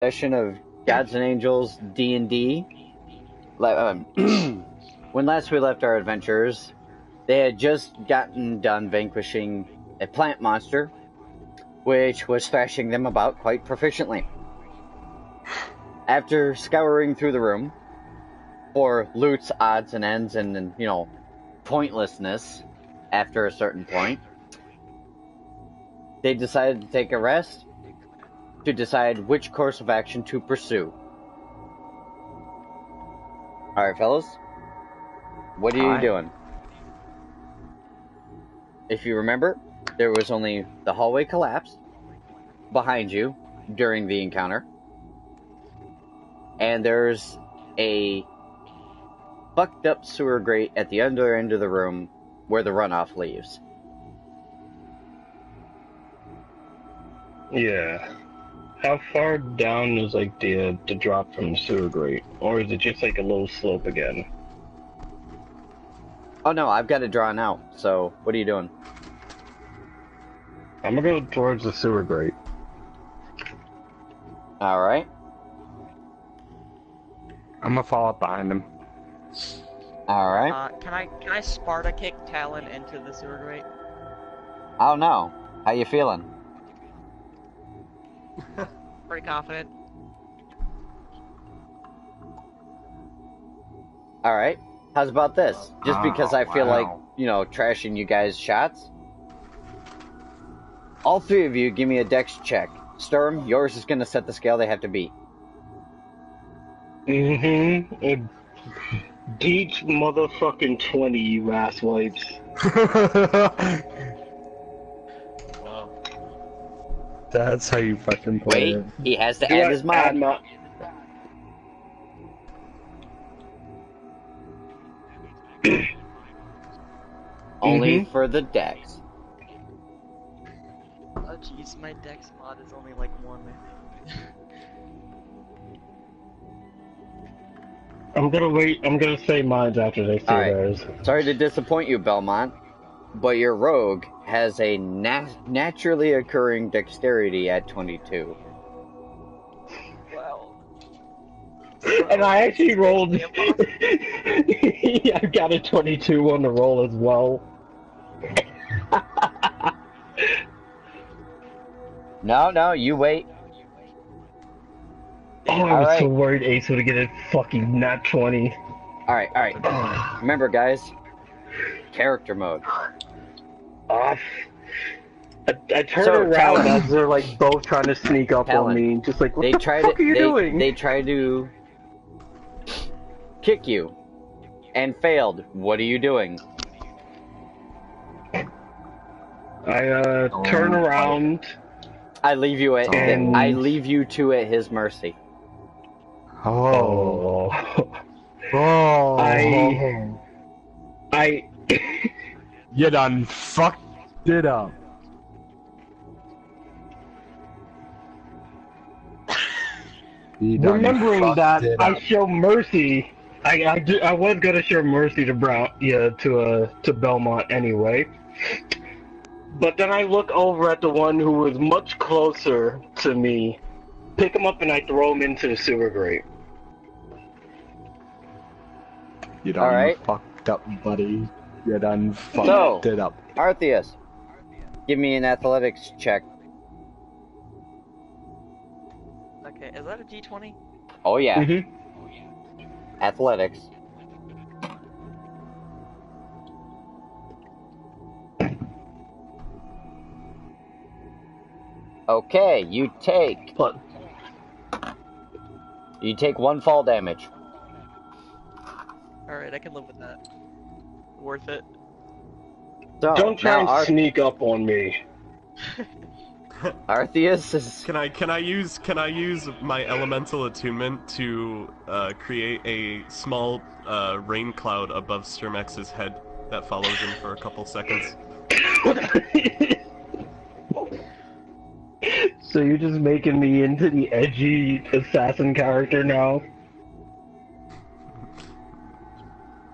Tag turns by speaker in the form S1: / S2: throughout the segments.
S1: Session of Gods and Angels D&D. When last we left our adventurers, they had just gotten done vanquishing a plant monster, which was thrashing them about quite proficiently. After scouring through the room for loot's odds and ends and pointlessness after a certain point, they decided to take a rest to decide which course of action to pursue. Alright, fellas. What are you doing? If you remember, there was only the hallway collapsed behind you during the encounter. And there's a fucked up sewer grate at the other end of the room where the runoff leaves.
S2: Yeah. How far down is like the drop from the sewer grate? Or is it just like a little slope again?
S1: Oh no, I've got it drawn out, so what are you doing?
S2: I'm gonna go towards the sewer grate.
S1: Alright.
S3: I'm gonna follow up behind him.
S1: Alright.
S4: Can I Sparta kick Talon into the sewer grate?
S1: I don't know. How you feeling?
S4: Pretty confident.
S1: Alright. How's about this? Just because I feel like,
S3: wow.
S1: trashing you guys' shots. All three of you give me a dex check. Sturm, yours is gonna set the scale they have to beat.
S2: Mm-hmm. Deep motherfucking 20, you ass wipes.
S3: That's how you fucking play
S1: Wait,
S3: it.
S1: he has to add his mod. Only for the dex.
S4: Oh jeez, my dex mod is only like 1.
S2: I'm gonna say mine after they say theirs.
S1: Sorry to disappoint you, Belmont, but your rogue has a naturally occurring dexterity at 22.
S4: Wow.
S2: And I actually rolled. I got a 22 on the roll as well.
S1: No, you wait.
S2: Oh, I was so worried Ace would get a fucking nat 20.
S1: Alright. Remember, guys, character mode.
S2: I turn around as they're like both trying to sneak up on me, just like, what the fuck are you doing?
S1: They try to kick you and failed. What are you doing?
S2: I turn around.
S1: I leave you two at his mercy.
S3: Oh.
S2: I
S3: You done fucked it up.
S2: Remembering that, I show mercy. I was gonna show mercy to to Belmont anyway. But then I look over at the one who was much closer to me, pick him up, and I throw him into the sewer grate.
S3: You done fucked up, buddy. You done fucked it up.
S1: Artheus, give me an athletics check.
S4: Okay, is that a D20?
S1: Oh yeah.
S2: Mm-hmm.
S1: Athletics. Okay, you take 1 fall damage.
S4: Alright, I can live with that. Worth it.
S1: So,
S2: don't try and sneak up on me.
S1: Artheus is...
S5: Can I use my elemental attunement to create a small rain cloud above Sturmex's head that follows him for a couple seconds?
S2: So you're just making me into the edgy assassin character now?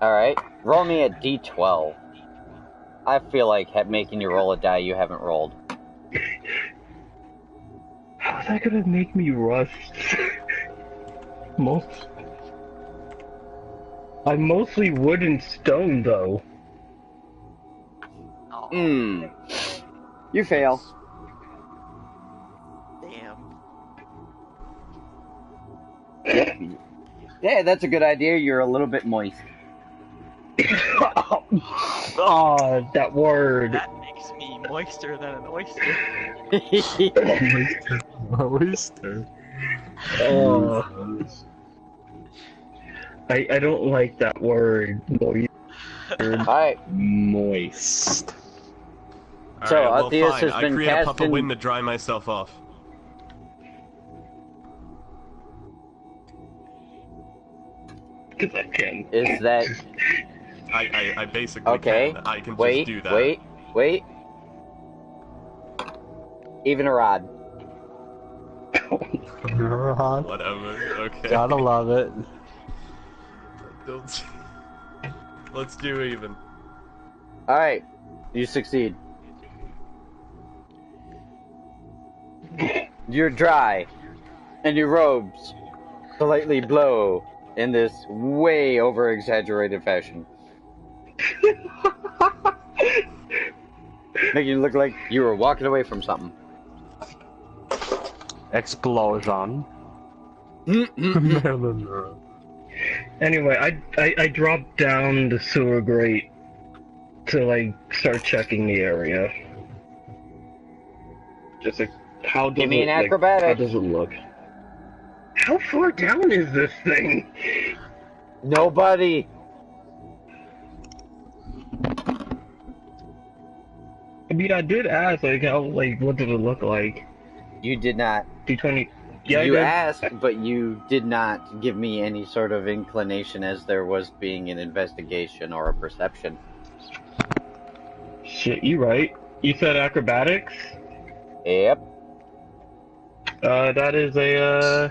S1: Alright, roll me a d12. I feel like making you roll a die you haven't rolled.
S2: How's that gonna make me rust? I'm mostly wood and stone, though.
S4: Oh,
S1: You fail.
S4: damn.
S1: Yeah, that's a good idea. You're a little bit moist.
S2: Oh, that word.
S4: That makes me moister than an oyster.
S3: Oyster.
S2: Oh. I don't like that word.
S1: Alright.
S3: Moist.
S1: So,
S5: Alright, well,
S1: Altheus
S5: fine.
S1: has
S5: I
S1: been
S5: create a puff of
S1: casting-
S5: wind to dry myself off.
S2: Because I can.
S1: Is that...
S5: I basically
S1: Okay.
S5: can. I can
S1: Wait,
S5: just do that.
S1: wait. Even a rod.
S5: Whatever. Okay.
S3: Gotta love it.
S5: Don't... Let's do even.
S1: Alright. You succeed. You're dry. And your robes slightly blow in this way over-exaggerated fashion. Making you look like you were walking away from something.
S3: Explosion.
S2: Anyway, I dropped down the sewer grate to, like, start checking the area. Just like, how does
S1: Give me
S2: it,
S1: an
S2: like,
S1: acrobatic.
S2: how does it look? How far down is this thing?
S1: Nobody.
S2: I mean, I did ask, like, how, like, what did it look like?
S1: You did not.
S2: D20. Yeah,
S1: You
S2: I did.
S1: asked, but you did not give me any sort of inclination as there was being an investigation or a perception.
S2: Shit, you right. You said acrobatics?
S1: Yep.
S2: That is a,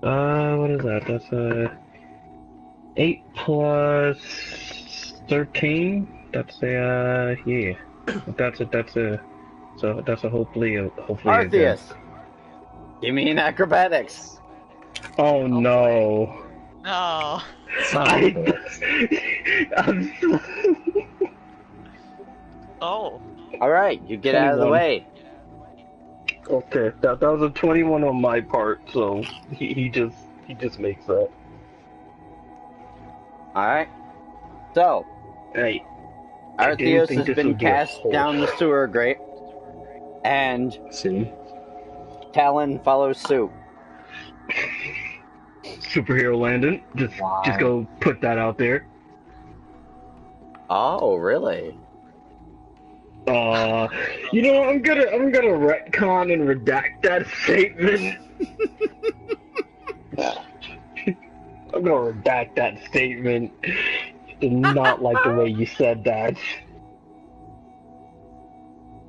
S2: what is that? That's a 8 plus 13. That's a, yeah. That's a, so that's a hopefully a good.
S1: Artheus, give me an acrobatics.
S2: Oh no.
S4: No.
S2: I'm so...
S4: Oh.
S1: Alright, you get out of the
S2: 21.
S1: way.
S2: Okay, that was a 21 on my part, so he just makes that.
S1: Alright. So,
S2: Hey.
S1: Artheus has been cast down the sewer grate, and
S3: See?
S1: Talon follows suit.
S2: Superhero landing. Just go put that out there.
S1: Oh, really?
S2: You know, I'm gonna retcon and redact that statement. I'm gonna redact that statement. Did not like the way you said that.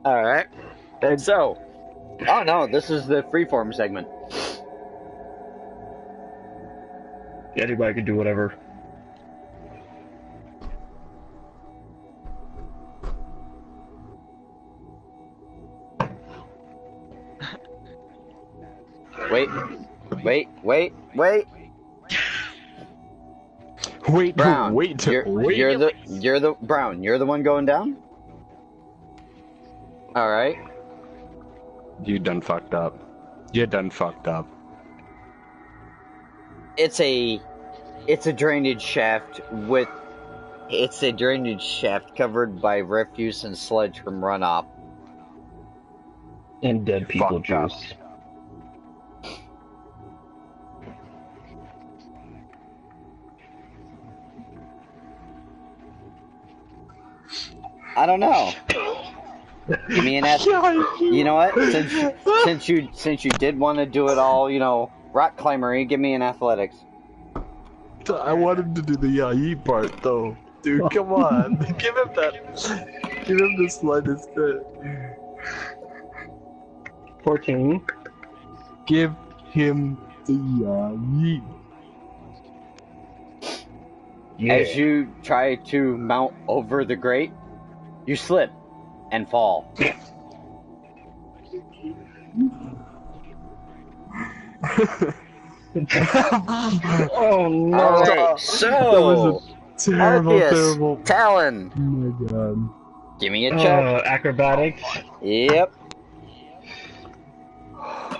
S1: Alright. And so, oh no, this is the freeform segment.
S2: Anybody can do whatever.
S1: Wait. Brown, you're the Brown. You're the one going down. All right.
S3: You done fucked up. You done fucked up.
S1: It's a drainage shaft with. It's a drainage shaft covered by refuse and sludge from runoff.
S2: And dead people
S3: Fucked up.
S2: juice.
S1: I don't know. Give me an You know what? Since you did want to do it all, you know, rock climbery, give me an athletics.
S3: I wanted to do the Yai part though. Dude, come on. Give him that. Give him the slide instead.
S2: 14.
S3: Give him the Yai.
S2: Yeah.
S1: As you try to mount over the grate, you slip and fall.
S2: Oh no!
S1: Alright, so...
S3: Terrible,
S1: Arceus,
S3: terrible.
S1: Talon,
S3: Oh my god.
S1: give me a check.
S2: Acrobatics.
S1: Yep.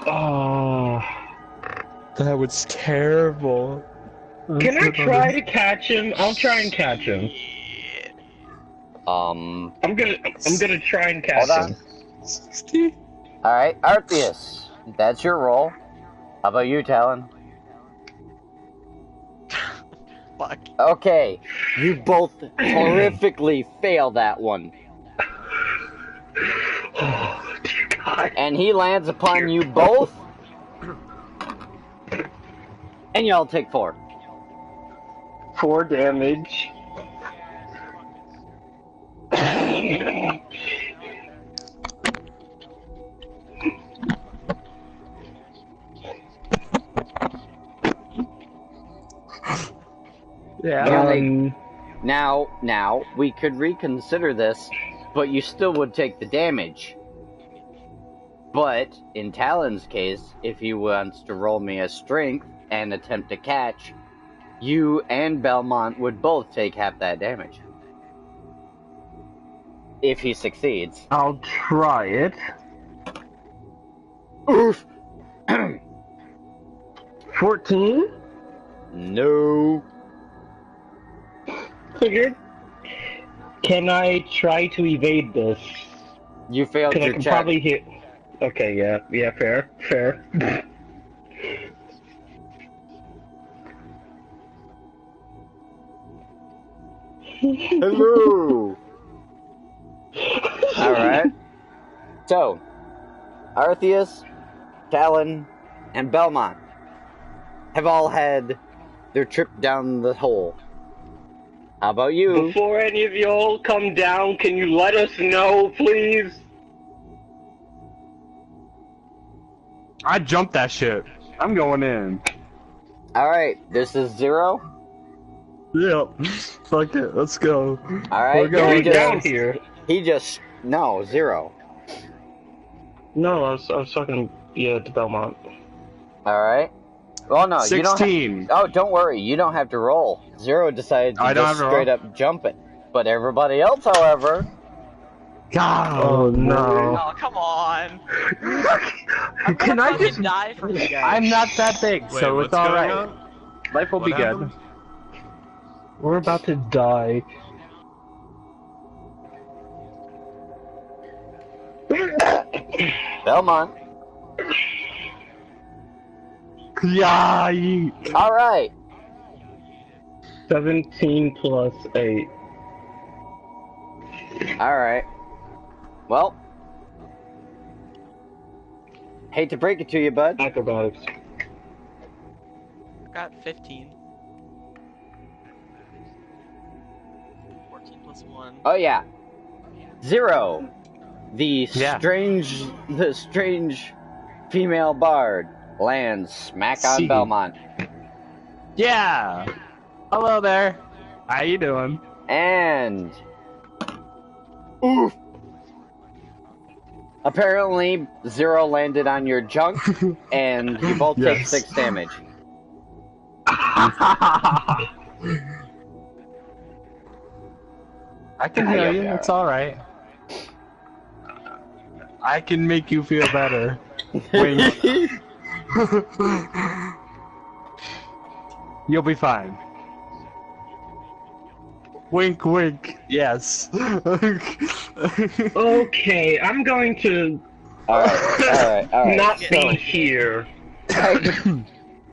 S2: Oh.
S3: That was terrible.
S2: Can I try to catch him? I'll try and catch him. I'm gonna try and catch
S1: Hold on.
S2: him.
S3: 60?
S1: Alright, Arceus, that's your roll. How about you, Talon?
S4: Fuck.
S1: Okay, you both horrifically fail that one.
S2: Oh, dear God.
S1: And he lands upon you both. And y'all take 4.
S2: 4 damage.
S3: Yeah.
S1: Now, we could reconsider this, but you still would take the damage. But, in Talon's case, if he wants to roll me a strength and attempt to catch, you and Belmont would both take half that damage. If he succeeds.
S2: I'll try it.
S1: Oof!
S2: 14?
S1: No.
S2: Figured. Can I try to evade this?
S1: You failed
S2: Because I
S1: your
S2: can
S1: check.
S2: probably hit. Okay, yeah, fair.
S1: Hello! Alright. So, Arceus, Talon, and Belmont have all had their trip down the hole. How about you?
S2: Before any of y'all come down, can you let us know, please?
S3: I jumped that shit. I'm going in.
S1: Alright, this is 0.
S3: Yep. Fuck it. Let's go.
S1: Alright,
S3: We're going
S2: down here.
S1: He just... No, 0.
S2: No, I was talking, to Belmont.
S1: Alright. Well, no, you don't
S3: 16.
S1: Oh, don't worry, you don't have to roll. 0 decided to
S3: I don't
S1: just
S3: have to
S1: straight
S3: roll.
S1: up jump it. But everybody else, however...
S3: God.
S2: Oh no.
S4: Oh, come on.
S2: Can I just...
S4: die for you guys?
S3: I'm not that big,
S5: Wait,
S3: so
S5: what's
S3: it's alright.
S5: going on?
S3: Life will
S5: What
S3: be
S5: happened?
S2: We're about to die.
S1: Belmont.
S3: good. Yeah. You...
S1: Alright.
S2: 17 plus 8.
S1: Alright. Well. Hate to break it to you, bud.
S2: Acrobatics.
S4: Got 15. 14 plus 1.
S1: Oh yeah. 0. The
S3: Yeah.
S1: strange female bard lands smack on
S3: See.
S1: Belmont.
S3: Yeah. Hello there. How you doing?
S1: And oof. Apparently 0 landed on your junk and you both take
S3: Yes.
S1: 6 damage.
S3: I can heal
S1: You'll
S3: you.
S1: be
S3: It's alright. I can make you feel better. Wink. You'll be fine. Wink, wink. Yes.
S2: Okay, I'm going to
S1: Alright.
S2: not
S1: So-
S2: be here.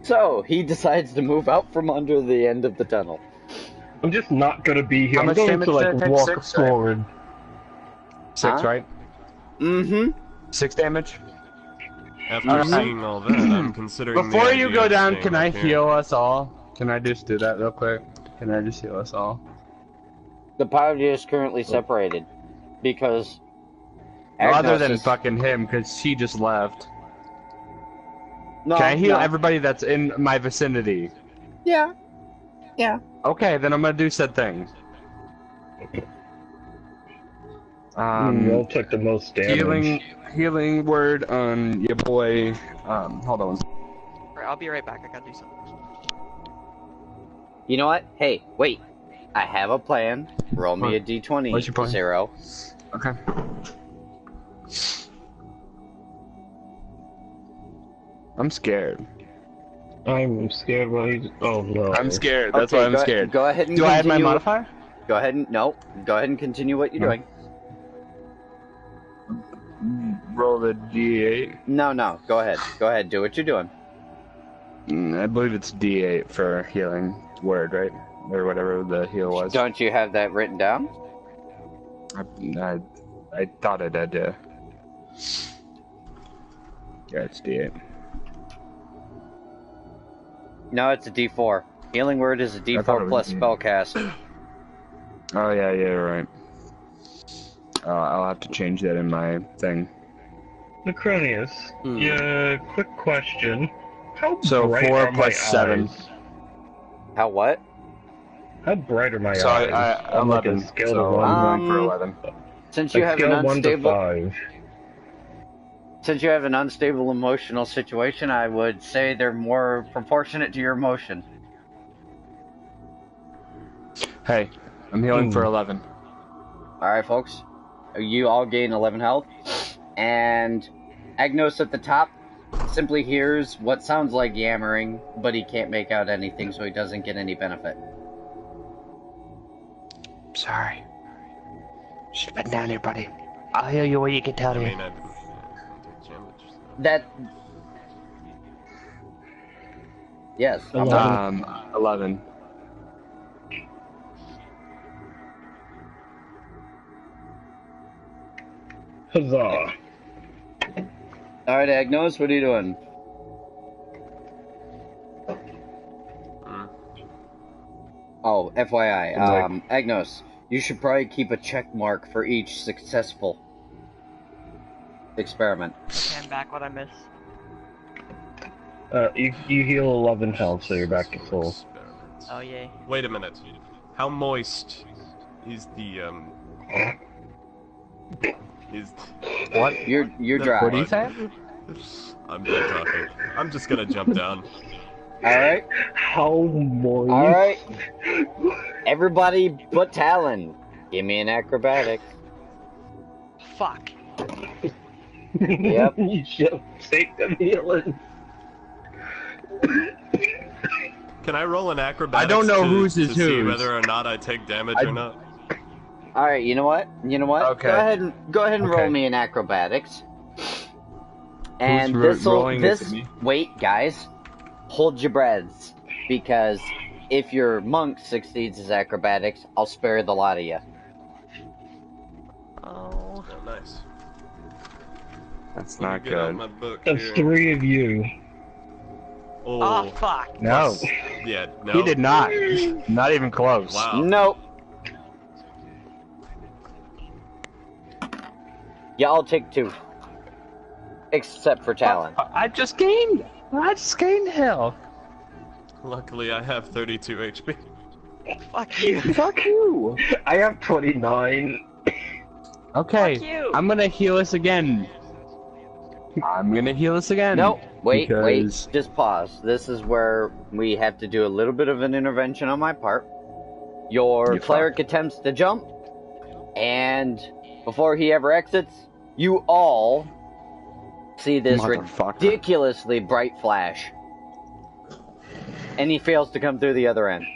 S1: So, he decides to move out from under the end of the tunnel.
S2: I'm just not gonna be here.
S3: How
S2: I'm
S3: much
S2: going
S3: damage
S2: to
S3: did
S2: like
S3: it take?
S2: walk
S3: 6, right?
S2: forward.
S3: 6,
S1: Huh?
S3: right?
S1: Mm-hmm.
S3: 6 damage.
S5: After
S3: Alright.
S5: seeing all that, I'm considering the
S3: Before you
S5: idea
S3: go
S5: of
S3: down,
S5: staying
S3: can I
S5: up here.
S3: heal us all? Can I just do that real quick? Can I just heal us all?
S1: The party is currently separated because
S3: Well, other
S1: Agnos
S3: than
S1: is-
S3: fucking him, because she just left.
S1: No,
S3: Can I heal
S1: no.
S3: everybody that's in my vicinity?
S1: Yeah.
S3: Okay, then I'm gonna do said thing.
S2: Y'all took the most damage.
S3: Healing word on your boy. Hold on.
S4: Alright, I'll be right back. I gotta do something.
S1: You know what? Hey, wait. I have a plan. Roll me a d20.
S3: What's your plan?
S1: 0.
S3: Okay. I'm scared.
S2: I'm scared what he's. Oh no.
S3: I'm scared. That's
S1: Okay,
S3: why I'm scared.
S1: Go ahead and
S3: Do I have my
S1: continue-
S3: modifier?
S1: Go ahead and no. Go ahead and continue what you're
S3: No.
S1: doing.
S3: Roll the D8.
S1: No. Go ahead. Go ahead. Do what you're doing.
S3: I believe it's D8 for healing word, right? Or whatever the heal was.
S1: Don't you have that written down?
S3: I thought I did, yeah. Yeah, it's D8.
S1: No, it's a D4. Healing word is a
S3: thought it
S1: D4
S3: was
S1: plus
S3: D8.
S1: spellcast.
S3: Oh, yeah, you're right. I'll have to change that in my thing.
S2: Necronius, yeah, quick question. How
S3: So
S2: bright
S3: 4
S2: are my
S3: plus 7.
S2: eyes?
S1: How what?
S2: How bright are my
S3: So
S2: eyes?
S3: I'm
S2: On like
S3: 11,
S2: a scale
S3: so
S2: of 1
S3: I'm going for 11.
S1: Since you
S2: like
S1: have
S2: scale
S1: an
S2: of 1 to
S1: unstable,
S2: 5.
S1: since you have an unstable emotional situation, I would say they're more proportionate to your emotion.
S3: Hey, I'm healing for 11.
S1: All right, folks. You all gain 11 health, and Agnos at the top simply hears what sounds like yammering, but he can't make out anything, so he doesn't get any benefit.
S3: Sorry. Just been down here, buddy. I'll heal you when you get down
S5: I
S3: here.
S5: mean, I didn't take damage. So.
S1: That. Yes.
S3: 11.
S2: Huzzah.
S1: All right, Agnos, what are you doing? Oh, FYI, Agnos, you should probably keep a check mark for each successful experiment.
S4: Stand back what I missed.
S2: You heal 11 health, so you're back to full.
S5: Experiments.
S4: Oh, yay.
S5: Wait a minute. How moist is the Is
S3: What?
S1: You're dry.
S3: What do you say?
S5: I'm done talking. I'm just gonna jump down.
S1: All right,
S2: How moist?
S1: all right. Everybody but Talon, give me an acrobatics.
S4: Fuck.
S1: Yep.
S2: You should take the healing.
S5: Can I roll an acrobatics
S3: I don't know
S5: to,
S3: whose is
S5: to see
S3: whose.
S5: whether or not I take damage or not?
S1: All right, you know what?
S3: Okay.
S1: Go ahead and roll
S3: Okay.
S1: me in acrobatics. And
S3: rolling it
S1: this
S3: to me?
S1: wait, guys, hold your breaths, because if your monk succeeds his acrobatics, I'll spare the lot of you.
S4: Oh.
S5: Oh, nice.
S3: That's
S5: Let me
S3: not
S5: get out
S3: good.
S5: my book
S2: That's
S5: here.
S2: 3 of you.
S5: Oh,
S4: Oh, fuck.
S3: No.
S5: yeah, no.
S3: He did not. Not even close.
S5: Wow.
S1: Nope. Y'all take 2, except for Talon.
S3: I just gained health.
S5: Luckily, I have 32 HP.
S4: Fuck you.
S3: Fuck you.
S2: I have 29.
S3: Okay,
S4: Fuck you.
S3: I'm gonna heal us again.
S1: Nope. Wait,
S3: because-
S1: just pause. This is where we have to do a little bit of an intervention on my part. Your
S3: You
S1: cleric attempts to jump, and before he ever exits, you all see this
S3: Motherfucker.
S1: ridiculously bright flash. And he fails to come through the other end.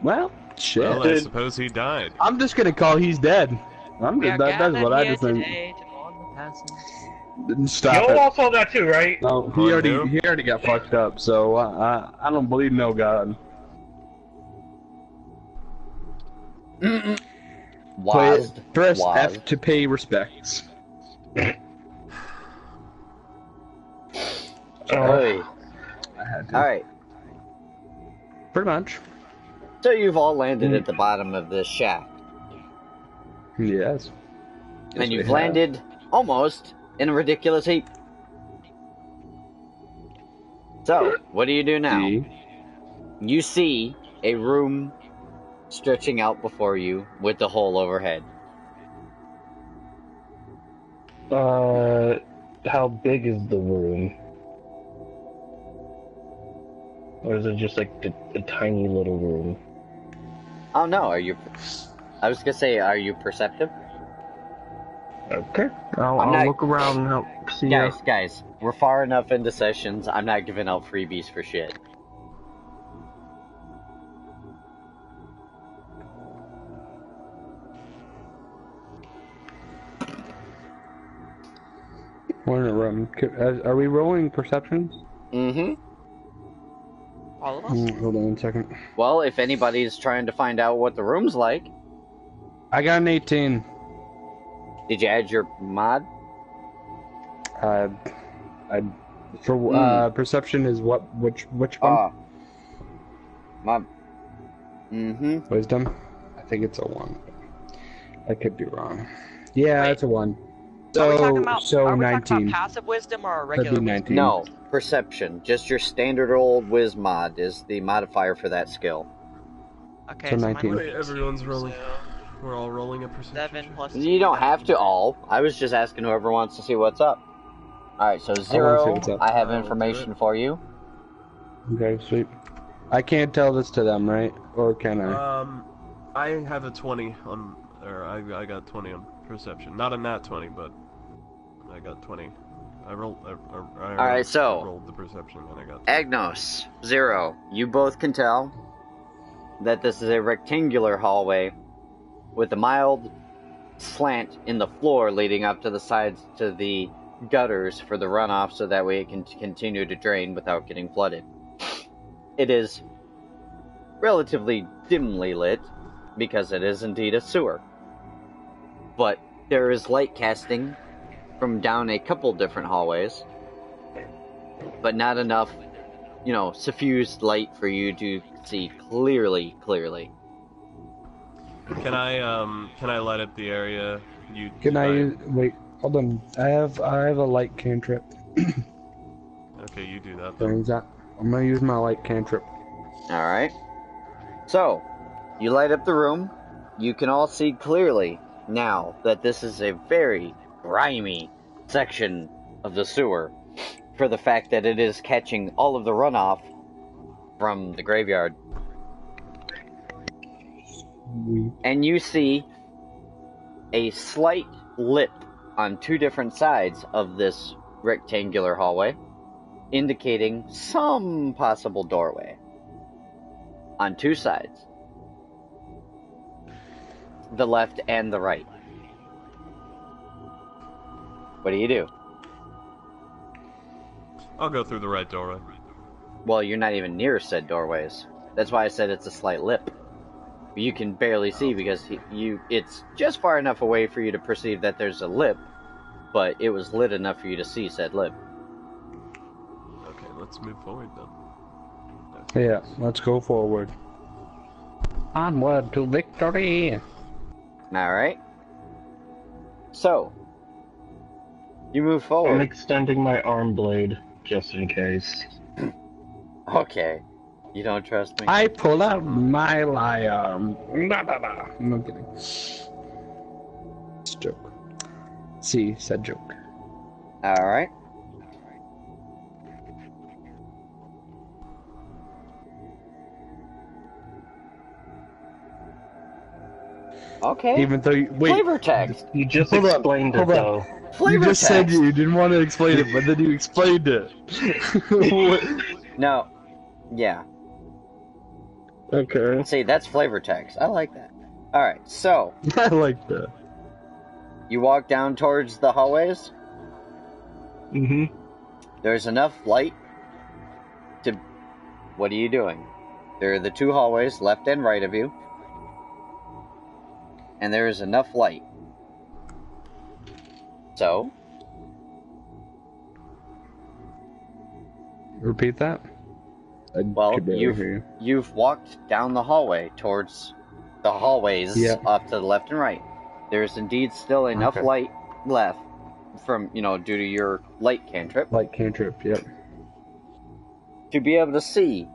S3: Well, shit.
S5: Well, I suppose he died.
S3: I'm just gonna call he's dead.
S4: We are
S3: That's what I
S4: gathered
S3: just
S4: here
S3: think.
S4: today to mourn the passing.
S3: Stop
S2: Y'all
S3: it.
S2: all saw that too, right?
S3: No,
S5: Oh,
S3: he
S5: no?
S3: already got fucked up. So I don't believe no god.
S1: Wazd.
S3: Press
S1: Wazd.
S3: F to pay respects.
S1: Hey.
S3: I had to.
S1: Alright,
S3: Pretty much.
S1: so you've all landed at the bottom of this shaft.
S3: Yes.
S1: And you've landed almost in a ridiculous heap. So, what do you do now? You see a room stretching out before you with the hole overhead.
S2: how big is the room? Or is it just like a tiny little room?
S1: Oh no, are you... I was gonna say, are you perceptive?
S2: Okay.
S3: I'll
S1: I'm not-
S3: look around and help see.
S1: Guys, we're far enough into sessions, I'm not giving out freebies for shit.
S6: We're in a room. Are we rolling perceptions?
S1: Mm-hmm.
S4: All of us?
S6: Hold on a second.
S1: Well, if anybody's trying to find out what the room's like,
S6: I got an 18.
S1: did you add your mod?
S6: Perception is what? Which one?
S1: Mod. Mm-hmm.
S6: Wisdom. I think it's a 1. I could be wrong. Yeah,
S4: Wait.
S6: it's a 1.
S4: Are we
S6: So
S4: talking about,
S6: so
S4: are we
S6: 19.
S4: talking about passive wisdom or
S6: That'd
S4: regular
S6: be
S4: wisdom?
S6: 19.
S1: No, perception. Just your standard old whiz mod is the modifier for that skill.
S4: Okay,
S6: So
S4: so
S6: 19.
S4: mine
S5: Wait, everyone's rolling.
S4: So,
S5: We're all rolling a perception.
S4: 7 plus
S1: You don't have to all. I was just asking whoever wants to see what's up. Alright, so 0,
S6: what's up.
S1: I have
S5: I'll do
S1: information
S5: it.
S1: for you.
S6: Okay, sweet. I can't tell this to them, right? Or can I?
S5: I have a 20 on, or I got 20 on perception. Not a nat 20, but I got 20. I rolled.
S1: Alright, so
S5: rolled the perception and I got.
S1: Agnos, 0, you both can tell that this is a rectangular hallway with a mild slant in the floor leading up to the sides to the gutters for the runoff so that way it can continue to drain without getting flooded. It is relatively dimly lit because it is indeed a sewer. But there is light casting from down a couple different hallways, but not enough, suffused light for you to see clearly.
S5: Can I light up the area?
S6: Can I use? Wait, hold on. I have a light cantrip.
S5: Okay, you do that.
S6: So
S5: Then.
S6: is that? I'm gonna use my light cantrip.
S1: Alright. So, you light up the room. You can all see clearly now that this is a very grimy section of the sewer for the fact that it is catching all of the runoff from the graveyard. And you see a slight lip on 2 different sides of this rectangular hallway, indicating some possible doorway on 2 sides, the left and the right. What do?
S5: I'll go through the right doorway.
S1: Well, you're not even near said doorways. That's why I said it's a slight lip. You can barely see because it's just far enough away for you to perceive that there's a lip, but it was lit enough for you to see said lip.
S5: Okay, let's move forward then.
S6: Yeah, let's go forward. Onward to victory.
S1: Alright. So, you move
S2: I'm
S1: forward.
S2: extending my arm blade just in case.
S1: Okay. You don't trust me?
S6: I pull out my lyre. I'm not kidding. It's a joke. See, said joke.
S1: Alright. Okay.
S6: Even though you wait,
S1: Flavor text.
S2: You just
S6: Hold on,
S2: explained it
S6: hold on.
S2: though.
S1: Flavor
S6: you just
S1: text.
S6: said you didn't want to explain it, but then you explained it. What?
S1: No. Yeah.
S2: Okay.
S1: See, that's flavor text. I like that. Alright, so,
S6: I like that.
S1: you walk down towards the hallways.
S2: Mm-hmm.
S1: There's enough light to... What are you doing? There are the 2 hallways, left and right of you. And there is enough light. So,
S6: Repeat that. I
S1: well,
S6: could barely hear you.
S1: you've walked down the hallway towards the hallways
S6: Yeah.
S1: off to the left and right. There's indeed still enough
S6: Okay.
S1: light left from, due to your light cantrip,
S6: Light cantrip. Yep.
S1: to be able to see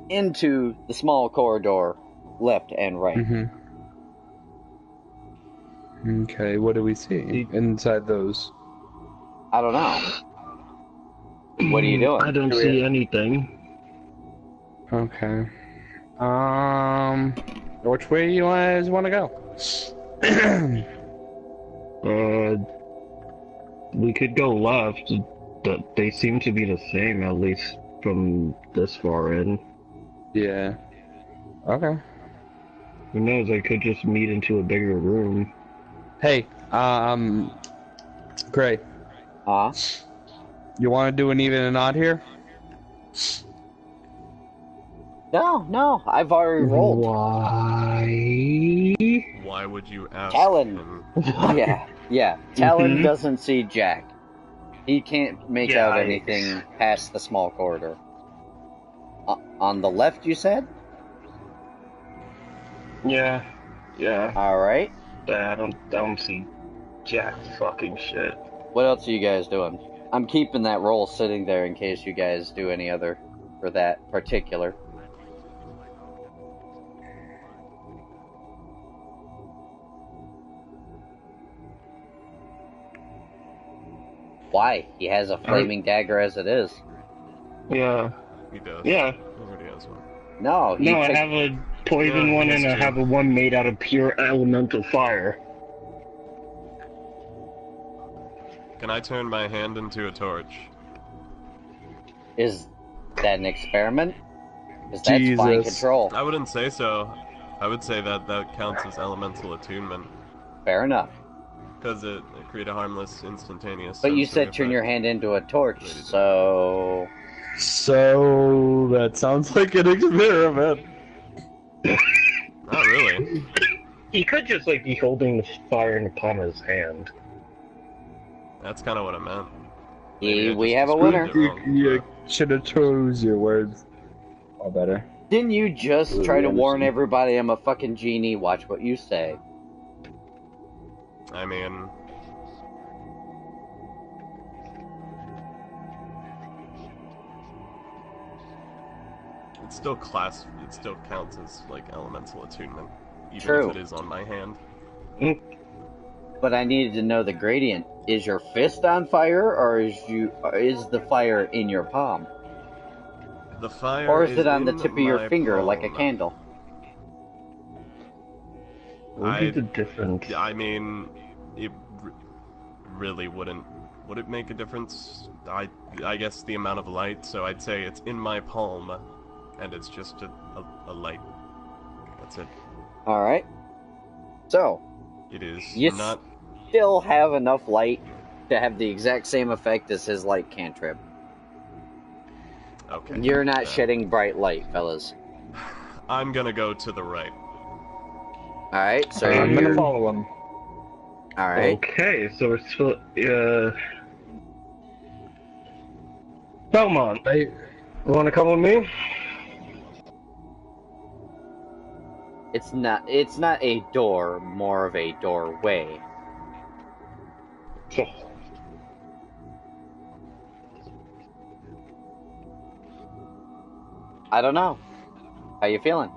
S1: into the small corridor left and right.
S6: Mm-hmm. Okay, what do we see inside those?
S1: I don't know. What are you doing?
S2: I don't see anything.
S6: Okay. Which way you guys want to go?
S2: We could go left. They seem to be the same, at least from this far in.
S6: Yeah. Okay.
S2: Who knows? I could just meet into a bigger room.
S6: Hey, Gray,
S1: Huh?
S6: you want to do an even and odd here?
S1: No, I've already rolled.
S2: Why?
S5: Why would you ask
S1: Talon.
S5: him?
S1: Yeah. Talon
S2: Mhm.
S1: doesn't see Jack. He can't make
S2: Yeah,
S1: out anything past the small corridor. On the left, you said?
S2: Yeah.
S1: Alright.
S2: I don't see jack fucking shit.
S1: What else are you guys doing? I'm keeping that roll sitting there in case you guys do any other for that particular. Why? He has a flaming dagger as it is.
S2: Yeah.
S5: He does.
S2: Yeah.
S5: He already has one.
S1: No,
S2: No, I have a poison
S5: Yeah,
S2: one
S5: yes,
S2: and I
S5: too.
S2: have a one made out of pure elemental fire.
S5: Can I turn my hand into a torch?
S1: Is that an experiment? Because that's fine
S6: Jesus.
S1: control.
S5: I wouldn't say so. I would say that counts as elemental attunement.
S1: Fair enough.
S5: Because it create a harmless, instantaneous.
S1: But you
S5: sensory
S1: said turn your
S5: effect.
S1: hand into a torch, so...
S6: So that sounds like an experiment.
S5: Not really.
S2: He could just like be holding the fire in the palm of his hand.
S5: That's kind of what I meant. Maybe I
S1: We
S5: just
S1: have a
S5: described
S1: winner.
S5: it wrong,
S6: You
S5: but-
S6: should have chose your words. All better.
S1: Didn't you just try to
S6: Yeah,
S1: warn
S6: I'm
S1: everybody I'm a fucking genie? Watch what you say.
S5: I mean, it's still it still counts as like elemental attunement, even
S1: True.
S5: if it is on my hand.
S1: But I needed to know the gradient. Is your fist on fire, or is the fire in your palm?
S5: The fire
S1: Or is it on the
S5: in
S1: tip of your
S5: my
S1: finger like a
S5: palm.
S1: candle?
S2: What would be the difference?
S5: I mean, it really wouldn't. Would it make a difference? I guess the amount of light. So I'd say it's in my palm, and it's just a light. That's it.
S1: Alright. So,
S5: It is
S1: You
S5: not.
S1: still have enough light to have the exact same effect as his light cantrip.
S5: Okay.
S1: You're not
S5: then.
S1: shedding bright light, fellas.
S5: I'm gonna go to the right.
S1: Alright, so
S6: I'm
S1: you're...
S6: gonna follow him.
S1: Alright.
S2: Okay, so we're still Belmont,
S6: Hey,
S2: you wanna come with me?
S1: It's not a door, more of a doorway. I don't know. How you feeling?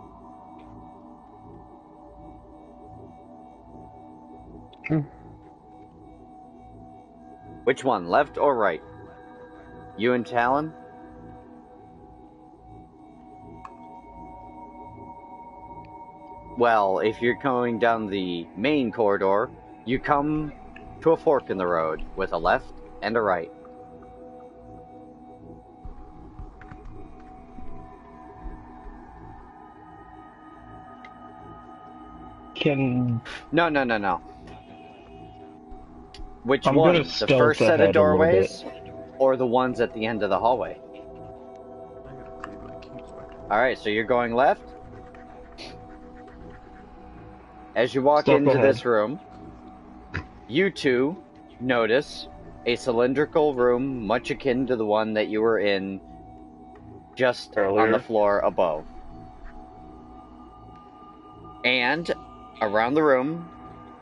S1: Which one, left or right? You and Talon? Well, if you're going down the main corridor, you come to a fork in the road with a left and a right.
S2: Can
S1: No. Which
S2: I'm
S1: one?
S2: gonna
S1: The
S2: stealth
S1: first set
S2: ahead
S1: of
S2: a little
S1: doorways? Or the ones at the end of the hallway? Alright, so you're going left? As you walk
S2: Stealth
S1: into
S2: ahead.
S1: this room, you two notice a cylindrical room much akin to the one that you were in just on
S2: Earlier.
S1: the floor above. And around the room,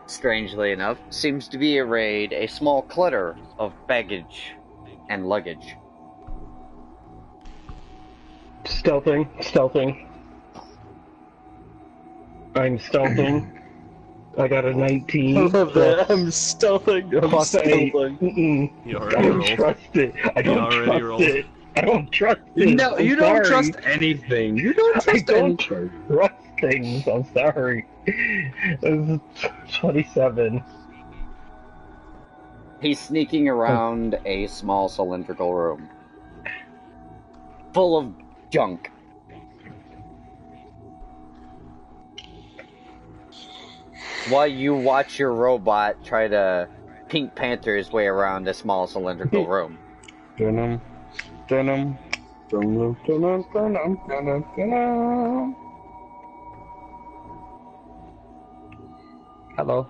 S1: strangely enough, seems to be arrayed a small clutter of baggage and luggage.
S2: stealthing. I'm stealthing. I got a 19.
S3: I love that. I'm stealthing. I'm
S2: Plus 8.
S3: stealthing.
S5: You
S2: I
S5: already
S2: don't
S5: rolled.
S2: trust it. I don't
S5: already
S2: trust
S5: rolled.
S2: it. I don't trust it.
S6: No, you
S2: I'm
S6: don't
S2: sorry.
S6: trust anything. You don't
S2: I
S6: trust
S2: don't
S6: anything.
S2: trust things. I'm sorry. This is 27.
S1: He's sneaking around a small cylindrical room. Full of junk. While you watch your robot try to Pink Panther his way around a small cylindrical room.
S6: Dun-dum, dun-dum, dun-dum, dun-dum, dun-dum, dun-dum, dun-dum. Hello.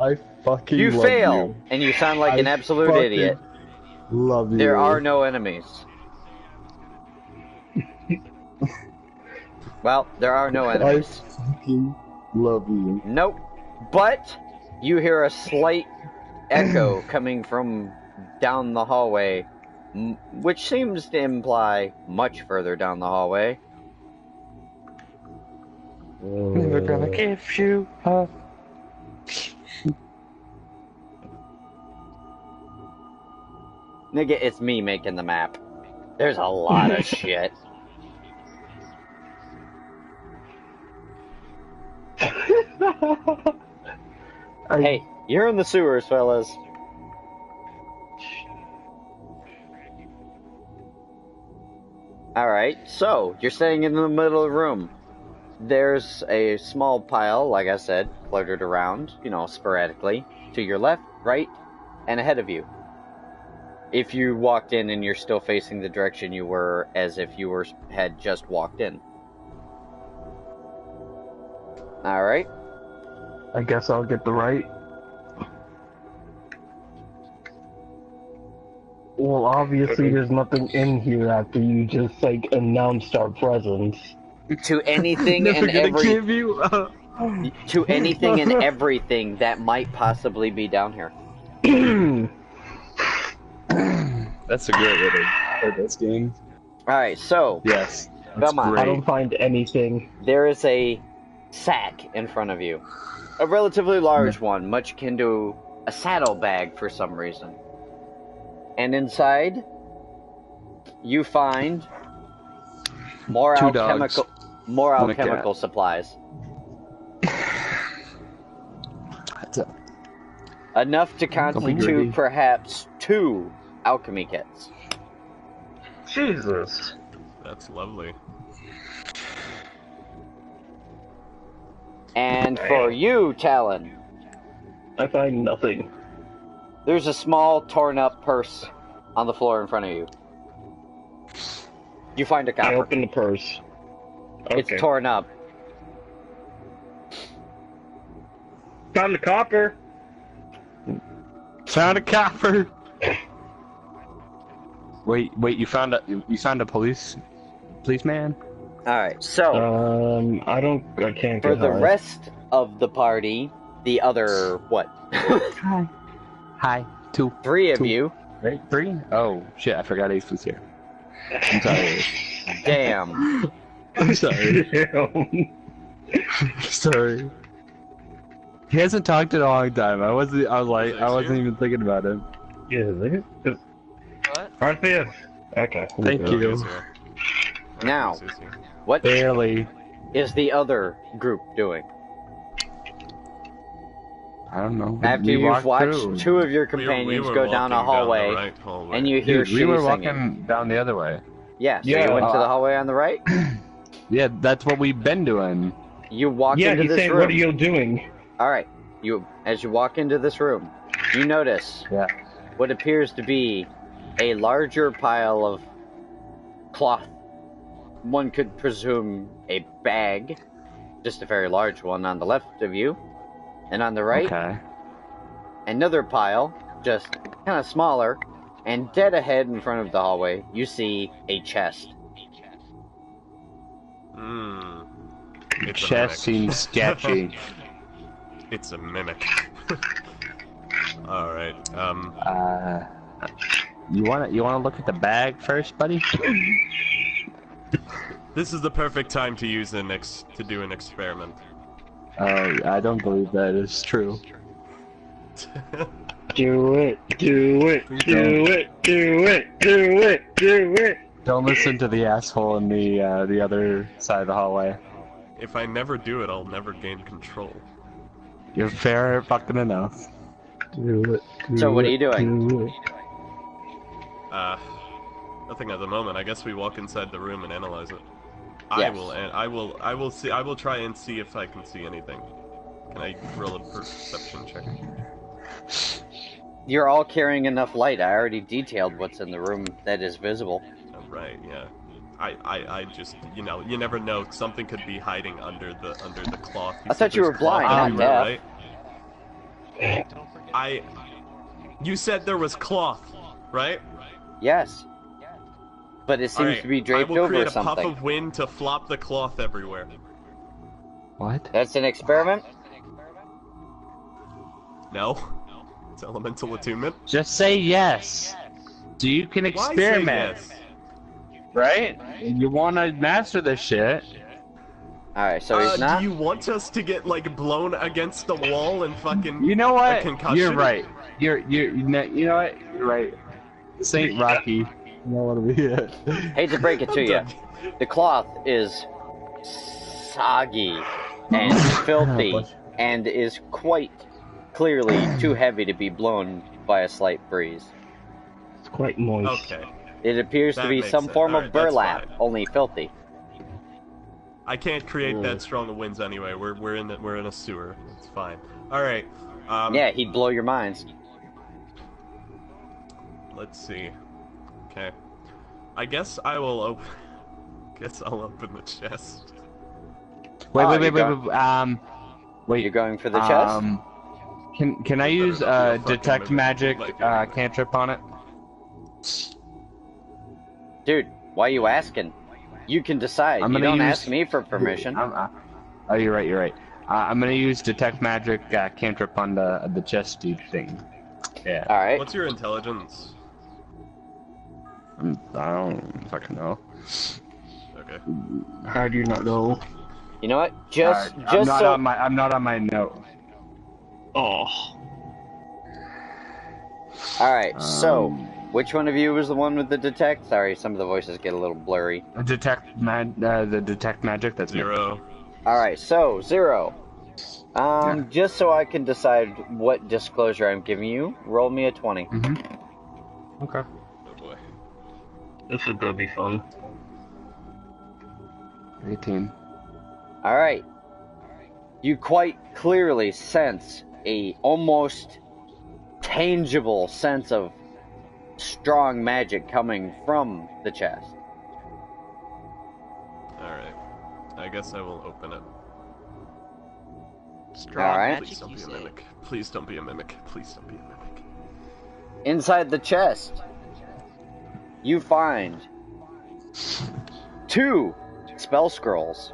S3: I fucking
S1: You
S3: love
S1: fail,
S3: you.
S1: and you sound like an
S3: I
S1: absolute
S3: fucking
S1: idiot.
S3: Love you.
S1: There are no enemies. Well, there are no
S3: I
S1: enemies.
S3: fucking love you.
S1: Nope. But you hear a slight echo coming from down the hallway, which seems to imply much further down the hallway.
S6: Never gonna give you up.
S1: Nigga, it's me making the map. There's a lot of shit. Hey, you're in the sewers, fellas. Alright, so, you're staying in the middle of the room. There's a small pile, like I said, fluttered around, sporadically, to your left, right, and ahead of you. If you walked in and you're still facing the direction you were, as if you had just walked in. Alright.
S2: I guess I'll get the right. Well, obviously there's nothing in here after you just, announced our presence.
S1: To anything
S3: Never
S1: and
S3: gonna give you up.
S1: to anything and everything that might possibly be down here.
S6: That's a great way to play this game.
S1: Alright, so,
S6: Yes.
S1: Come on.
S2: I don't find anything.
S1: there is a sack in front of you. A relatively large one, much akin to a saddlebag for some reason. And inside, you find more
S6: Two dogs.
S1: more
S6: And a cat.
S1: alchemical supplies.
S6: That's it.
S1: Enough to
S6: be
S1: constitute
S6: greedy.
S1: perhaps 2 alchemy kits.
S2: Jesus.
S5: That's lovely.
S1: And for you, Talon,
S2: I find nothing.
S1: there's a small torn up purse on the floor in front of you. You find a
S2: I
S1: copper.
S2: open the purse. Okay.
S1: It's torn up.
S2: Found the copper.
S6: Found a copper. Wait, you found a policeman?
S1: Alright, so
S2: I can't
S1: for
S2: get
S1: the
S2: high.
S1: rest of the party, the other,
S6: Hi. 2.
S1: 3 of
S6: Two.
S1: you,
S6: Right? 3? Oh, shit, I forgot Ace was here. I'm sorry.
S1: damn.
S6: I'm sorry.
S2: Damn.
S6: Sorry. He hasn't talked in a long time. I wasn't even thinking about him.
S2: Yeah, look at
S4: What?
S2: Arceus. Okay.
S6: Thank
S5: Oh,
S6: you.
S5: he's here.
S1: Now.
S5: He's here.
S1: What
S6: Barely.
S1: is the other group doing?
S6: I don't know.
S1: After
S6: We
S1: you've
S6: walked
S1: watched
S6: through.
S1: 2 of your
S5: We
S1: companions
S5: were
S1: go down a
S5: walking
S1: hallway,
S5: the right hallway.
S1: and you hear
S6: Dude, we were
S1: shitty
S6: walking
S1: singing.
S6: down the other way.
S1: Yeah, so
S2: Yeah,
S1: you went to the
S6: uh,
S1: hallway on the right.
S6: Yeah, that's what we've been doing.
S1: You walk
S2: Yeah,
S1: into
S2: he's
S1: this
S2: saying,
S1: room.
S2: what are you doing?
S1: Alright, as you walk into this room, you notice
S6: Yeah.
S1: what appears to be a larger pile of cloth. One could presume a bag, just a very large one on the left of you, and on the right,
S6: Okay.
S1: another pile, just kind of smaller, and dead ahead in front of the hallway, you see a chest.
S5: It's a
S6: Chest
S5: mimic.
S6: seems sketchy.
S5: It's a mimic. Alright,
S6: You wanna look at the bag first, buddy?
S5: This is the perfect time to use to do an experiment.
S6: I don't believe that is true.
S2: Do it, do it, do it, do it, do it, do it.
S6: Don't listen to the asshole in the other side of the hallway.
S5: If I never do it, I'll never gain control.
S6: You're fair fucking enough.
S2: Do it.
S1: So what are you doing?
S2: Do it.
S5: Nothing at the moment. I guess we walk inside the room and analyze it.
S1: Yes.
S5: I will see. I will try and see if I can see anything. Can I roll a perception check?
S1: You're all carrying enough light. I already detailed what's in the room that is visible.
S5: Oh, right. Yeah. I just, you know, you never know. Something could be hiding under the cloth.
S1: I thought you were blind, not deaf.
S5: Right? You said there was cloth, right?
S1: Yes. But it seems to be draped over something.
S5: I will create a puff of wind to flop the cloth everywhere.
S6: What?
S1: That's an experiment?
S5: No. It's elemental attunement.
S6: Just say yes. So you can experiment.
S5: Why say yes?
S6: Right? You wanna master this shit.
S1: Alright, so he's not?
S5: Do you want us to get, like, blown against the wall and fucking...
S6: You know what?
S5: Concussion?
S6: You're right. You know what? You're right. Saint Rocky. You know what I mean?
S1: Hate to break it to you. The cloth is soggy and filthy and is quite clearly too heavy to be blown by a slight breeze.
S2: It's quite moist.
S5: Okay.
S1: It appears to
S5: That
S1: be
S5: makes
S1: some
S5: sense.
S1: form
S5: Alright,
S1: of
S5: that's
S1: burlap,
S5: fine.
S1: only filthy.
S5: I can't create that strong of winds anyway. We're in a sewer. It's fine. All right.
S1: Yeah, he'd blow your minds.
S5: Let's see. Okay. I guess I will I'll open the chest.
S6: Wait.
S1: You're going for the chest?
S6: Can I use detect magic cantrip on it?
S1: Dude, why are you asking? You can decide. You don't ask me for permission.
S6: Oh, you're right. I'm gonna use detect magic cantrip on the chest dude thing. Yeah.
S1: Alright.
S5: What's your intelligence?
S6: I don't fucking know.
S5: Okay.
S2: How do you not know?
S1: You know what?
S6: I'm not on my note.
S2: Oh.
S1: Alright, so which one of you was the one with the detect? Sorry, some of the voices get a little blurry.
S6: The detect magic, that's
S5: 0.
S1: Alright, so 0. Just so I can decide what disclosure I'm giving you, roll me a 20.
S6: Mm-hmm. Okay.
S5: Oh boy.
S2: This is gonna be fun.
S6: 18.
S1: Alright. You quite clearly sense a almost tangible sense of strong magic coming from the chest.
S5: Alright. I guess I will open it.
S4: Strong
S1: Alright.
S5: Please
S4: magic,
S5: don't
S4: you
S5: be a
S4: say?
S5: mimic. Please don't be a mimic. Please don't be a mimic.
S1: Inside the chest, you find 2 spell scrolls.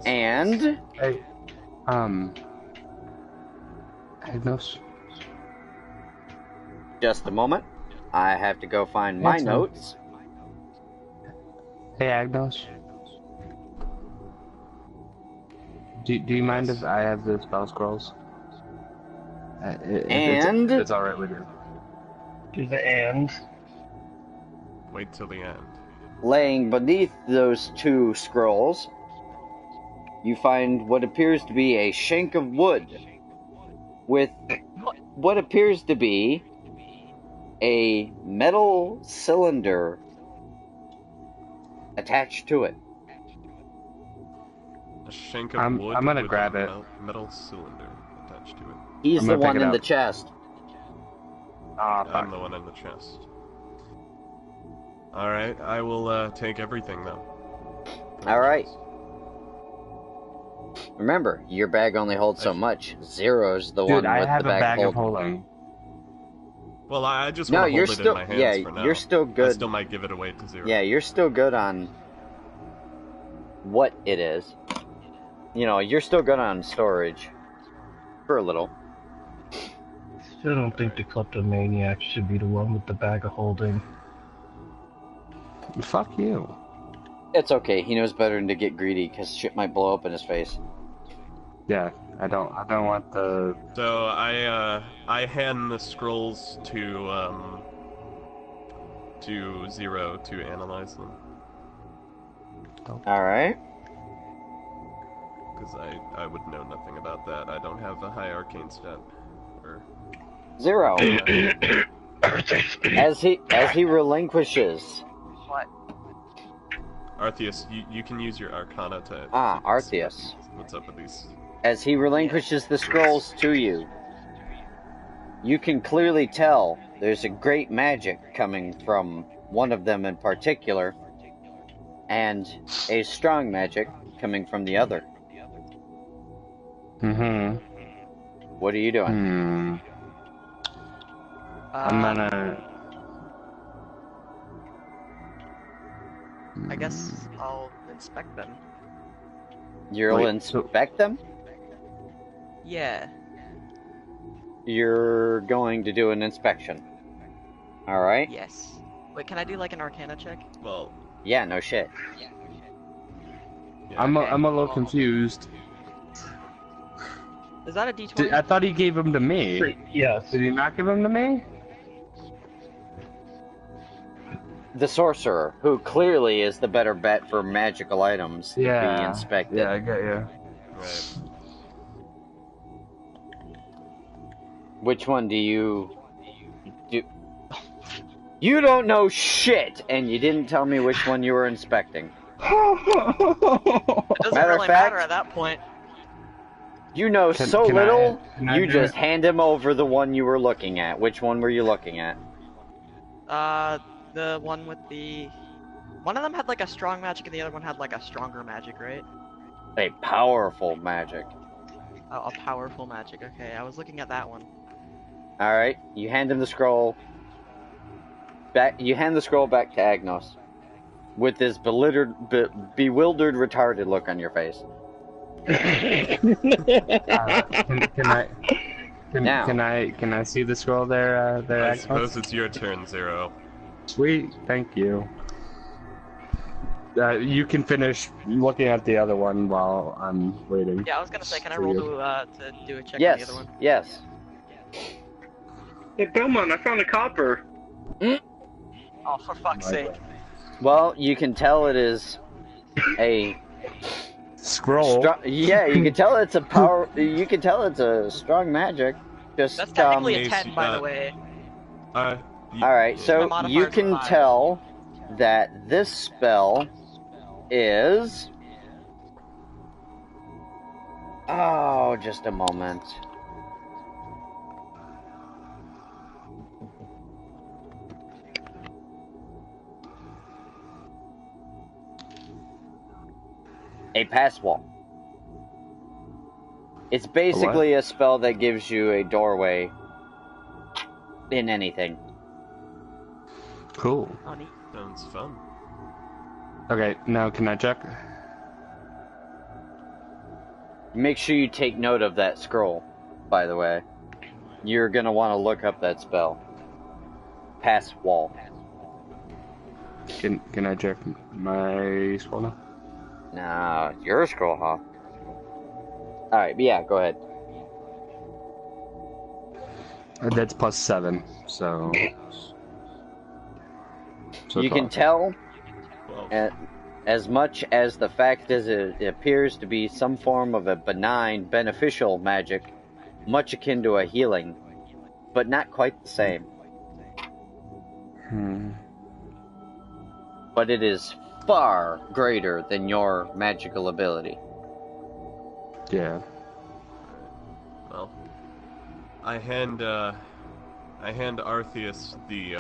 S1: And
S6: Hey, Agnos.
S1: just a moment. I have to go find my
S6: That's fine.
S1: notes.
S6: Hey, Agnos. Do you mind if I have the spell scrolls?
S1: And-
S6: it's alright with you.
S2: Do the and.
S5: Wait till the end.
S1: Laying beneath those 2 scrolls, you find what appears to be a shank of wood with what appears to be a metal cylinder attached to it.
S5: A shank of
S6: I'm
S5: wood
S6: gonna
S5: with
S6: grab
S5: a
S6: it.
S5: metal cylinder attached to it.
S1: He's
S6: I'm
S1: the
S6: gonna pick
S1: one
S6: it
S1: in
S6: up.
S1: the chest.
S6: Ah,
S5: I'm
S6: fuck.
S5: the one in the chest. Alright, I will take everything though.
S1: Alright. Remember, your bag only holds so much. Zero's the one
S6: Dude, I
S1: with
S6: have
S1: the
S6: a bag of
S1: hold.
S6: holding.
S5: Well, I just
S1: No,
S5: want to
S1: you're
S5: hold it
S1: still
S5: in my hands for now.
S1: you're still
S5: I
S1: good.
S5: still might give it away to 0.
S1: Yeah, you're still good on what it is. You know, you're still good on storage for a little.
S2: Still don't think the kleptomaniac should be the one with the bag of holding.
S6: Fuck you.
S1: It's okay. He knows better than to get greedy because shit might blow up in his face.
S6: Yeah, I don't want the.
S5: So I hand the scrolls to Zero to analyze them.
S1: All right.
S5: Because I would know nothing about that. I don't have a high arcane stat. Or...
S1: Zero. as he relinquishes.
S4: What?
S5: Arceus, you can use your Arcana to...
S1: Arceus.
S5: What's up with these?
S1: As he relinquishes the scrolls to you, you can clearly tell there's a great magic coming from one of them in particular, and a strong magic coming from the other.
S6: Mm-hmm.
S1: What are you doing?
S6: I'm gonna...
S4: I guess I'll inspect them.
S1: You'll inspect them?
S4: Yeah.
S1: You're going to do an inspection. Alright?
S4: Yes. Wait, can I do like an Arcana check?
S5: Well...
S1: Yeah, no shit.
S5: Yeah.
S6: I'm a little confused.
S4: Is that a D20?
S6: I thought he gave him to me.
S2: Yes.
S6: Did he not give him to me?
S1: The sorcerer, who clearly is the better bet for magical items to be inspected.
S6: Yeah, I get you.
S5: Right.
S1: Which one do you do? You don't know shit, and you didn't tell me which one you were inspecting.
S4: It doesn't
S1: Matter of
S4: really
S1: fact-
S4: matter at that point.
S1: You know
S6: Can
S1: little,
S6: I
S1: you
S6: do
S1: just
S6: it?
S1: hand him over the one you were looking at. Which one were you looking at?
S4: The one with the... One of them had like a strong magic and the other one had like a stronger magic, right?
S1: A powerful magic.
S4: Oh, a powerful magic, okay. I was looking at that one.
S1: Alright, you hand him the scroll. You hand the scroll back to Agnos. With this bewildered, retarded look on your face.
S6: Can I see the scroll there?
S5: I
S6: Agnes?
S5: suppose it's your turn, Zero.
S6: Sweet, thank you. You can finish looking at the other one while I'm waiting.
S4: Yeah, I was gonna say, can I
S6: For
S4: roll
S6: you.
S4: to do a check on the
S1: Yes,
S4: other one?
S1: yes.
S2: Hey, Belmont, I found a copper.
S4: Oh, for fuck's sake.
S1: Well, you can tell it is a
S6: Scroll.
S1: yeah, you can tell it's a power. You can tell it's a strong magic. Just
S4: That's technically a
S5: Yes,
S4: 10, by the way.
S1: all right. So
S4: My
S1: you
S4: modifier's
S1: can
S4: 5.
S1: tell that this spell is. Oh, just a moment. A pass wall. It's basically a spell that gives you a doorway in anything.
S6: Cool.
S4: Oh, neat.
S5: Sounds fun.
S6: Okay, now can I check?
S1: Make sure you take note of that scroll, by the way. You're gonna want to look up that spell. Pass wall.
S6: Can I check my scroll now?
S1: Nah, your scroll, huh? Alright, but yeah, go ahead.
S6: That's +7, so.
S1: You
S6: 12.
S1: can tell,
S5: Well,
S1: as much as the fact is it appears to be some form of a benign, beneficial magic, much akin to a healing, but not quite the same. But it is far greater than your magical ability.
S6: Yeah.
S5: well, I hand Arceus the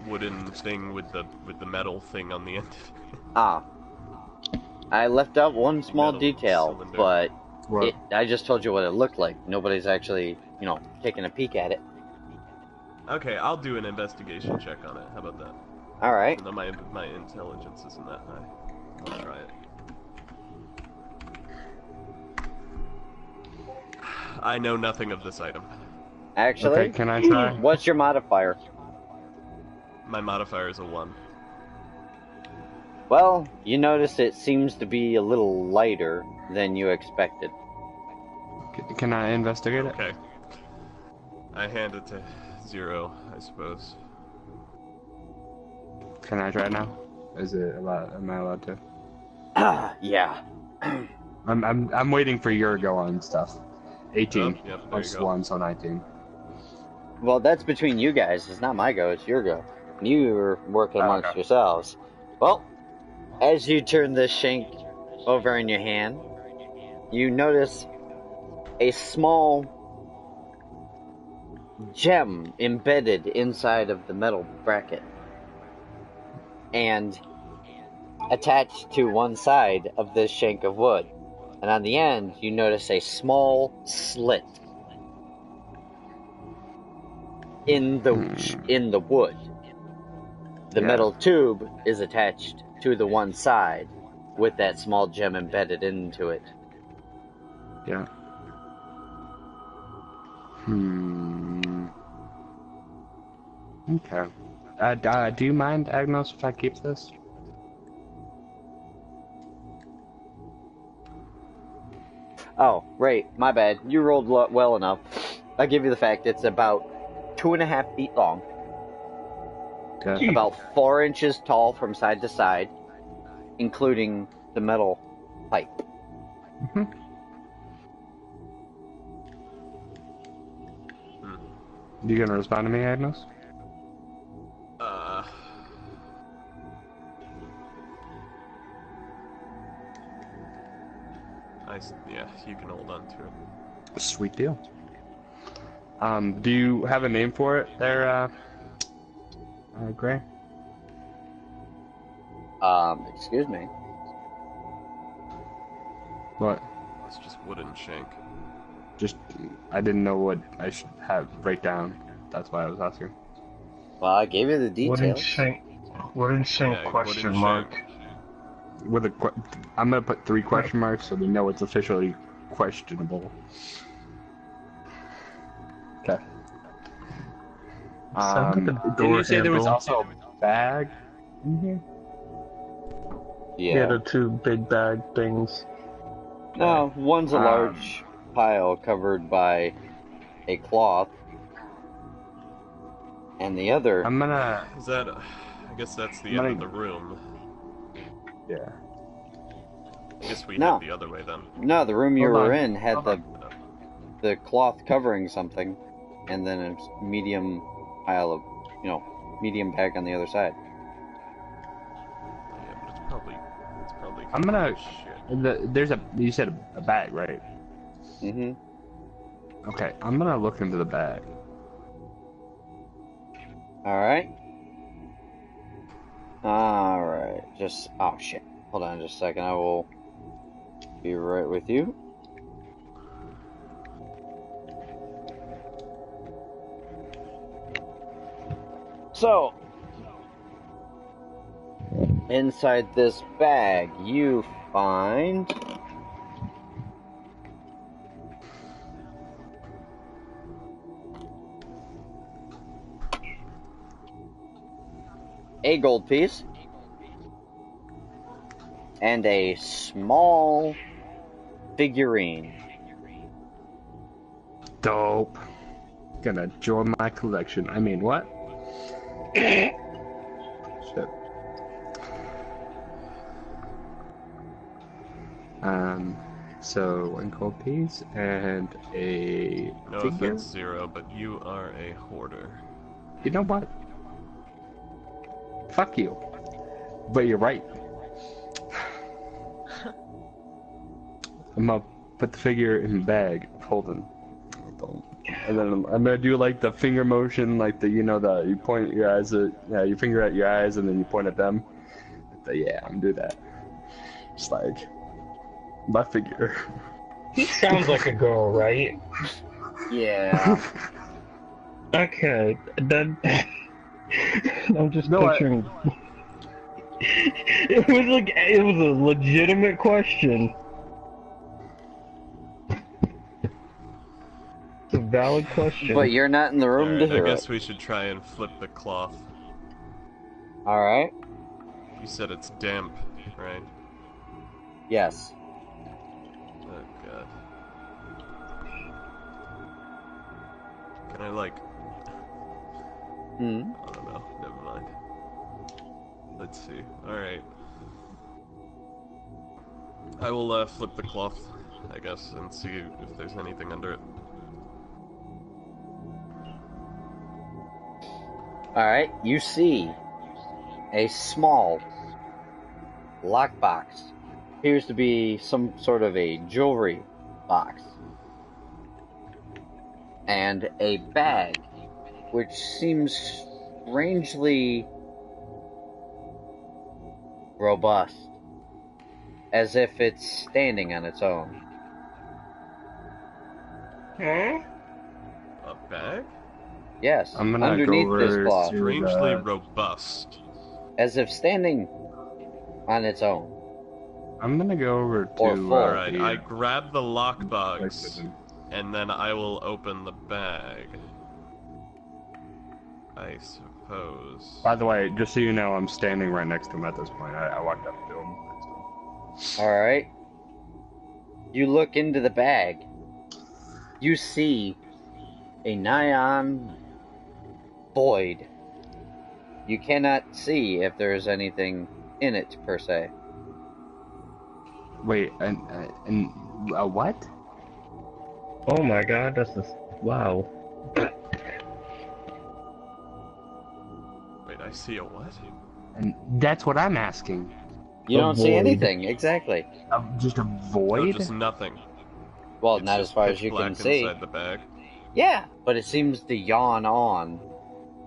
S5: wooden thing with the metal thing on the end.
S1: Ah. I left out one small
S5: Metal
S1: detail,
S5: cylinder.
S1: but
S6: What?
S1: I just told you what it looked like. Nobody's actually, taking a peek at it.
S5: Okay, I'll do an investigation check on it. How about that?
S1: Alright.
S5: Even though my intelligence isn't that high. I'll try it. I know nothing of this item.
S1: Actually,
S6: Okay, can I try?
S1: what's your modifier?
S5: My modifier is a 1.
S1: Well, you notice it seems to be a little lighter than you expected.
S6: Can I investigate it?
S5: Okay. I hand it to 0, I suppose.
S6: Can I try it now? Is it allowed? Am I allowed to?
S1: Yeah.
S6: I'm waiting for your go on stuff. 18
S5: Oh, yep, there
S6: plus
S5: you go.
S6: 1, so 19.
S1: Well, that's between you guys. It's not my go, it's your go. You were working amongst
S6: Okay.
S1: yourselves. Well, as you turn this shank over in your hand, you notice a small gem embedded inside of the metal bracket. And attached to one side of this shank of wood. And on the end, you notice a small slit in the wood. The metal tube is attached to the one side with that small gem embedded into it.
S6: Yeah. Okay. Do you mind, Agnos, if I keep this?
S1: Oh, right, my bad. You rolled well enough. I'll give you the fact it's about 2.5 feet long,
S6: Okay.
S1: about 4 inches tall from side to side, including the metal pipe.
S6: You gonna respond to me, Agnos?
S5: Yeah, you can hold on to it.
S6: Sweet deal. Do you have a name for it there, Gray?
S1: Excuse me.
S6: What?
S5: It's just wooden shank.
S6: Just, I didn't know what I should have break down. That's why I was asking.
S1: Well, I gave you the details.
S2: Wooden shank
S5: Yeah,
S2: question
S5: wooden
S2: mark.
S5: shank.
S6: With a, I'm gonna put 3 question marks so we know it's officially questionable. Okay.
S2: Sounds like a
S6: Did you
S2: door
S6: say there was
S2: handle.
S6: also a bag in here?
S2: Yeah, the 2 big bag things.
S1: No, one's a large pile covered by a cloth, and the other...
S6: I'm gonna...
S5: Is that... I guess that's the end of the room.
S6: Yeah.
S5: I guess we
S1: No.
S5: head the other way then.
S1: No, the room you
S6: Hold
S1: were
S6: on.
S1: in had the cloth covering something, and then a medium pile of, medium bag on the other side.
S5: Yeah, but it's probably
S6: I'm gonna...
S5: shit.
S6: There's a... You said a bag, right?
S1: Mm-hmm.
S6: Okay, I'm gonna look into the bag.
S1: Alright. Alright. Just... Oh, shit. Hold on just a second. I will be right with you. So, inside this bag, you find a gold piece and a small figurine.
S6: Dope. Gonna join my collection. I mean, what? Shit. So 1 gold piece and a
S5: No
S6: figure.
S5: offense, 0, but you are a hoarder.
S6: You know what? Fuck you. But you're right. I'm gonna put the figure in the bag. Hold on. And then I'm gonna do like the finger motion, like the you point your eyes at you finger at your eyes and then you point at them. Yeah, I'm gonna do that. Just like my figure.
S2: He sounds like a girl, right?
S1: Yeah.
S2: Okay, then I'm just
S6: No,
S2: picturing. It was a legitimate question. valid question.
S1: But you're not in the room to
S5: Alright, I
S1: hear
S5: guess
S1: it.
S5: we should try and flip the cloth.
S1: Alright?
S5: You said it's damp, right?
S1: Yes.
S5: Oh god. Can I, like...
S1: Hmm.
S5: I don't know, never mind. Let's see. Alright. I will flip the cloth, I guess, and see if there's anything under it.
S1: Alright, you see a small lockbox. Appears to be some sort of a jewelry box. And a bag, which seems strangely robust. As if it's standing on its own.
S2: Huh?
S5: A bag?
S1: Yes,
S6: I'm gonna go
S1: underneath
S6: over
S1: this cloth.
S6: to-
S5: Strangely robust.
S1: As if standing on its own.
S6: I'm gonna go over to.
S1: Or full.
S5: Alright, I
S6: the,
S5: grab the lockbox,
S6: like,
S5: and then I will open the bag. I suppose.
S6: by the way, just so you know, I'm standing right next to him at this point. I walked up to him.
S1: Alright. You look into the bag. You see a nigh-on void. You cannot see if there's anything in it, per se.
S6: Wait, and what?
S2: Oh my god, that's just... Wow.
S5: Wait, I see a what?
S6: And that's what I'm asking.
S1: You
S2: A
S1: don't see
S2: void.
S1: anything, exactly.
S6: Just a
S5: No,
S6: void?
S5: just nothing.
S1: Well,
S5: It's
S1: not
S5: just
S1: as far as
S5: pitch
S1: you can
S5: black
S1: see.
S5: inside the bag.
S1: Yeah, but it seems to yawn on,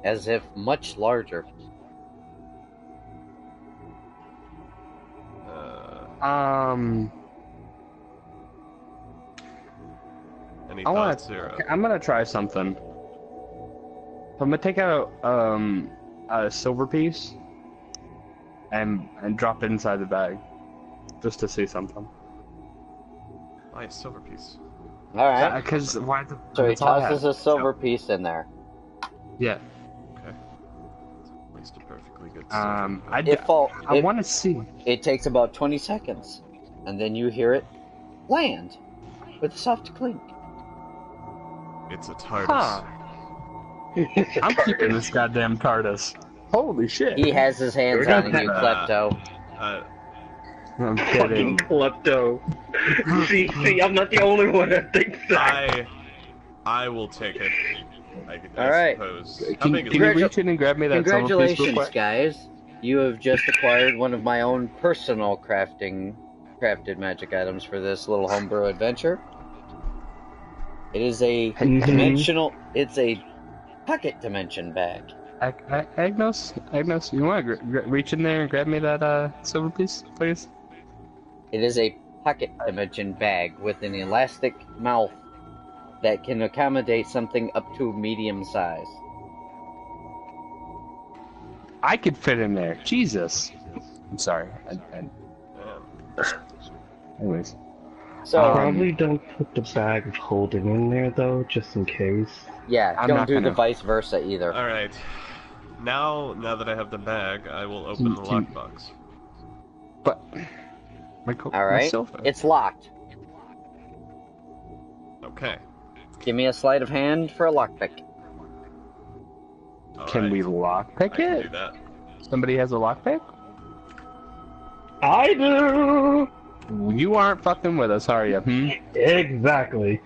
S1: as if much larger.
S5: Any
S6: I wanna,
S5: thoughts, Zero?
S6: I'm gonna try something. I'm gonna take out a silver piece and drop it inside the bag, just to see something.
S5: Why a silver piece?
S1: Alright.
S6: Because why?
S1: So he
S6: that's all I
S1: tosses
S6: have.
S1: a silver piece in there.
S6: Yeah.
S5: Okay. At least a perfectly good
S6: I want to see.
S1: It takes about 20 seconds, and then you hear it land with a soft clink.
S5: It's a TARDIS.
S6: Huh. I'm keeping this goddamn TARDIS. Holy shit.
S1: He has his hands on it, you
S5: Uh,
S1: klepto.
S6: I'm
S2: Fucking
S6: kidding.
S2: klepto. see, I'm not the only one that thinks that.
S5: I will take it. I
S1: Alright.
S5: suppose. How
S6: Can
S5: big is
S6: you
S5: it?
S6: reach in and grab me that silver piece real
S1: Congratulations,
S6: quick?
S1: guys. You have just acquired one of my own personal crafted magic items for this little homebrew adventure. It is a dimensional. It's a pocket dimension bag.
S6: Agnos, you want to reach in there and grab me that silver piece, please?
S1: It is a pocket dimension bag with an elastic mouth that can accommodate something up to medium size.
S6: I could fit in there. Jesus. I'm sorry. Anyways.
S1: So,
S2: Probably don't put the bag of holding in there though, just in case.
S1: yeah,
S6: I'm
S1: don't
S6: not
S1: do the
S6: gonna-
S1: vice versa either.
S5: Alright. Now that I have the bag, I will open the lockbox.
S6: But my
S1: Alright,
S6: silver.
S1: it's locked.
S5: Okay.
S1: Give me a sleight of hand for a lockpick.
S6: Can we
S5: Alright. I
S6: lockpick
S5: can
S6: it?
S5: do that.
S6: Somebody has a lockpick?
S2: I do!
S6: You aren't fucking with us, are you? Hmm?
S2: Exactly.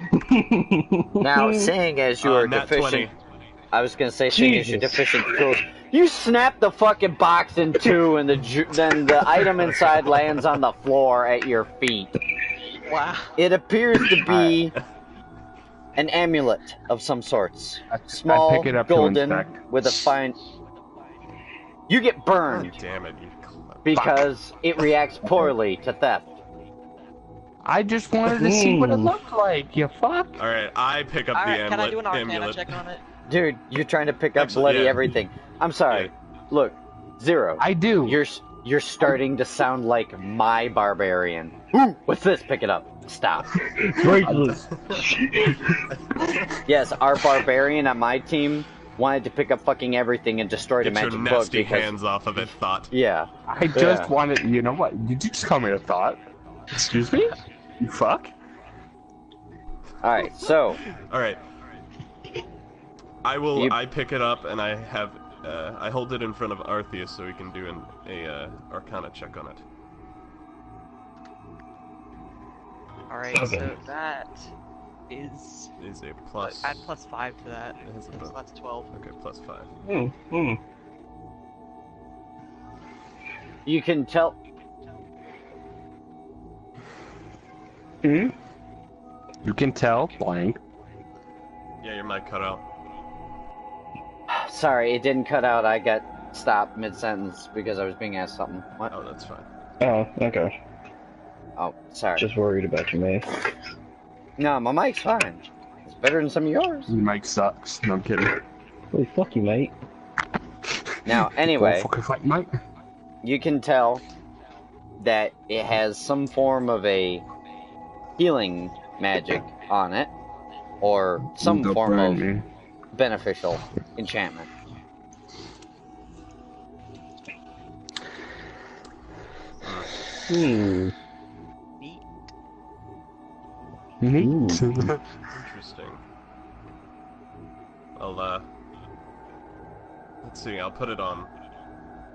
S1: Now, seeing as you are
S5: nat
S1: deficient,
S5: 20.
S1: I was gonna say, seeing as you're
S2: Jesus.
S1: deficient skills, you snap the fucking box in two, and then the item inside lands on the floor at your feet.
S4: Wow.
S1: It appears to be an amulet of some sorts, small,
S6: I pick it up to
S1: golden,
S6: inspect.
S1: with a fine. You get burned
S5: God damn it, you
S1: because it reacts poorly to theft.
S6: I just wanted to see what it looked like, you fuck.
S5: Alright, I pick up the
S4: Alright,
S5: amulet.
S4: can I do an Arcana
S5: amulet.
S4: check on it?
S1: Dude, you're trying to pick up
S5: Actually,
S1: bloody
S5: yeah.
S1: everything. I'm sorry.
S5: Yeah.
S1: Look, Zero.
S6: I do.
S1: You're starting to sound like my barbarian. Ooh, what's this? Pick it up. Stop.
S2: Bracelets.
S1: Yes, our barbarian on my team wanted to pick up fucking everything and destroy the
S5: Get your
S1: magic book
S5: nasty
S1: because...
S5: hands off of it, Thought.
S1: Yeah.
S6: I just wanted. You know what? Did you just call me a thought? Excuse me? You fuck?
S1: Alright, so...
S5: Alright. I pick it up and I have... I hold it in front of Artheus so he can do a Arcana check on it.
S4: Alright,
S2: Okay.
S4: so that is...
S5: Is a plus...
S4: Add +5 to that.
S5: It has a
S4: So
S5: plus.
S4: that's 12.
S5: Okay, plus 5.
S1: You can tell...
S6: You can tell, blank.
S5: Yeah, your mic cut out.
S1: Sorry, it didn't cut out. I got stopped mid-sentence because I was being asked something. What?
S5: Oh, that's fine.
S2: Oh, okay.
S1: Oh, sorry.
S2: Just worried about you, man.
S1: No, my mic's fine. It's better than some of yours.
S6: Your mic sucks. No, I'm kidding.
S2: Holy fuck you, mate.
S1: Now, anyway,
S6: Fucking fight, Mike.
S1: you can tell that it has some form of a healing magic on it, or some
S6: Don't
S1: form
S6: burn
S1: of
S6: me.
S1: beneficial enchantment.
S2: Hmm.
S4: Neat.
S5: Interesting. Let's see, I'll put it on.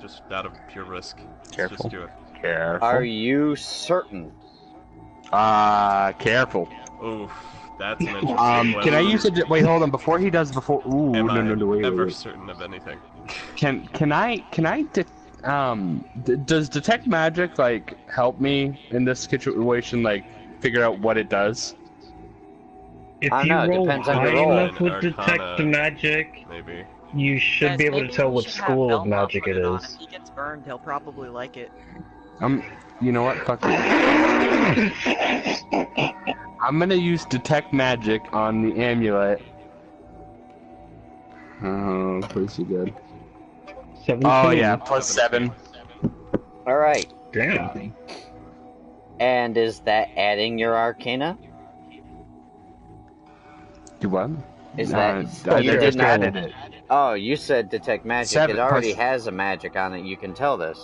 S5: Just out of pure risk. Let's
S6: Careful.
S5: just do it.
S6: Careful.
S1: Are you certain?
S6: Careful.
S5: Oof, that's an interesting one.
S6: Can I use it? Wait, hold on. Before he does, Ooh,
S5: Am
S6: no,
S5: I
S6: no, no, wait,
S5: ever
S6: wait.
S5: certain of anything?
S6: Can I does detect magic like help me in this situation? Like figure out what it does?
S2: If
S1: I
S2: you
S1: know, it
S2: roll
S1: depends on
S2: high
S1: your roll.
S2: enough with
S5: Arcana.
S2: detect magic,
S5: Maybe.
S2: you should
S4: Guys,
S2: be able to
S4: maybe
S2: tell
S4: we
S2: what
S4: should have
S2: school of
S4: Belmont
S2: magic
S4: put
S2: it
S4: on.
S2: is.
S4: If he gets burned, he'll probably like it.
S6: You know what? Fuck it. I'm gonna use detect magic on the amulet. Oh, pretty good.
S2: 17.
S6: Oh yeah, +7.
S1: Alright.
S2: Damn.
S1: And is that adding your arcana?
S6: Do what?
S1: Is that...
S6: I
S1: you
S6: just
S1: did not...
S6: added it.
S1: Oh, you said detect magic.
S6: 7
S1: It already
S6: plus-
S1: has a magic on it. You can tell this.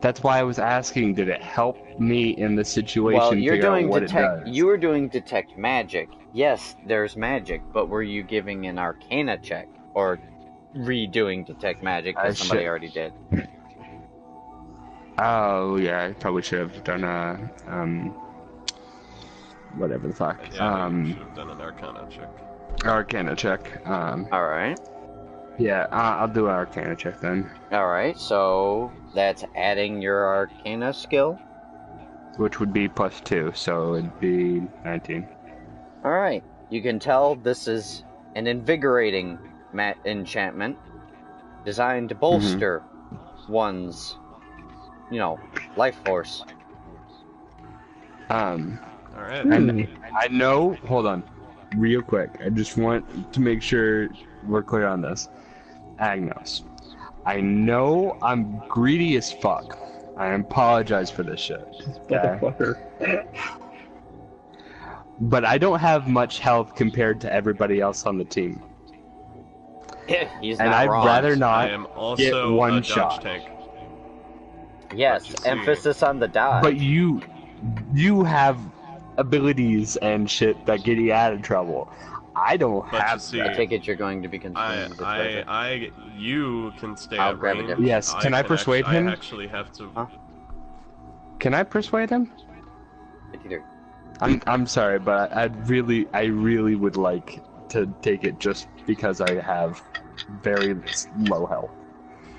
S6: That's why I was asking. Did it help me in the situation?
S1: Well, you're
S6: figure out
S1: doing
S6: what
S1: detect.
S6: it does?
S1: You were doing detect magic. Yes, there's magic, but were you giving an arcana check or redoing detect magic
S6: I
S1: that somebody
S6: should-
S1: already did?
S6: Oh yeah, I probably should have done a whatever the fuck.
S5: Yeah, you should have done an Arcana check.
S6: Arcana check.
S1: All right.
S6: Yeah, I'll do an Arcana check then,
S1: All right. So that's adding your arcana skill.
S6: which would be +2, so it'd be 19.
S1: All right. You can tell this is an invigorating enchantment designed to bolster one's, life force.
S5: Alright.
S6: And I know. Hold on, real quick. I just want to make sure we're clear on this. Agnos, I know I'm greedy as fuck. I apologize for this shit. Okay?
S2: Motherfucker.
S6: But I don't have much health compared to everybody else on the team.
S1: He's
S6: And
S1: not
S6: I'd
S1: wrong.
S6: rather
S5: I
S6: not
S5: am
S6: get
S5: also
S6: one
S5: a dodge
S6: shot.
S5: tank.
S1: Yes,
S5: But you see-
S1: emphasis on the dodge.
S6: But you have abilities and shit that get you out of trouble. I don't
S5: But you
S6: have
S5: see-
S1: I
S6: that.
S1: take it you're going to be consumed with it.
S5: You can stay
S1: I'll
S5: at
S1: grab a
S5: range.
S1: different-
S6: Yes, can I persuade him?
S5: I actually have to.
S1: Huh?
S6: Can I persuade him?
S1: 53.
S6: I'm sorry, but I really would like to take it just because I have very low health.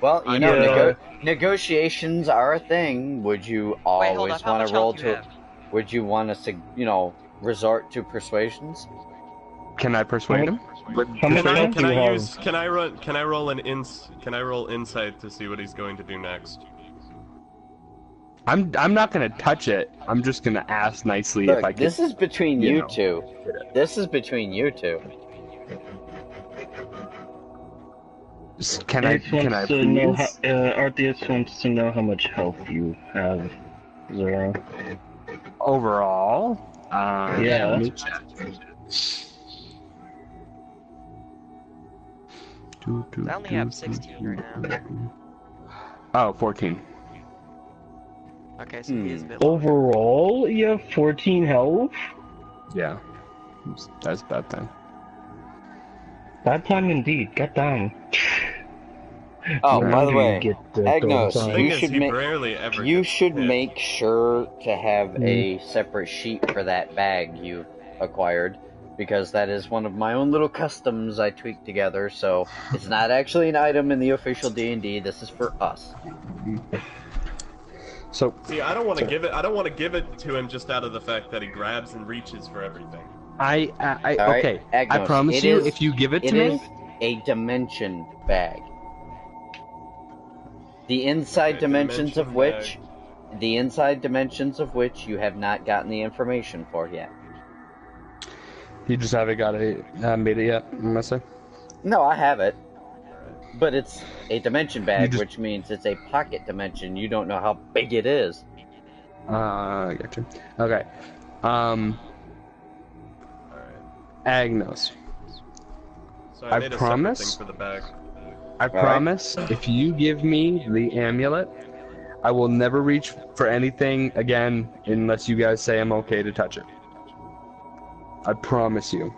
S1: Well,
S5: I
S2: know.
S1: negotiations are a thing. Would you
S4: Wait, hold
S1: always
S4: up. How
S1: want
S4: much
S1: to roll
S4: health do you
S1: to?
S4: have?
S1: Would you want to, resort to persuasions?
S6: Can I persuade him?
S2: How much health
S5: Can
S2: do
S5: I
S2: you have?
S5: use? Can I roll insight to see what he's going to do next?
S6: I'm not gonna touch it. I'm just gonna ask nicely
S1: Look,
S6: if I can.
S1: this is between
S6: you
S1: you
S6: know.
S1: two. This is between you two.
S6: Can I please?
S2: Arceus wants to know how much health you have, Zero.
S6: Overall?
S2: Yeah.
S6: Let me check.
S4: I only have 16 right now.
S6: Oh, 14.
S4: Okay, so he is a bit lower.
S2: Overall, you have 14 health?
S6: Yeah. That's a bad thing.
S2: Bad time indeed. Get down.
S1: Oh,
S6: No
S1: by the
S2: wonder you
S1: way,
S2: get the
S1: Agnos,
S2: gold
S5: Thing
S1: you
S5: is,
S1: should
S5: he
S1: make
S5: rarely ever
S1: you
S5: gets
S1: should
S5: hit.
S1: make sure to have a separate sheet for that bag you've acquired, because that is one of my own little customs I tweaked together. So it's not actually an item in the official D&D. This is for us.
S6: So,
S5: See, I don't want to give it. I don't want to give it to him just out of the fact that he grabs and reaches for everything.
S1: All right,
S6: okay. I
S1: Agnos,
S6: promise
S1: it
S6: you,
S1: is-
S6: if you give it to
S1: It
S6: me,
S1: is a dimension bag. The inside
S5: Okay,
S1: dimensions of
S5: dimension
S1: which, the inside dimensions of which you have not gotten the information for yet.
S6: you just haven't got it made it yet. I'm say.
S1: No, I have it. But it's a dimension bag,
S6: just-
S1: which means it's a pocket dimension. You don't know how big it is.
S6: I got you. Okay.
S5: Alright.
S6: Agnos.
S5: So I
S6: I
S5: made a
S6: promise-
S5: separate thing for the bag.
S6: I promise, if you give me the amulet, I will never reach for anything again unless you guys say I'm okay to touch it. I promise you.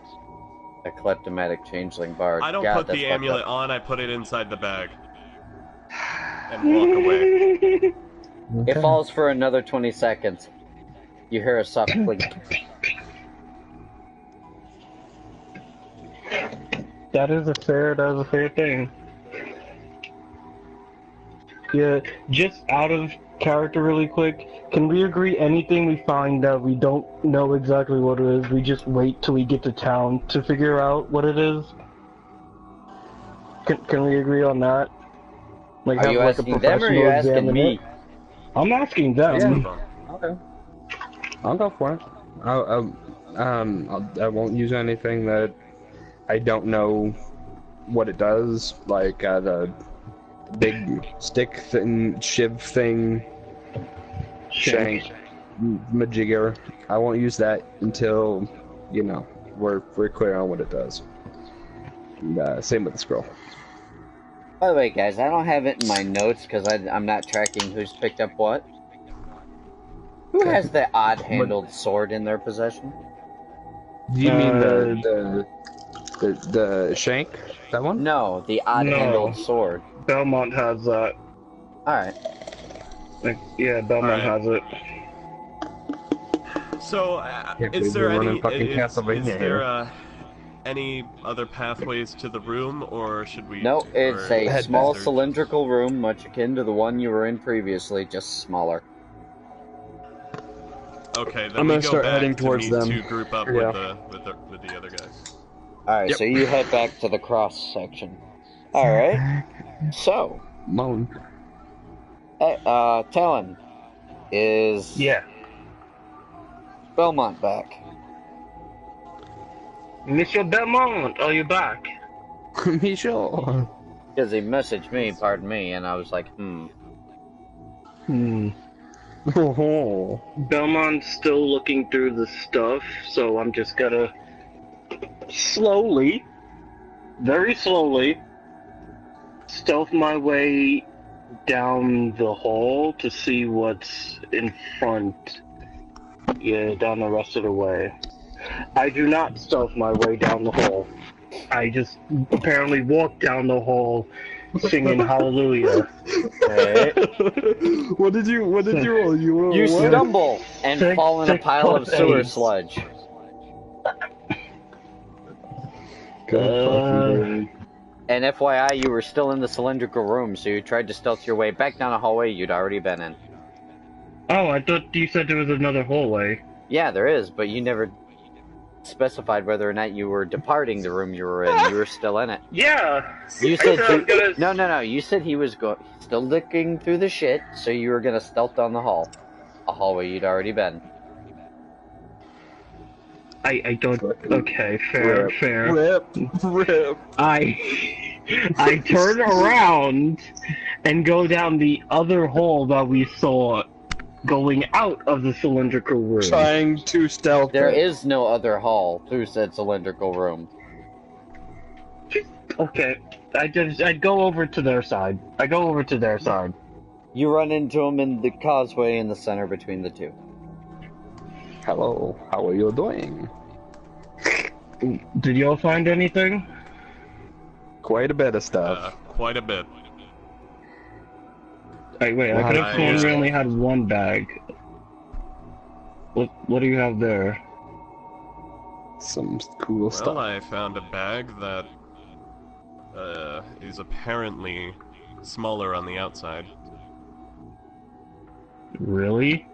S1: A kleptomatic changeling bard.
S5: I don't
S1: God,
S5: put
S1: that's
S5: the
S1: fucked
S5: amulet
S1: up.
S5: on. I put it inside the bag and walk away.
S1: It falls for another 20 seconds. You hear a soft clink.
S2: That is a fair thing. Yeah, just out of character really quick, can we agree anything we find that we don't know exactly what it is, we just wait till we get to town to figure out what it is? Can we agree on that? Like,
S1: Are you
S2: have, like, a
S1: asking them or are you
S2: professional
S1: asking
S2: examine
S1: me?
S2: it? I'm asking them.
S6: Okay. I'll go for it. I won't use anything that I don't know what it does, like the big stick thing, shiv thing, shank, majigger. I won't use that until, you know, we're clear on what it does. And, same with the scroll.
S1: By the way, guys, I don't have it in my notes because I'm not tracking who's picked up what. Who has the odd-handled sword in their possession?
S6: Do you mean the shank? That one?
S1: No, the odd-handled
S2: No.
S1: sword.
S2: Belmont has that.
S1: Alright.
S2: Like, yeah, Belmont
S5: Alright.
S2: has it.
S5: So,
S6: Can't
S5: is
S6: believe
S5: there
S6: we're running
S5: any?
S6: fucking
S5: Is
S6: Castlevania
S5: there
S6: here.
S5: any other pathways to the room, or should we?
S1: No, it's a
S6: Head
S1: small
S5: bastard.
S1: cylindrical room, much akin to the one you were in previously, just smaller.
S5: Okay, then
S6: I'm
S5: we
S6: gonna
S5: go
S6: start
S5: back
S6: heading
S5: to
S6: towards
S5: me
S6: them.
S5: to group up
S6: Yeah.
S5: with the other guys.
S1: Alright,
S6: Yep.
S1: so you head back to the cross section. Alright, so,
S6: Moan.
S1: Talon, is
S2: Yeah.
S1: Belmont back?
S2: Mr. Belmont, are you back?
S6: Me sure.
S1: Because he messaged me, pardon me, and I was like,
S6: Oh.
S2: Belmont's still looking through the stuff, so I'm just gonna slowly, very slowly, stealth my way down the hall to see what's in front. Yeah, down the rest of the way. I do not stealth my way down the hall. I just apparently walk down the hall singing hallelujah.
S1: Alright.
S6: What did you roll? You rolled
S1: You
S6: what?
S1: stumble and
S2: Six-
S1: fall in a pile of
S2: 6+8.
S1: sewer sludge. And FYI, you were still in the cylindrical room, so you tried to stealth your way back down a hallway you'd already been in.
S2: Oh, I thought you said there was another hallway.
S1: Yeah, there is, but you never specified whether or not you were departing the room you were in. You were still in it.
S2: Yeah.
S1: You
S2: I
S1: said
S2: I was gonna-
S1: no. You said he was still looking through the shit, so you were gonna stealth down the hall, a hallway you'd already been.
S2: I don't. Okay, fair.
S6: Rip.
S2: I I turn around and go down the other hole that we saw going out of the cylindrical room.
S6: Trying to stealth
S1: There
S6: it.
S1: is no other hall through said cylindrical room.
S2: Okay, I'd go over to their side. I go over to their side.
S1: You run into him in the causeway in the center between the two.
S6: Hello, how are you doing?
S2: Did y'all find anything?
S6: Quite a bit of stuff.
S5: Quite a bit.
S2: Wait, I could have sworn we only had one bag. What do you have there?
S6: Some cool
S5: Well,
S6: stuff.
S5: I found a bag that is apparently smaller on the outside.
S2: Really?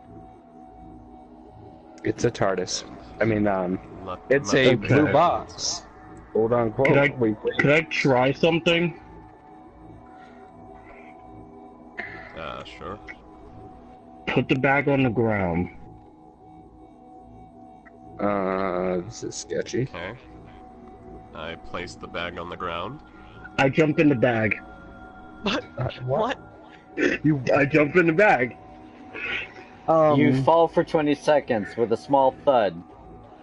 S6: It's a TARDIS. I mean, it's
S5: Not
S6: a
S5: big.
S6: blue box. Quote unquote.
S2: Could I try something?
S5: Sure.
S2: Put the bag on the ground.
S6: This is sketchy.
S5: Okay. I placed the bag on the ground.
S2: I jump in the bag.
S4: What?
S2: I jump in the bag.
S1: You fall for 20 seconds with a small thud.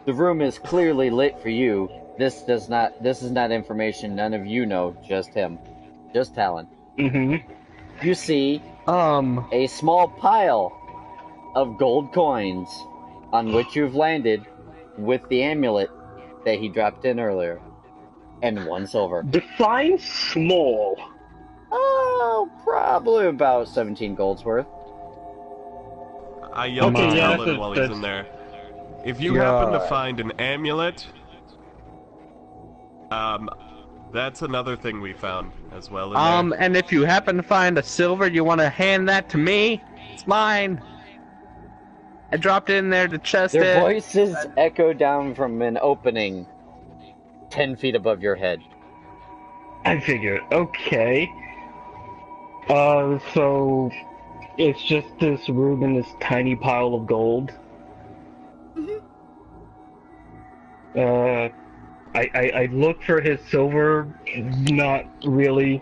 S1: The room is clearly lit for you. This is not information none of you know, just him. Just Talon.
S2: Mm-hmm.
S1: You see a small pile of gold coins on which you've landed with the amulet that he dropped in earlier. And 1 silver.
S2: Define small.
S1: Oh, probably about 17 gold's worth.
S5: I yelled
S2: Okay,
S5: at
S2: yeah,
S5: Talon while he's
S2: that's-
S5: in there. If you happen to find an amulet, that's another thing we found as well in there.
S6: And if you happen to find a silver, you want to hand that to me? It's mine. I dropped it in there to chest
S1: Their
S6: it.
S1: voices echo down from an opening 10 feet above your head.
S2: I figured. Okay. So it's just this room and this tiny pile of gold. I look for his silver, not really,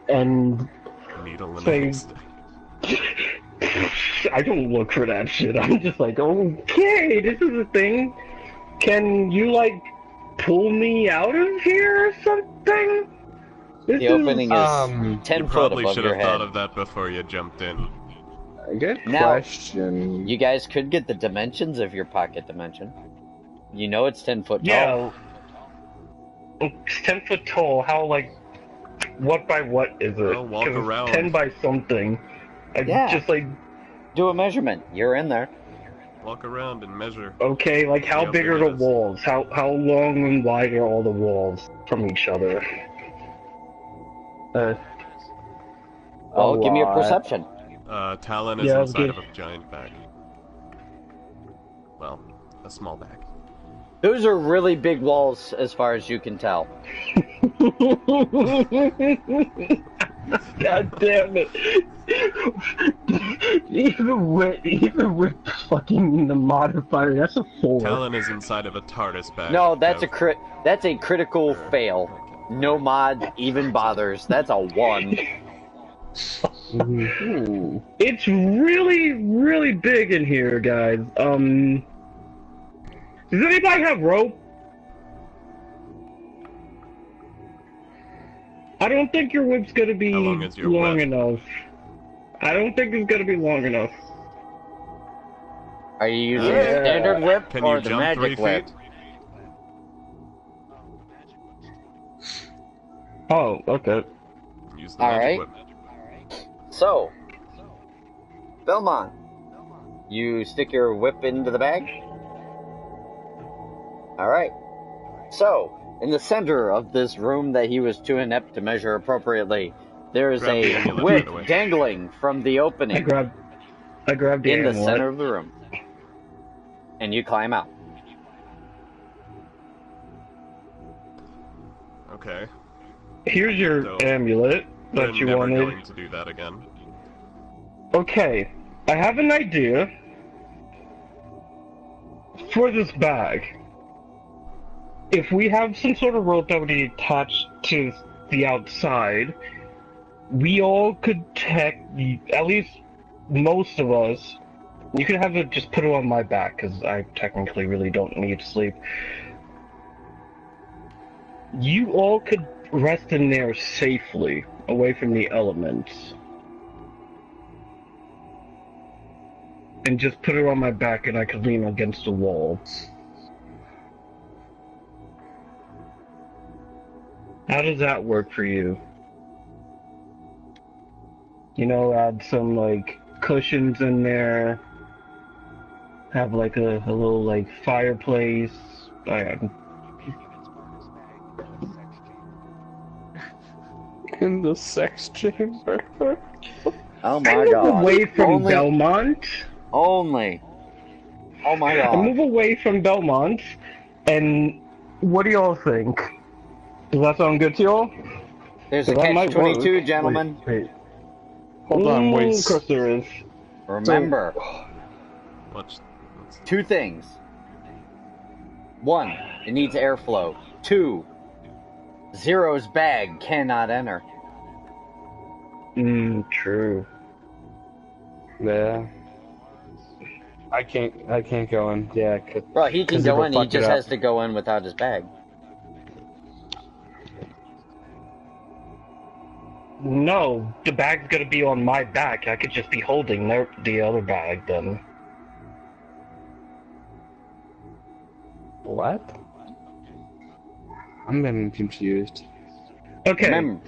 S2: and
S5: Needle and
S2: say-
S5: haystack.
S2: I don't look for that shit. I'm just like, okay, this is a thing. Can you like pull me out of here or something? This
S1: The opening is
S5: You
S1: 10 foot
S5: probably
S1: above
S5: should
S1: your
S5: have thought
S1: head.
S5: of that before you jumped in.
S6: Good
S1: Now-
S6: question.
S1: You guys could get the dimensions of your pocket dimension. You know it's 10 foot tall.
S2: Yeah. It's 10 foot tall. How, like, what by what is it?
S5: Well, walk
S2: 'Cause it's
S5: around.
S2: 10 by something.
S1: Yeah.
S2: Just like,
S1: Do a measurement. You're in there.
S5: Walk around and measure.
S2: okay, like how
S5: How
S2: big
S5: big
S2: are
S5: it
S2: the
S5: is.
S2: walls? How long and wide are all the walls from each other?
S1: Well, give me a
S6: lot.
S1: perception.
S5: Talon is
S2: Yeah,
S5: inside
S2: good.
S5: of a giant bag. Well, a small bag.
S1: Those are really big walls as far as you can tell.
S2: God damn it! even with fucking the modifier, that's a 4.
S5: Talon is inside of a TARDIS bag.
S1: No, that's
S5: Kev.
S1: that's a critical fail. No mod even bothers. That's a 1.
S6: Ooh.
S2: It's really, really big in here, guys. Does anybody have rope? I don't think your whip's gonna be
S5: How long is your
S2: long
S5: whip?
S2: enough. I don't think it's gonna be long enough.
S1: Are you using
S2: Yeah.
S1: the standard whip
S5: Can
S1: or
S5: you
S1: the
S5: jump 3
S1: magic whip?
S5: feet?
S2: Oh, okay.
S5: Use the
S1: All
S5: magic
S1: right.
S5: whip.
S1: So, Belmont, you stick your whip into the bag? Alright. So, in the center of this room that he was too inept to measure appropriately, there is
S5: Grab the
S1: a
S5: amulet,
S1: whip
S5: by the way.
S1: dangling from the
S2: I
S1: opening
S2: grabbed the
S1: in the
S2: amulet.
S1: center of the room. And you climb out.
S5: Okay.
S2: Here's your
S5: So,
S2: amulet that
S5: I'm
S2: you
S5: never
S2: wanted.
S5: going to do that again.
S2: Okay, I have an idea for this bag. If we have some sort of rope that would be attached to the outside, we all could at least most of us, you could have it just put it on my back, because I technically really don't need sleep. You all could rest in there safely, away from the elements. And just put it on my back and I could lean against the wall. How does that work for you? You know, add some, like, cushions in there. Have, like, a little, like, fireplace.
S6: In the sex chamber.
S1: Oh
S2: I
S1: my
S2: move
S1: god.
S2: away from Belmont.
S1: Only. Oh my
S2: I
S1: god.
S2: move away from Belmont, and what do y'all think? Does that sound good to y'all?
S1: There's a
S2: That might
S1: catch-22,
S2: work.
S1: gentlemen.
S6: Wait. Hold on, wait.
S2: Of course there is.
S1: Remember,
S5: What's
S1: 2 things. 1, it needs airflow. 2, Zero's bag cannot enter.
S2: True.
S6: Yeah. I can't go in. Yeah,
S1: Well, he can
S6: 'cause
S1: go
S6: it'll
S1: in, he
S6: fuck it
S1: just
S6: up.
S1: has to go in without his bag.
S2: No, the bag's gonna be on my back. I could just be holding the other bag then.
S6: What? I'm getting confused.
S2: Okay.
S1: Remember,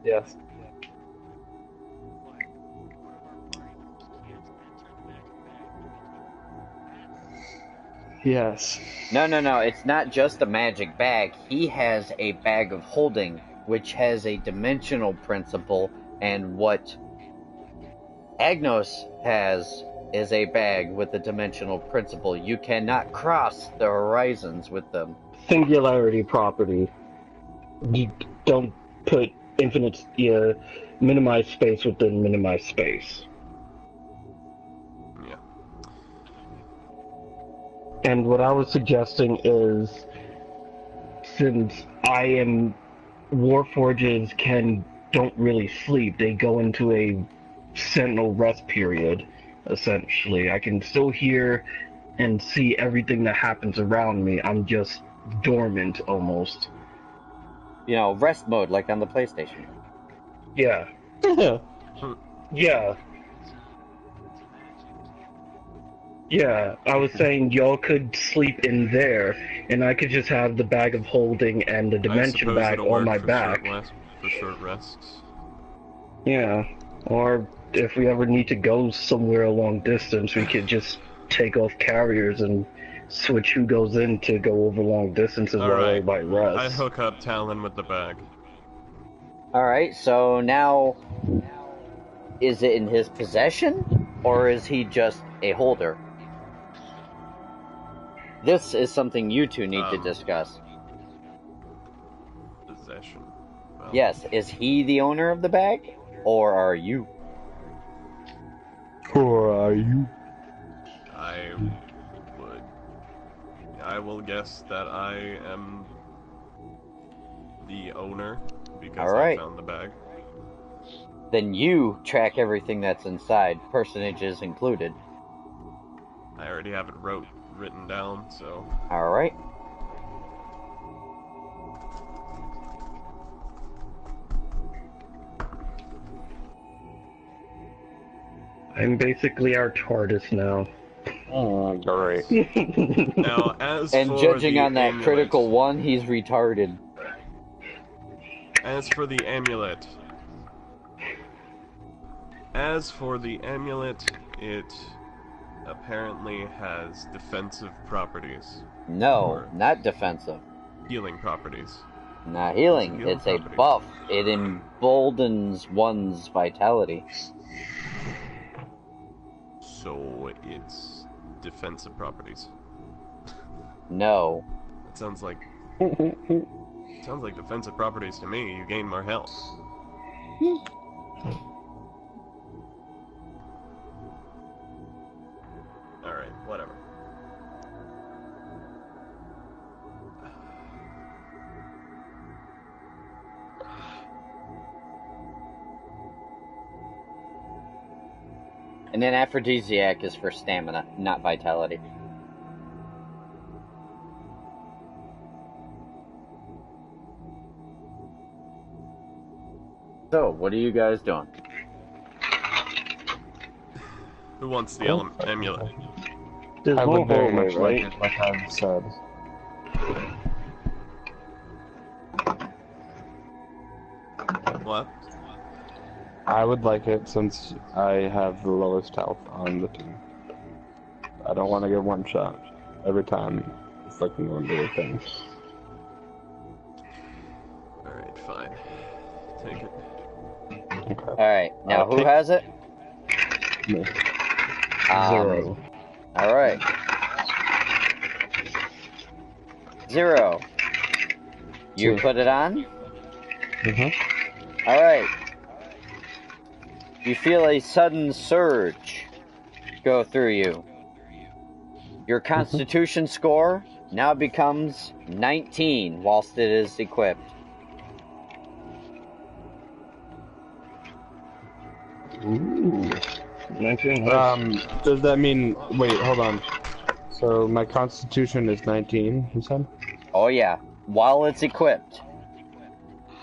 S6: Yes. Yes.
S1: no, it's not just a magic bag. He has a bag of holding, which has a dimensional principle, and what Agnos has is a bag with a dimensional principle. You cannot cross the horizons with them.
S2: Singularity property. You don't put minimize space within minimize space.
S5: yeah.
S2: And what I was suggesting is, since Warforges don't really sleep, they go into a sentinel rest period, essentially. I can still hear and see everything that happens around me. I'm just dormant, almost.
S1: You know, rest mode, like on the PlayStation.
S2: Yeah.
S3: Yeah.
S2: Yeah. Yeah, I was saying y'all could sleep in there, and I could just have the bag of holding and the
S5: I
S2: dimension
S5: suppose
S2: bag
S5: it'll
S2: on
S5: work
S2: my
S5: for
S2: back.
S5: for short rests.
S2: Yeah, or if we ever need to go somewhere a long distance, we could just take off carriers and switch who goes in to go over long distances while
S5: Alright,
S2: everybody rests.
S5: I hook up Talon with the bag.
S1: Alright, so now, is it in his possession, or is he just a holder? This is something you two need to discuss.
S5: Possession. Well,
S1: Yes, is he the owner of the bag, or are you?
S6: Who are you?
S5: I will guess that I am the owner because
S1: Alright.
S5: I found the bag.
S1: Then you track everything that's inside, personages included.
S5: I already have it written down, so
S1: Alright.
S2: I'm basically our TARDIS now.
S6: Oh, great.
S5: now as
S1: And
S5: for
S1: judging
S5: the
S1: on that
S5: amulet,
S1: critical one, he's retarded.
S5: As for the amulet, it apparently has defensive properties.
S1: No,
S5: Or
S1: not defensive.
S5: healing properties.
S1: Not healing.
S5: Healing
S1: It's a
S5: properties.
S1: buff. It emboldens one's vitality.
S5: So it's defensive properties.
S1: No.
S5: It sounds like defensive properties to me. You gain more health. Alright, whatever.
S1: And an aphrodisiac is for stamina, not vitality. So, what are you guys doing?
S5: Who wants the amulet?
S2: There's
S6: I
S2: one
S6: would very
S2: hallway,
S6: much like
S2: right?
S6: it, like I've said.
S5: What?
S6: I would like it since I have the lowest health on the team. I don't want to get one shot every time I fucking go into the thing.
S5: Alright, fine. Take it.
S6: Okay.
S1: Alright, now who
S6: take-
S1: has it?
S6: Me.
S2: 0.
S1: Alright. 0. You
S6: 2.
S1: put it on?
S6: Mm-hmm.
S1: Alright. You feel a sudden surge go through you. Your constitution score now becomes 19 whilst it is equipped.
S2: Ooh. 19.
S6: Does that mean... Wait, hold on. So my constitution is 19, you said?
S1: Oh yeah, while it's equipped.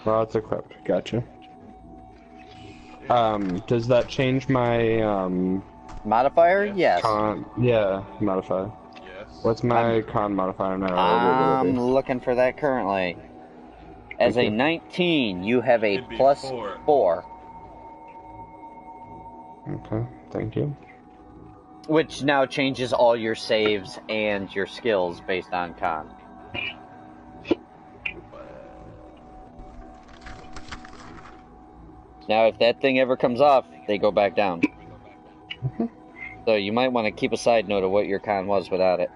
S6: Well, it's equipped. Gotcha. Does that change my,
S1: Modifier? Yes.
S6: con... Yeah, modifier.
S5: Yes.
S6: What's my con modifier now?
S1: I'm
S6: Ability?
S1: looking for that currently. As
S6: Thank
S1: a
S6: you.
S1: 19, you have a
S5: It'd be
S1: plus
S5: 4.
S1: 4.
S6: Okay, thank you.
S1: Which now changes all your saves and your skills based on con. Now, if that thing ever comes off, they go back down. So you might want to keep a side note of what your con was without it.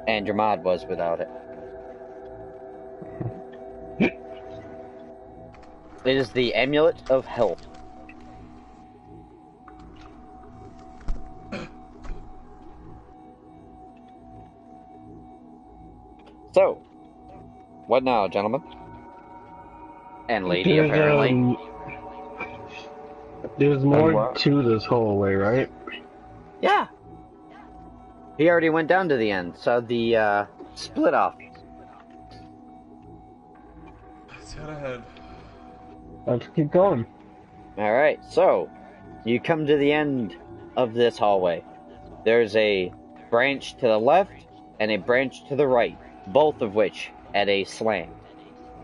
S1: And your mod was without it. It is the Amulet of Health. So, what now, gentlemen? And lady, apparently.
S2: There's more
S6: what?
S2: to this hallway, right?
S1: Yeah. He already went down to the end, so the split off.
S5: Let's head ahead.
S2: Let's keep going.
S1: Alright, so you come to the end of this hallway. There's a branch to the left and a branch to the right, both of which at a slant.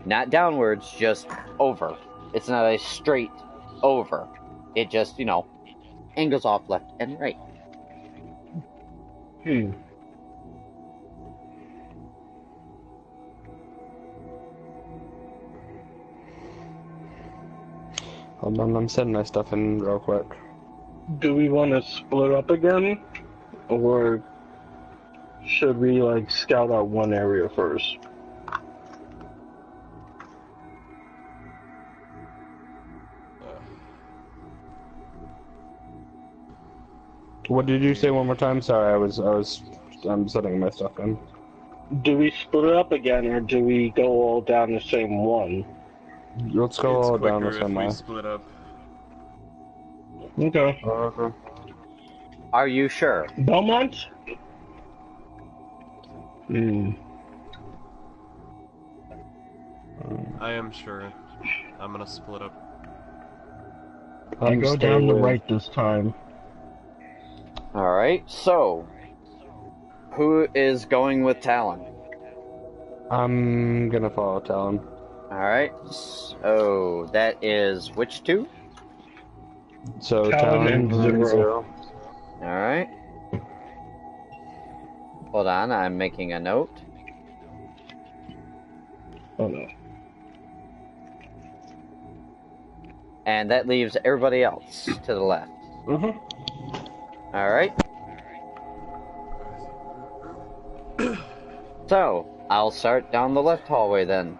S1: Not downwards, just over. It's not a straight over. It just, angles off left and right.
S6: Hold on, I'm setting my stuff in real quick.
S2: Do we want to split up again? Or should we, scout out one area first?
S6: What did you say one more time? Sorry, I'm setting my stuff in.
S2: Do we split up again, or do we go all down the same one?
S6: Let's go
S5: It's
S6: all down
S5: quicker
S6: the
S5: if
S6: same
S5: we
S6: way.
S5: split up.
S2: Okay.
S6: Okay.
S1: Are you sure?
S2: Belmont?
S5: I am sure. I'm gonna split up.
S2: I go down the right this time.
S1: Alright, so who is going with Talon?
S6: I'm gonna follow Talon.
S1: Alright, so that is which two?
S6: So
S2: Talon
S6: Talon
S2: and
S6: and
S2: Zero.
S1: Alright. Hold on, I'm making a note.
S2: Oh no.
S1: And that leaves everybody else to the left. Alright. So, I'll start down the left hallway then.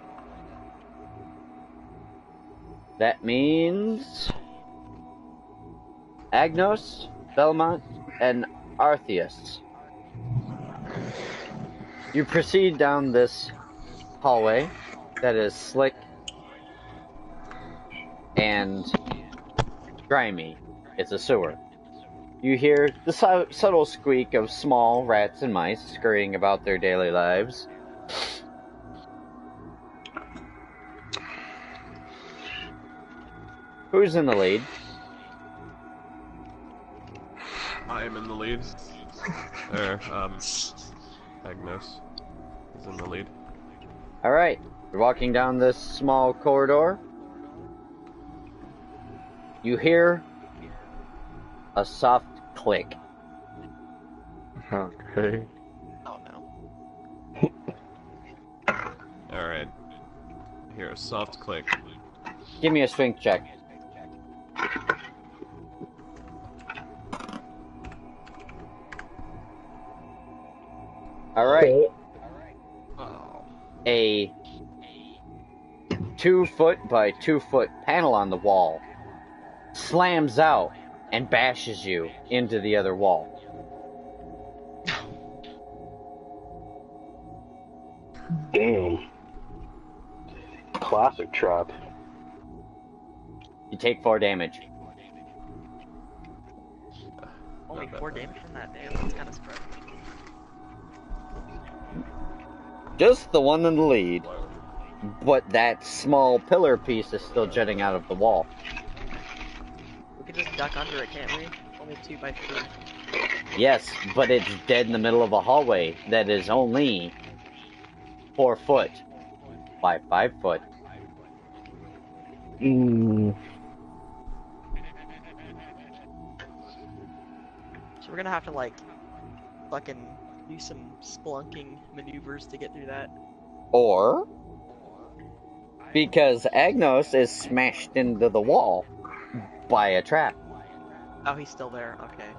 S1: That means Agnos, Belmont, and Artheus. You proceed down this hallway that is slick and grimy. It's a sewer. You hear the subtle squeak of small rats and mice scurrying about their daily lives. Who's in the lead?
S5: I am in the lead. Agnos is in the lead.
S1: Alright, you're walking down this small corridor. You hear a soft click.
S6: Okay.
S4: Oh no.
S5: Alright. Hear a soft click.
S1: Give me a strength check. Alright.
S4: Oh.
S1: A 2-foot by 2-foot panel on the wall slams out and bashes you into the other wall.
S2: Damn. Classic trap.
S1: You take 4 damage.
S4: Only 4 damage from that, damn, that's kind of spread.
S1: Just the one in the lead. But that small pillar piece is still jutting out of the wall.
S4: We could just duck under it, can't we? Only 2 by 3.
S1: Yes, but it's dead in the middle of a hallway that is only 4 foot by 5 foot.
S4: So we're gonna have to, like, fucking do some spelunking maneuvers to get through that.
S1: Or, because Agnos is smashed into the wall by a trap.
S4: Oh, he's still there, okay.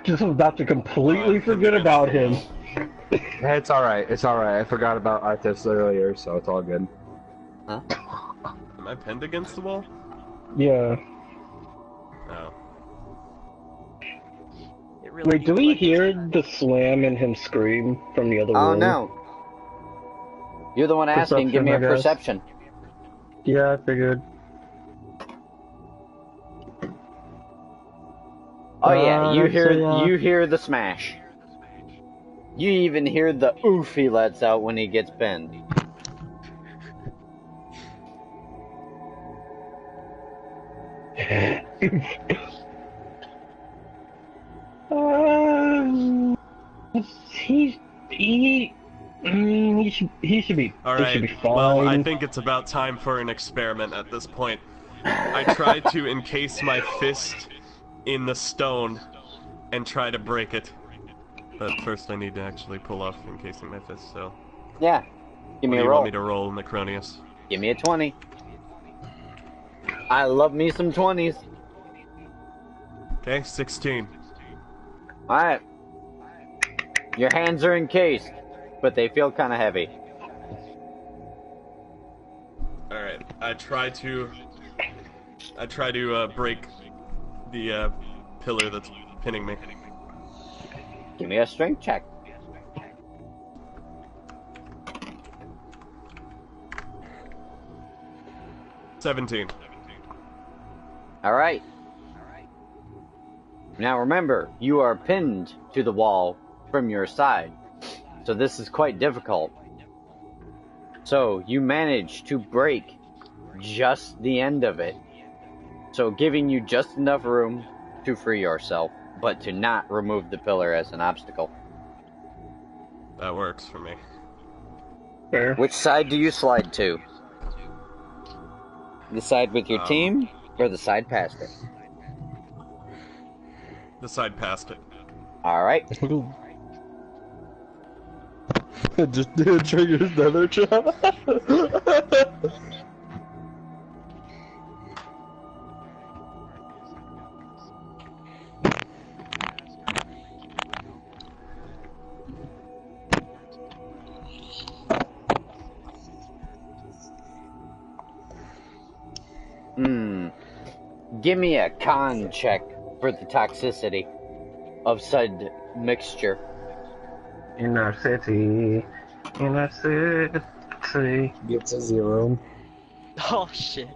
S2: Just about to completely forget about him.
S6: It's alright, it's alright. I forgot about Arthas earlier, so it's all good.
S1: Huh?
S5: Am I pinned against the wall?
S2: Yeah.
S5: No.
S4: It really
S2: Wait, do
S4: needs,
S2: we
S4: like,
S2: hear the slam and him scream from the other room?
S1: Oh no. You're the one asking, give me a
S2: Perception, I guess.
S1: perception.
S2: Yeah, I figured.
S1: Oh yeah, you
S2: so,
S1: hear the smash. You even hear the oof he lets out when he gets pinned.
S2: He should be.
S5: All
S2: He
S5: right.
S2: should be fine.
S5: Well, I think it's about time for an experiment at this point. I try to encase my fist in the stone and try to break it. But first I need to actually pull off encasing my fist, so...
S1: Yeah. Give me
S5: What do
S1: a
S5: you
S1: roll.
S5: want me to roll, Necronius?
S1: Give me a 20. I love me some 20s.
S5: Okay, 16.
S1: Alright. Your hands are encased, but they feel kind of heavy.
S5: Alright, I try to break the pillar that's pinning me.
S1: Give me a strength check.
S5: $17.
S1: Alright. Now remember, you are pinned to the wall from your side, so this is quite difficult. So you manage to break just the end of it, so giving you just enough room to free yourself, but to not remove the pillar as an obstacle.
S5: That works for me.
S2: Fair.
S1: Which side do you slide to? The side with your team, or the side past it?
S5: The side past it.
S1: Alright.
S6: Just triggers another trap.
S1: Give me a con check for the toxicity of said mixture.
S2: In our city.
S6: Gets a 0.
S4: Oh shit.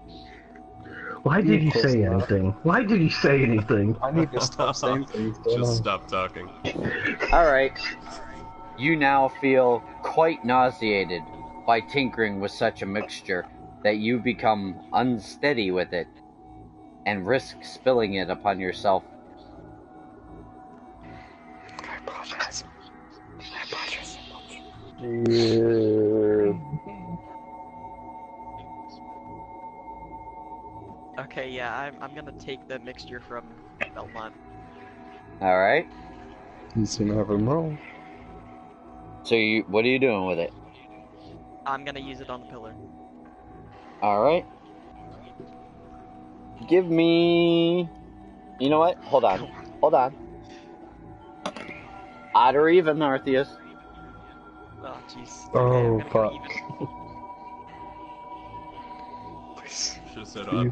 S2: Why did you say anything? Why did you say anything?
S6: I need to stop saying things.
S5: Just stop talking.
S1: Alright. You now feel quite nauseated by tinkering with such a mixture that you become unsteady with it and risk spilling it upon yourself.
S6: I apologize. I apologize. Yeah.
S4: Okay, yeah, I'm gonna take the mixture from Belmont.
S1: Alright.
S6: He's gonna have him roll.
S1: So what are you doing with it?
S4: I'm gonna use it on the pillar.
S1: Alright. Give me... You know what? Hold on. Hold on. Odd or even, Artheus?
S4: Oh, jeez.
S6: Oh,
S4: Okay, I'm gonna go
S6: fuck.
S4: even.
S5: Should have said up.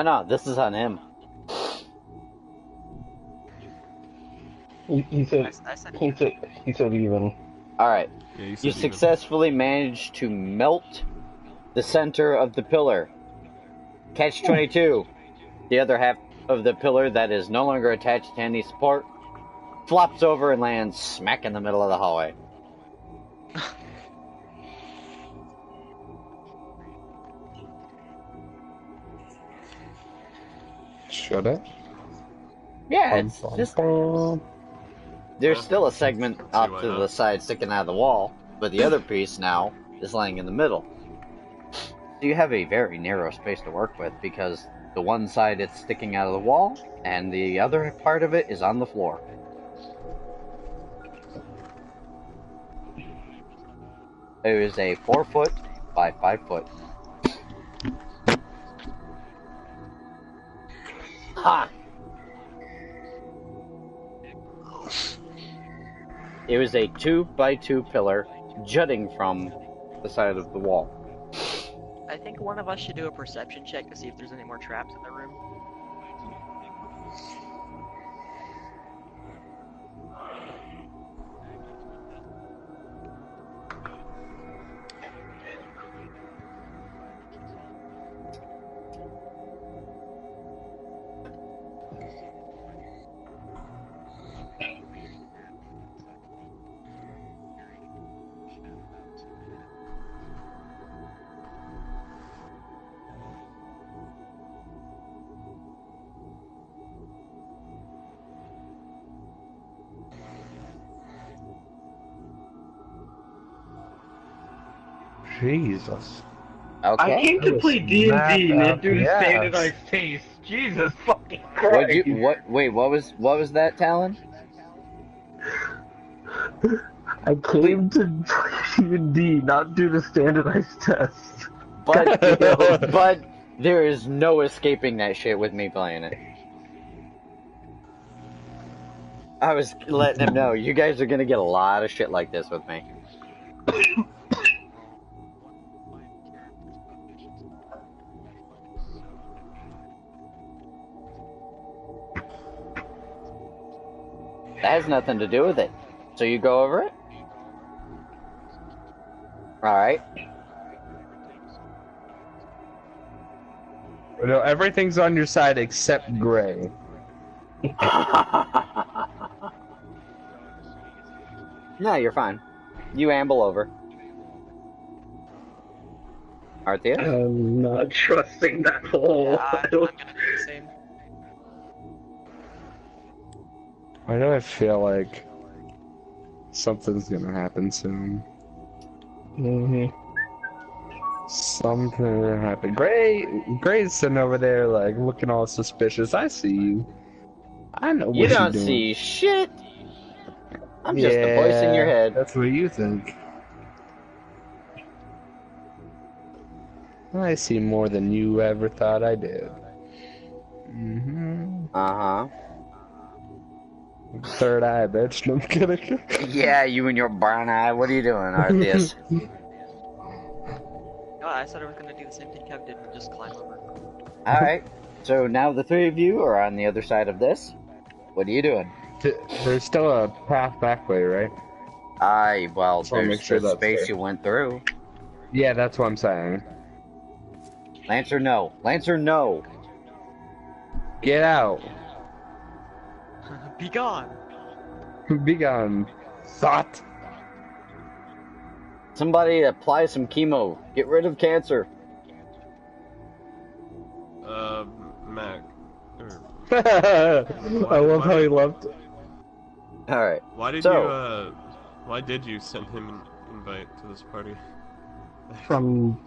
S1: No, this is on him.
S2: He said
S4: I said
S2: he said even.
S1: Alright.
S5: Yeah, you said
S1: You
S5: even.
S1: successfully managed to melt the center of the pillar. Catch 22. The other half of the pillar that is no longer attached to any support flops over and lands smack in the middle of the hallway.
S6: Should I?
S1: Yeah, it's just... There's still a segment
S5: See
S1: off
S5: why
S1: to
S5: not.
S1: the side sticking out of the wall, but the other piece now is laying in the middle. So you have a very narrow space to work with because the one side it's sticking out of the wall and the other part of it is on the floor. It is a 4 foot by 5 foot. Ha! It was a 2 by 2 pillar jutting from the side of the wall.
S4: I think one of us should do a perception check to see if there's any more traps in the room.
S6: Jesus.
S2: I
S1: Okay.
S2: came to play D&D and
S6: Smack
S2: do the
S6: up,
S2: standardized taste. Jesus fucking
S1: What'd
S2: Christ.
S1: wait, what was that, Talon?
S2: I came to play D&D, not do the standardized test.
S1: But, but there is no escaping that shit with me playing it. I was letting him know, you guys are gonna get a lot of shit like this with me. That has nothing to do with it. So you go over it? Alright.
S6: No, everything's on your side except Gray.
S1: No, you're fine. You amble over. Arthea?
S2: I'm not trusting that hole.
S4: Yeah, I'm gonna do the same.
S6: Why do I feel like something's gonna happen soon?
S2: Mm-hmm.
S6: Something gonna happen. Gray's sitting over there like looking all suspicious. I see you. I know what
S1: You
S6: you're
S1: don't
S6: doing.
S1: see shit. I'm just a voice in your head.
S6: That's what you think. I see more than you ever thought I did. Mm-hmm.
S1: Uh-huh.
S6: Third eye, bitch. No, I'm kidding.
S1: Yeah, you and your brown eye. What are you doing, Artheus?
S4: No, I said I was gonna do the same thing Kev did and just climb over.
S1: Alright. So now the three of you are on the other side of this. What are you doing?
S6: There's still a path back way, right?
S1: Well,
S6: Just wanna
S1: there's
S6: make sure
S1: the
S6: that's
S1: space
S6: fair.
S1: you went through.
S6: Yeah, that's what I'm saying.
S1: Lancer, no. Lancer, no.
S6: Get out.
S4: Be gone.
S6: Be gone. Thought.
S1: Somebody apply some chemo. Get rid of cancer.
S5: Mac.
S6: I love how he left.
S1: Alright.
S5: Why did
S1: So,
S5: why did you send him an invite to this party?
S2: From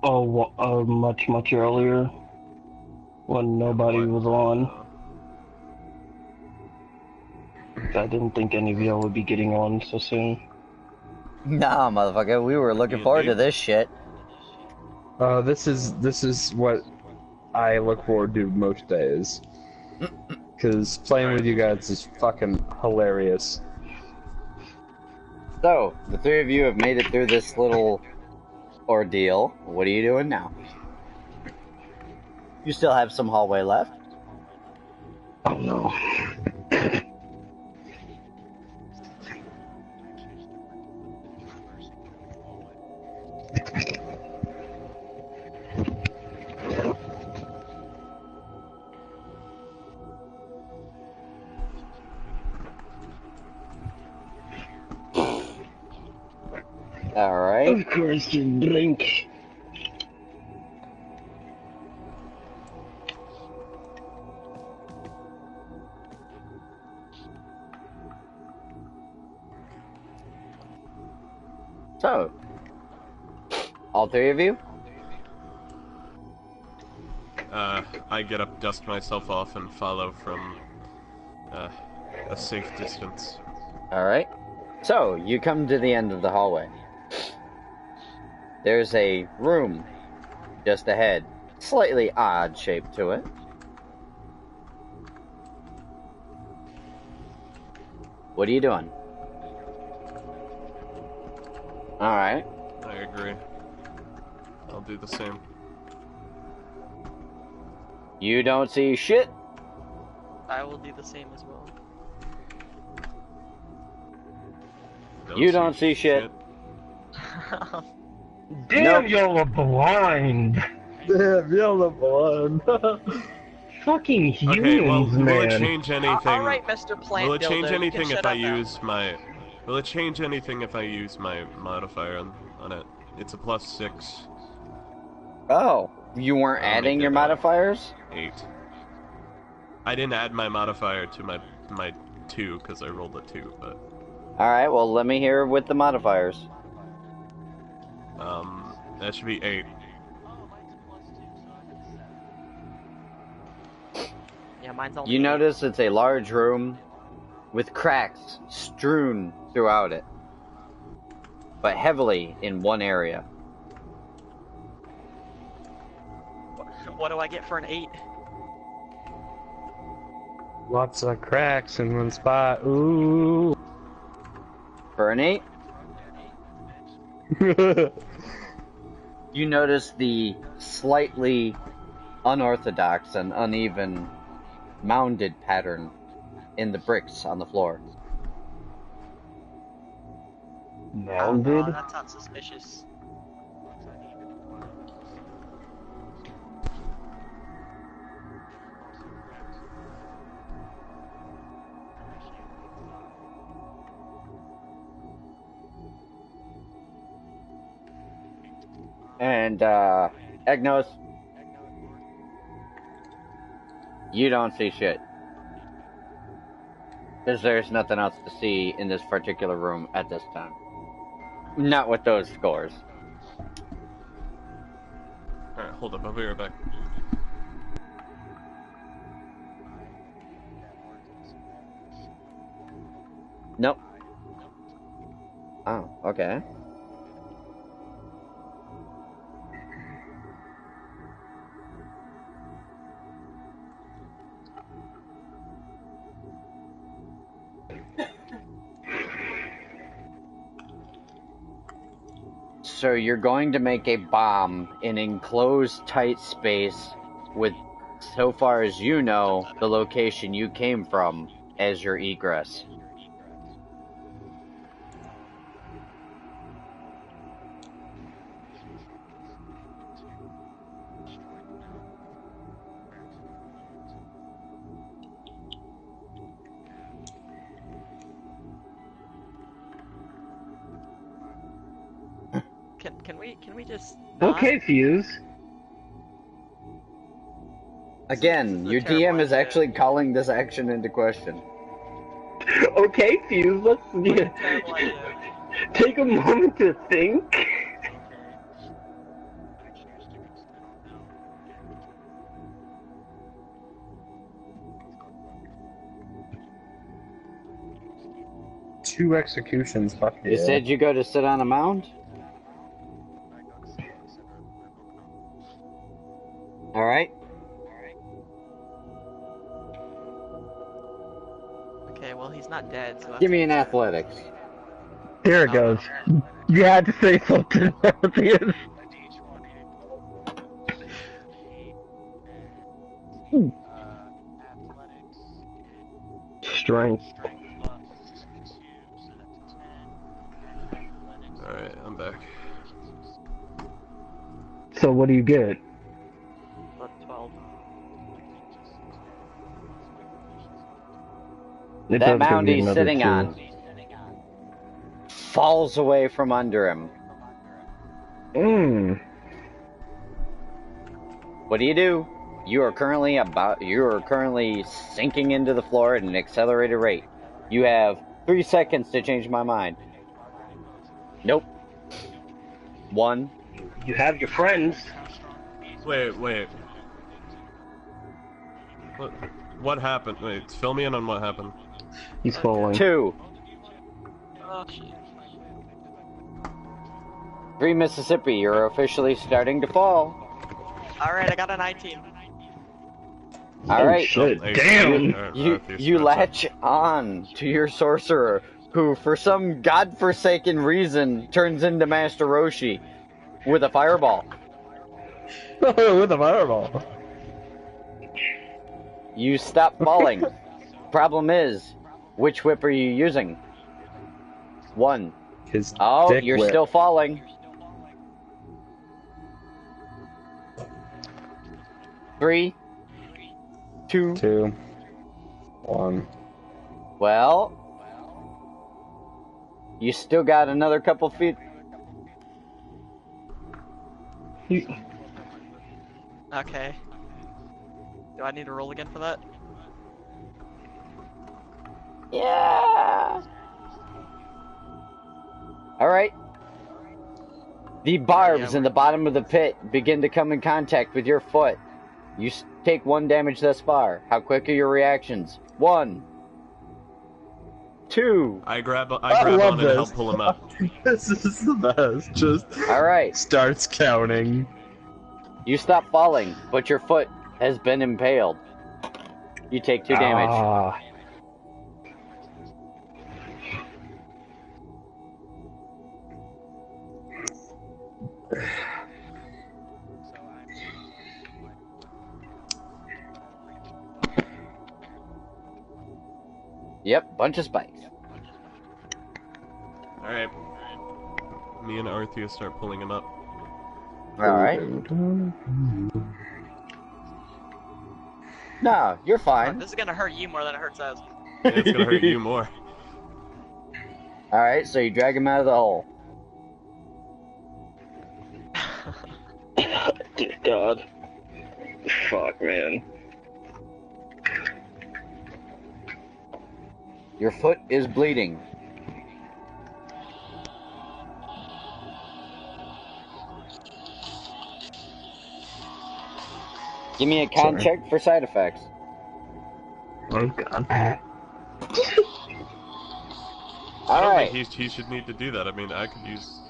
S2: much earlier when nobody was on. I didn't think any of y'all would be getting on so soon.
S1: nah, motherfucker. We were looking
S5: You
S1: forward
S5: did?
S1: to this shit.
S6: This is what I look forward to most days. Because playing with you guys is fucking hilarious.
S1: So, the three of you have made it through this little ordeal. What are you doing now? You still have some hallway left.
S2: Oh no.
S1: Alright.
S2: Of course, you drink.
S1: So, all three of you?
S5: I get up, dust myself off, and follow from a safe distance.
S1: Alright. So, you come to the end of the hallway. There's a room just ahead. Slightly odd shape to it. What are you doing? Alright.
S5: I agree. I'll do the same.
S1: You don't see shit.
S4: I will do the same as well.
S1: You don't see shit.
S2: Damn,
S1: Nope.
S2: y'all are blind.
S6: Damn, yellow blonde.
S2: Fucking humans,
S5: Okay, well,
S2: man.
S5: will it change anything?
S4: Alright, Mr. Plant
S5: Will it change
S4: Dildo, you
S5: anything
S4: can
S5: if
S4: shut
S5: I
S4: up now.
S5: use my? Will it change anything if I use my modifier on it? It's a +6,
S1: Oh, you weren't
S5: I'll
S1: adding
S5: make
S1: your
S5: it,
S1: modifiers?
S5: 8. I didn't add my modifier to my 2 because I rolled a 2, but
S1: Alright, well, let me hear with the modifiers.
S5: that should be 8.
S4: Yeah, mine's only
S1: You
S4: 8.
S1: notice it's a large room with cracks strewn throughout it, but heavily in one area.
S4: What do I get for an 8?
S6: Lots of cracks in one spot. Ooh.
S1: For an 8, you notice the slightly unorthodox and uneven mounded pattern in the bricks on the floor.
S2: Mounded?
S4: Oh, that sounds suspicious.
S1: And, Egnos, you don't see shit. Because there's nothing else to see in this particular room at this time. Not with those scores.
S5: Alright, hold up, I'll be right back.
S1: Nope. Oh, okay. So you're going to make a bomb in enclosed tight space with, so far as you know, the location you came from as your egress.
S4: Can we just not?
S2: Okay, Fuse.
S1: Again,
S4: This is a
S1: your
S4: terrible
S1: DM is
S4: idea.
S1: actually calling this action into question.
S2: Okay, Fuse, let's
S4: Terrible idea.
S2: take a moment to think.
S6: Two executions, fuck
S1: You
S6: yeah.
S1: said you go to sit on a mound? Alright.
S4: Okay, well he's not dead, so that's
S1: Give me an
S4: a concern.
S1: athletics.
S2: There it goes. You had to say something, Morpheus. Strength.
S5: Alright, I'm back.
S2: So what do you get?
S4: Plus 12.
S2: It
S1: That
S2: does give
S1: mound
S2: you
S1: he's
S2: another
S1: sitting
S2: 2.
S1: on falls away from under him. What do? You are currently sinking into the floor at an accelerated rate. You have 3 seconds to change my mind. Nope. 1.
S2: You have your friends.
S5: Wait. What happened? Wait, fill me in on what happened.
S2: He's falling.
S1: 2.
S4: Oh shit.
S1: 3 Mississippi, you're officially starting to fall.
S4: Alright, I got a 19.
S1: Alright.
S2: Oh shit!
S5: Oh,
S2: Damn.
S5: Alright,
S1: You latch on to your sorcerer, who for some godforsaken reason turns into Master Roshi with a fireball.
S6: With a fireball.
S1: You stop falling. Problem is, which whip are you using? 1.
S6: His
S1: Oh,
S6: dick
S1: you're
S6: whip.
S1: still falling. 3, 2.
S6: 2, 1.
S1: Well, you still got another couple feet.
S4: Okay. Do I need to roll again for that?
S1: Yeah. All right. The barbs in the bottom of the pit begin to come in contact with your foot. You take 1 damage thus far. How quick are your reactions? 1, 2.
S5: I grab
S6: love
S5: on and
S6: this.
S5: help pull him up.
S6: This is the best. Just
S1: All right.
S6: starts counting.
S1: You stop falling, but your foot has been impaled. You take 2 damage.
S2: Ah.
S1: Yep, bunch of spikes.
S5: Alright. Me and Arthur start pulling him up.
S1: All right. No, you're fine.
S4: This is gonna hurt you more than it hurts us.
S5: Yeah, it's gonna hurt you more.
S1: All right, so you drag him out of the hole.
S2: Dear God. Fuck, man.
S1: Your foot is bleeding. Give me a con check for side effects.
S2: Oh God.
S5: I
S1: All
S5: don't
S1: right.
S5: think he should need to do that. I mean, I could use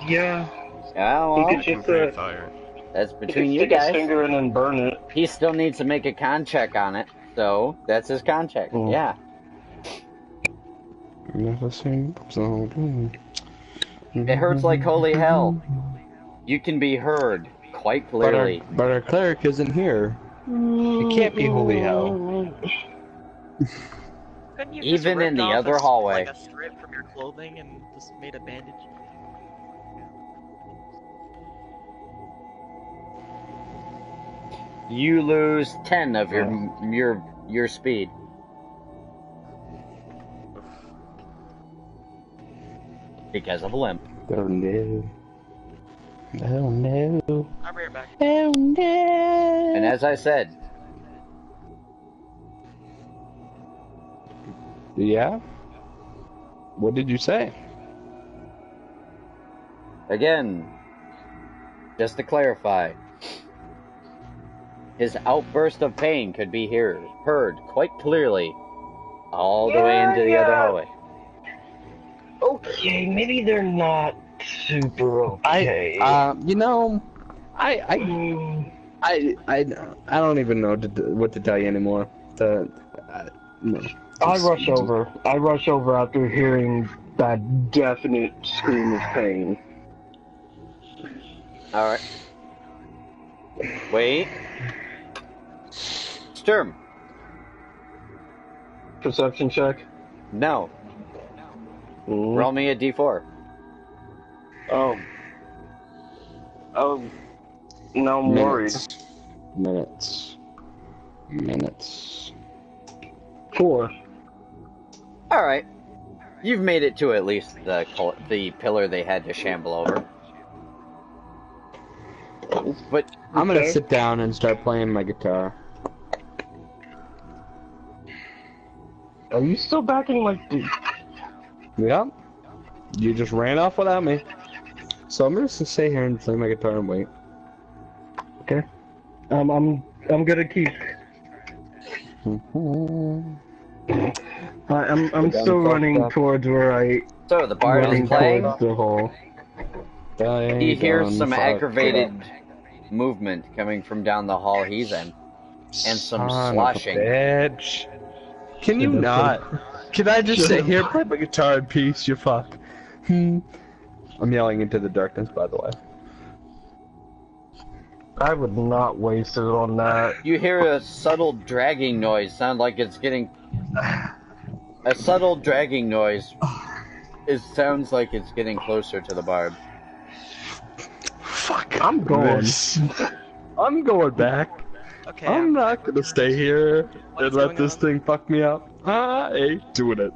S2: Yeah.
S1: Yeah,
S2: He
S1: well,
S2: could
S5: I can
S2: just
S5: create fire.
S1: that's
S2: he could
S1: between you
S2: stick his
S1: guys.
S2: finger in and burn it.
S1: He still needs to make a con check on it, so that's his con check.
S2: Mm.
S1: Yeah. It hurts like holy hell. You can be heard quite clearly.
S6: But our cleric isn't here. It can't be holy hell.
S4: Couldn't you just
S1: Even in
S4: ripped
S1: the
S4: off
S1: other
S4: a,
S1: hallway.
S4: like a strip from your clothing and just made a bandage?
S1: You lose 10 of your speed. Because of a limp.
S6: Oh no. Oh no.
S4: I'll be right back.
S6: Oh no.
S1: And as I said,
S6: Yeah? What did you say?
S1: again, just to clarify, his outburst of pain could be heard quite clearly all the way into the other hallway.
S2: Okay, maybe they're not super okay.
S6: You know, I don't even know what to tell you anymore. No.
S2: I rush over. I rush over after hearing that definite scream of pain.
S1: Alright. Wait. Sturm.
S2: Perception check.
S1: No.
S2: Mm.
S1: Roll me a d4.
S2: Oh. Oh. Now I'm worried.
S6: Minutes.
S2: 4.
S1: Alright. You've made it to at least the pillar they had to shamble over. But
S6: I'm gonna
S2: Okay.
S6: sit down and start playing my guitar.
S2: Are you still backing like the...
S6: Yeah. You just ran off without me. So I'm just gonna stay here and play my guitar and wait.
S2: Okay. I'm gonna keep... I'm still running towards where I...
S1: so the bard
S2: running
S1: is playing.
S2: towards the hole.
S1: He hears some aggravated movement coming from down the hall he's in. And some sloshing.
S6: Bitch. Can you not? Can I just sit here and play my guitar in peace, you fuck? I'm yelling into the darkness, by the way.
S2: I would not waste it on that.
S1: You hear a subtle dragging noise, sound like it's getting... A subtle dragging noise. It sounds like it's getting closer to the bard.
S6: Fuck.
S2: I'm going.
S6: I'm going back.
S4: Okay.
S6: I'm not gonna stay here
S4: What's
S6: and let
S4: going
S6: this
S4: on?
S6: thing fuck me up. I ain't doing it.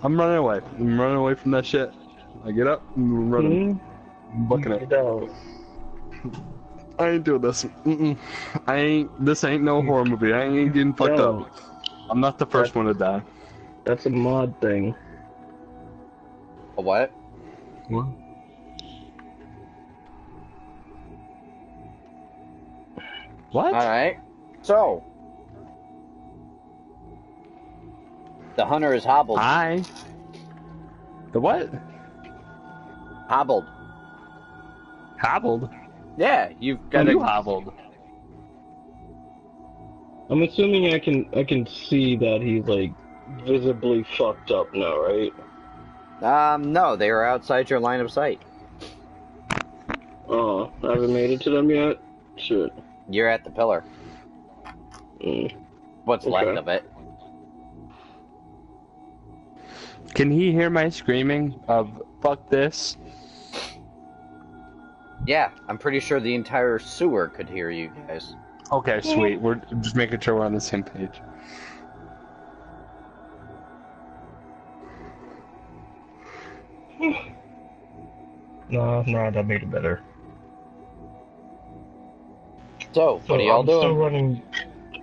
S6: I'm running away. I'm running away from that shit. I get up and I'm running. I'm booking it. I ain't doing this. This ain't no horror movie. I ain't getting fucked
S2: No.
S6: up. I'm not the first one to die.
S2: That's a mod thing.
S1: A what?
S6: What? What?
S1: Alright. So. The hunter is hobbled.
S6: I. The what?
S1: Hobbled.
S6: Hobbled?
S1: Yeah, you've
S6: Who
S1: got
S6: you
S1: to...
S6: hobbled?
S2: I'm assuming I can see that he's like visibly fucked up now, right?
S1: No, they are outside your line of sight.
S2: Oh, I haven't made it to them yet? Shit.
S1: You're at the pillar. What's
S2: Okay.
S1: left of it.
S6: Can he hear my screaming of fuck this?
S1: Yeah, I'm pretty sure the entire sewer could hear you guys.
S6: Okay, sweet. We're just making sure we're on the same page.
S2: No, that made it better.
S1: So, what are y'all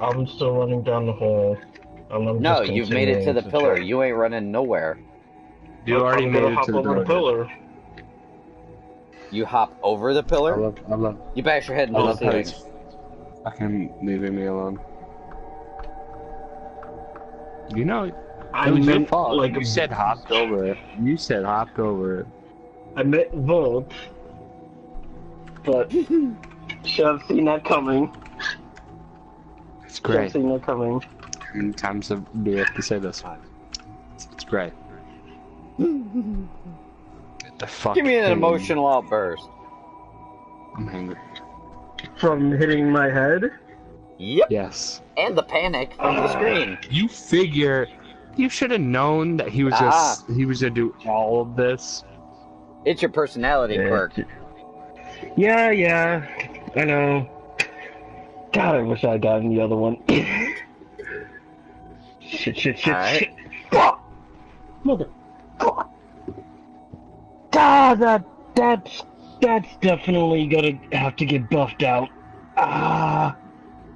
S2: I'm still running down the hall. I'm
S1: No,
S2: just
S1: you've made it to the
S2: continuing
S1: pillar.
S2: check.
S1: You ain't running nowhere.
S6: You already
S2: I'm
S6: made
S2: gonna
S6: it
S2: hop
S6: to the
S2: over
S6: door.
S2: the pillar.
S1: You hop over the pillar.
S6: I love.
S1: You bash your head
S6: I
S1: into the
S6: love how
S1: ceiling.
S6: he's fucking leaving me alone. You know, it
S2: I
S6: was your
S2: meant
S6: fault.
S2: like
S6: You said hopped over it. You said hopped over it.
S2: I meant Volt, but should have seen that coming.
S6: It's
S2: Should have
S6: great.
S2: seen that coming.
S6: How many times do we have to say this? It's great. Get the fuck.
S1: Give me an
S6: in.
S1: emotional outburst.
S6: I'm angry.
S2: From hitting my head?
S1: Yep.
S6: Yes.
S1: And the panic from the screen.
S6: You figure. You should have known that he was he was gonna do all of this.
S1: It's your personality quirk.
S2: Yeah, I know. God, I wish I had gotten the other one. shit.
S1: Alright.
S2: Fuck! Mother... God, that That's definitely gonna have to get buffed out. Ah.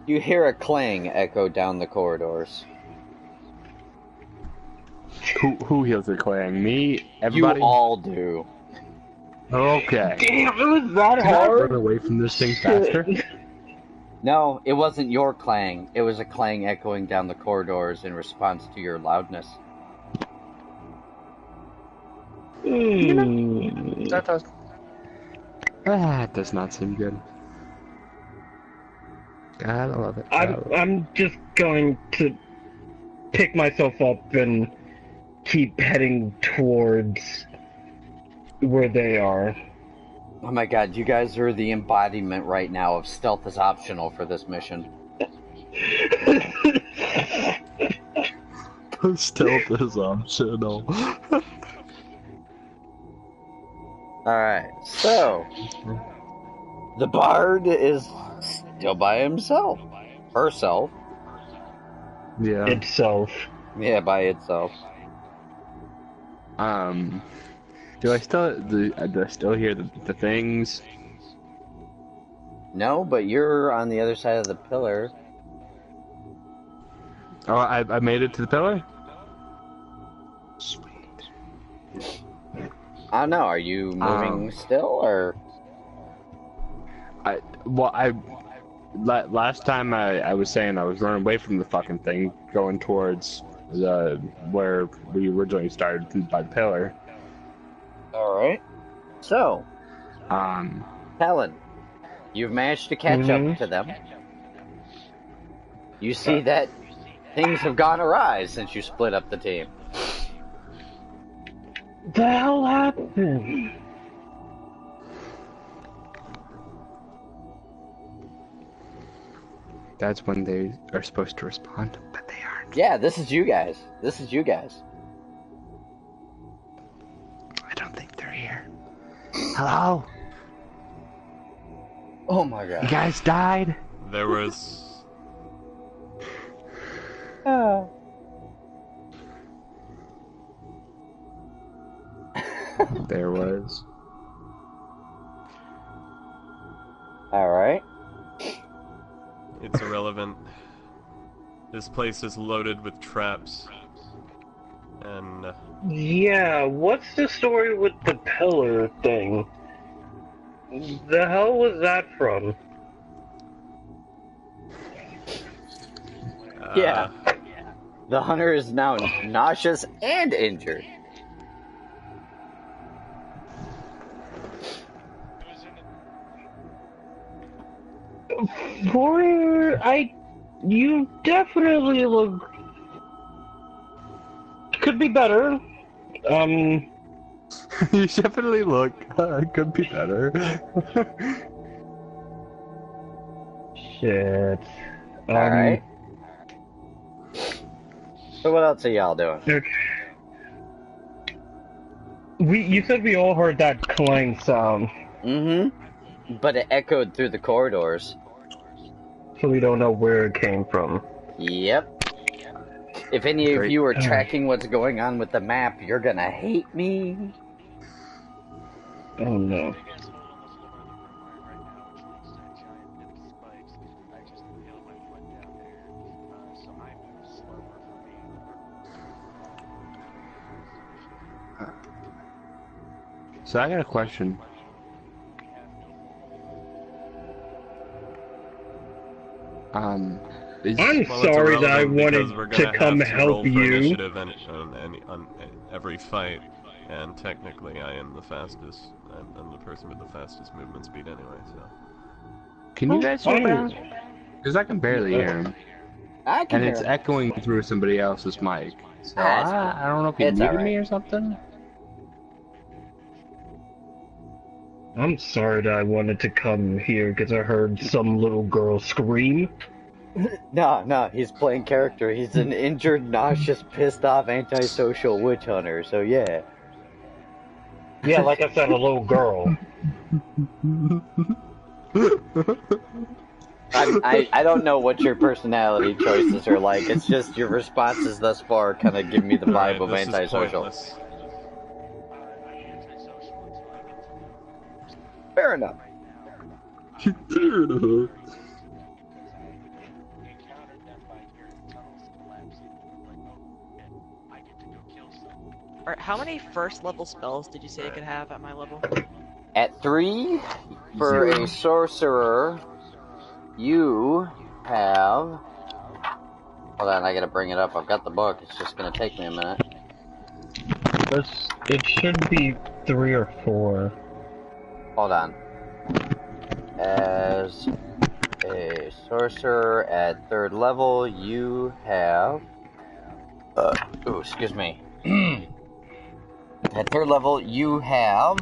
S1: You hear a clang echo down the corridors.
S6: Who heals the clang? Me? Everybody?
S1: You all do.
S6: Okay.
S2: Damn, it was that
S6: Can I
S2: hard.
S6: run away from this thing faster?
S1: No, it wasn't your clang. It was a clang echoing down the corridors in response to your loudness.
S6: That does. That does not seem good. Gotta love it.
S2: I'm just going to pick myself up and keep heading towards where they are.
S1: Oh my god, you guys are the embodiment right now of stealth is optional for this mission.
S3: Stealth is optional.
S1: Alright, so the bard is still by himself. Herself.
S6: Yeah.
S2: Itself.
S1: Yeah, by itself.
S6: Do I still hear the things?
S1: No, but you're on the other side of the pillar.
S6: Oh, I made it to the pillar? Sweet.
S1: I don't know, are you moving still, or?
S6: Last time I was saying I was running away from the fucking thing, going towards where we originally started by the pillar.
S1: Alright. So, Helen, you've managed to catch up to them. You see that things have gone awry since you split up the team.
S2: The hell happened?
S6: That's when they are supposed to respond, but they aren't.
S1: Yeah, this is you guys. This is you guys.
S6: I don't think they're here. Hello?
S1: Oh my god.
S6: You guys died?
S5: There was...
S6: There was.
S1: Alright.
S5: It's irrelevant. This place is loaded with traps. And...
S2: Yeah, what's the story with the pillar thing? The hell was that from?
S1: Yeah. The hunter is now nauseous and injured.
S2: You definitely look... Could be better.
S6: You definitely look. Could be better.
S2: Shit.
S1: Alright. So what else are y'all doing?
S2: Okay. You said we all heard that clang sound.
S1: Mm-hmm. But it echoed through the corridors.
S2: So we don't know where it came from.
S1: Yep. If any of you are tracking what's going on with the map, you're gonna hate me.
S2: Oh no.
S6: So I got a question.
S2: I'm
S5: Well,
S2: sorry that I
S5: irrelevant because we're
S2: wanted to
S5: gonna
S2: come
S5: have to
S2: help
S5: roll for
S2: you.
S5: initiative on every fight, and technically I am the fastest. I'm the person with the fastest movement speed anyway, so...
S6: Can you guys hear me? Because I can barely hear him.
S1: I can
S6: And
S1: hear
S6: it's
S1: him.
S6: echoing through somebody else's mic. So
S1: Ah,
S6: I don't know if you
S1: it's
S6: muted
S1: alright.
S6: me or something.
S2: I'm sorry that I wanted to come here because I heard some little girl scream.
S1: No, he's playing character. He's an injured, nauseous, pissed off, antisocial witch hunter, so yeah.
S2: Yeah, like I said, a little girl.
S1: I don't know what your personality choices are like. It's just your responses thus far kind of give me the vibe
S5: Alright,
S1: of
S5: this is
S1: antisocial.
S5: pointless.
S1: Fair enough.
S6: Fair enough.
S4: Alright, how many first level spells did you say you could have at my level?
S1: At 3, for a sorcerer, you have... Hold on, I gotta bring it up. I've got the book. It's just gonna take me a minute.
S2: It should be 3 or 4.
S1: Hold on. As a sorcerer at 3rd level, you have... oh, excuse me. At 3rd level, you have...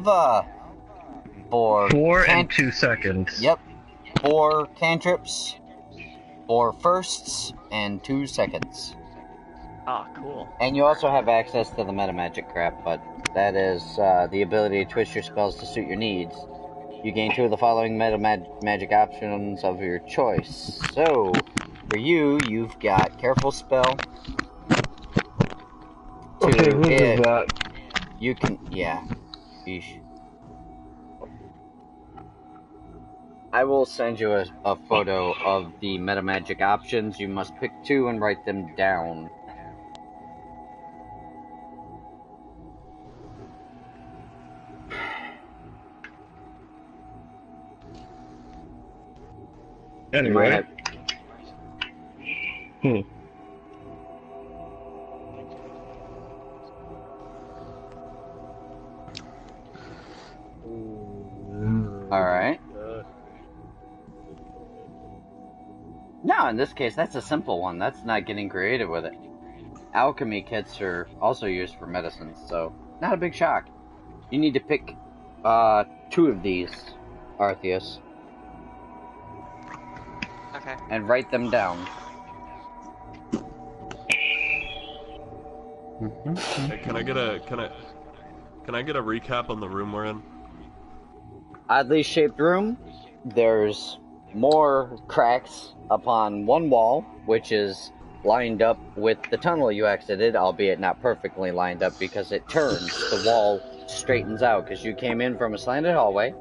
S2: 4 and 2 seconds.
S1: Yep. 4 cantrips, 4 firsts, and 2 seconds.
S4: Ah, cool.
S1: And you also have access to the meta magic crap, but that is the ability to twist your spells to suit your needs. You gain 2 of the following meta magic options of your choice. So, for you, you've got Careful Spell.
S2: Okay, who is that?
S1: You can, yeah. Yeesh. I will send you a photo of the meta magic options. You must pick 2 and write them down.
S2: Anyway.
S1: Alright. No, in this case, that's a simple one. That's not getting creative with it. Alchemy kits are also used for medicines, so not a big shock. You need to pick 2 of these, Artheus.
S4: Okay.
S1: And write them down.
S5: Hey, can I get a recap on the room we're in?
S1: Oddly shaped room. There's more cracks upon one wall, which is lined up with the tunnel you exited, albeit not perfectly lined up because it turns. The wall straightens out because you came in from a slanted hallway.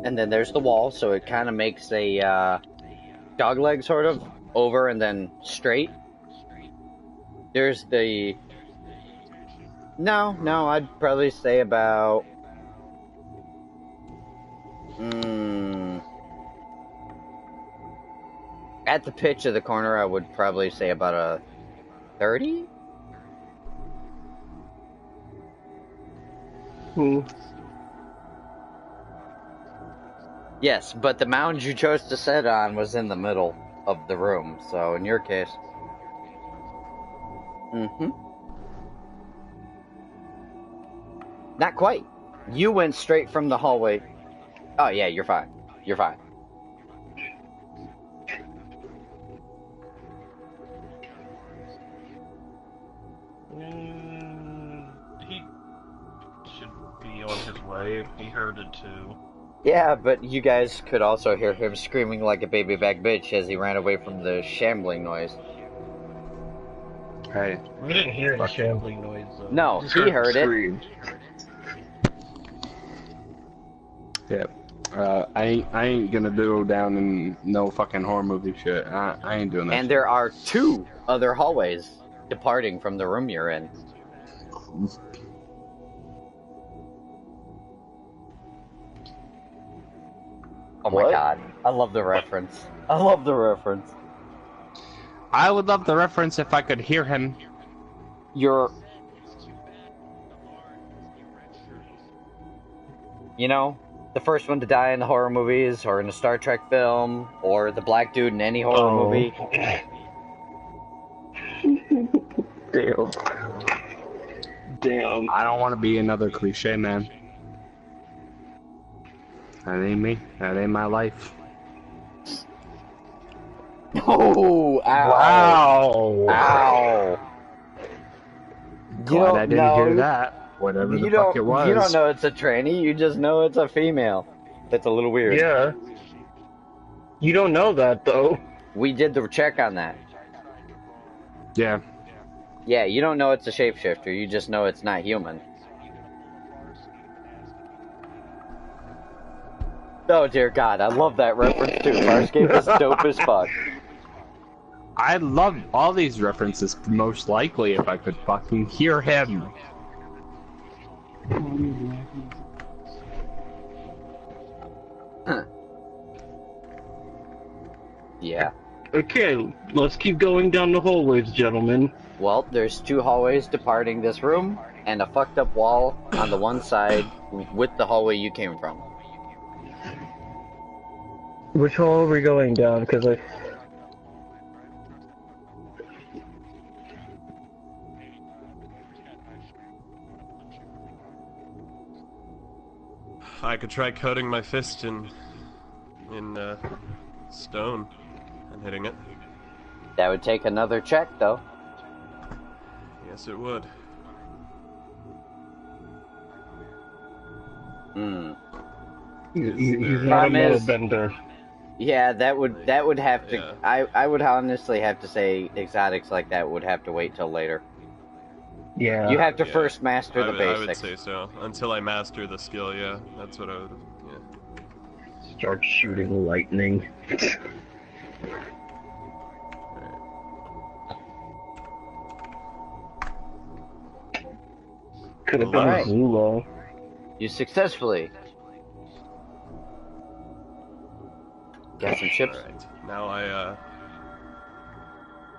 S1: And then there's the wall, so it kind of makes a dog leg sort of over and then straight. There's the... No, I'd probably say about... At the pitch of the corner, I would probably say about a 30? Yes, but the mound you chose to sit on was in the middle of the room, so in your case... Not quite. You went straight from the hallway. Oh yeah, you're fine. You're fine.
S7: He should be on his way. He heard it too.
S1: Yeah, but you guys could also hear him screaming like a baby back bitch as he ran away from the shambling noise.
S6: Hey.
S7: We didn't hear any shambling noise though.
S1: No, he heard it.
S6: Yeah. I ain't gonna do down in no fucking horror movie shit. I ain't doing that.
S1: And there are 2 other hallways departing from the room you're in. Oh my god. I love the reference. I love the reference.
S6: I would love the reference if I could hear him.
S1: You know, the first one to die in the horror movies, or in a Star Trek film, or the black dude in any horror movie.
S2: Damn.
S6: I don't want to be another cliche, man. That ain't me. That ain't my life.
S1: Oh, ow.
S2: Wow.
S1: Ow.
S6: Glad I didn't hear that. Whatever the fuck it was.
S1: You don't know it's a tranny, you just know it's a female. That's a little weird.
S2: Yeah. You don't know that, though.
S1: We did the check on that.
S6: Yeah.
S1: Yeah, you don't know it's a shapeshifter, you just know it's not human. Oh dear God, I love that reference too. Farscape is dope as fuck.
S6: I love all these references, most likely, if I could fucking hear him.
S1: Yeah.
S2: Okay, let's keep going down the hallways, gentlemen.
S1: Well, there's 2 hallways departing this room, and a fucked up wall on the one side with the hallway you came from.
S2: Which hall are we going down? Because
S5: I could try coating my fist in stone and hitting it.
S1: That would take another check, though.
S5: Yes, it would.
S2: he's not a metal bender.
S1: Yeah, that would have to.
S5: Yeah.
S1: I would honestly have to say exotics like that would have to wait till later.
S2: Yeah.
S1: You have to
S5: Yeah.
S1: first master the
S5: I would
S1: basics.
S5: say so. Until I master the skill, yeah. That's what I would. Yeah.
S2: Start shooting lightning. Could have been
S1: Alright.
S2: Zula.
S1: You successfully got some chips.
S5: Alright. Now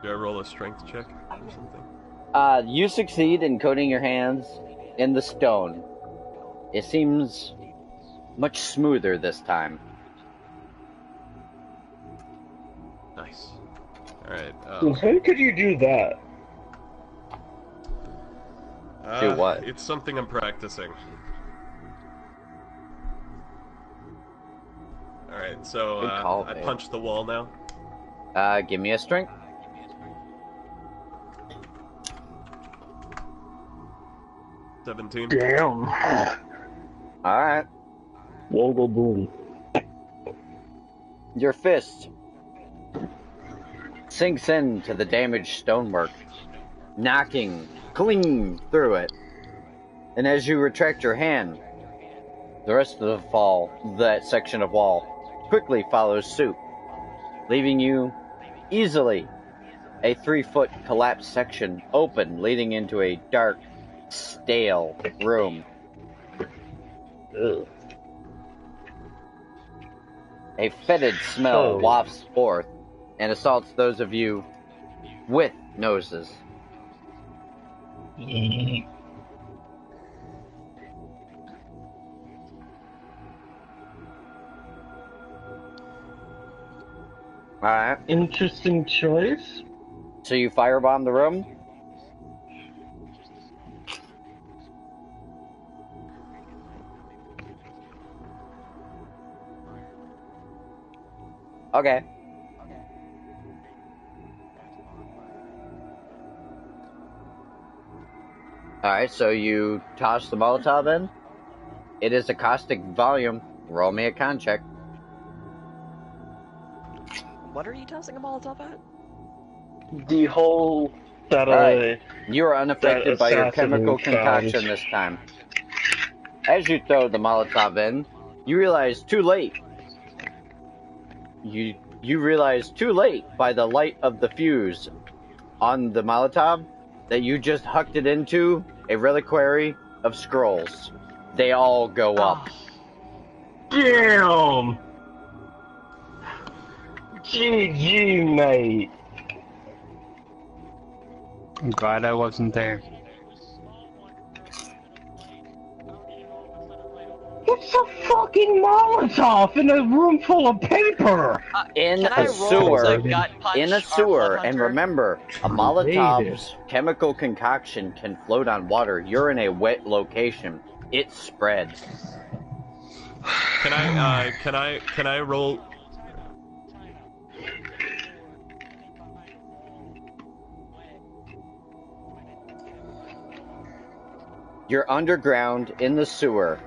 S5: do I roll a strength check or something?
S1: You succeed in coating your hands in the stone. It seems much smoother this time.
S5: Nice. Alright.
S2: How could you do that?
S1: Do what?
S5: It's something I'm practicing. Alright, so
S1: Good call,
S5: I
S1: babe.
S5: punch the wall now.
S1: Give me a strength.
S5: $17.
S2: Damn.
S1: Alright.
S2: Woggle boom.
S1: Your fist sinks into the damaged stonework, knocking clean through it. And as you retract your hand, the rest of that section of wall quickly follows suit, leaving you easily a 3-foot collapsed section open, leading into a dark, stale room.
S2: Ugh.
S1: A fetid smell
S2: Oh.
S1: wafts forth and assaults those of you with noses. Alright,
S2: Interesting choice.
S1: so you firebomb the room? Okay. Alright, so you toss the Molotov in. It is a caustic volume. Roll me a con check.
S4: What are you tossing a Molotov at?
S2: The whole that
S1: Alright. You are unaffected
S2: That
S1: by your
S2: assassin
S1: chemical
S2: found.
S1: concoction this time. As you throw the Molotov in, you realize too late. You realize too late by the light of the fuse on the Molotov that you just hucked it into a reliquary of scrolls. They all go up.
S2: Damn. GG, mate.
S6: I'm glad I wasn't there.
S2: It's a fucking Molotov in a room full of paper.
S1: In
S4: Can I
S1: a
S4: roll
S1: sewer.
S4: to gut punch
S1: In a
S4: our
S1: sewer,
S4: blood
S1: and
S4: hunter?
S1: remember, a Molotov's chemical concoction can float on water. You're in a wet location. It spreads.
S5: Can I roll?
S1: You're underground in the sewer.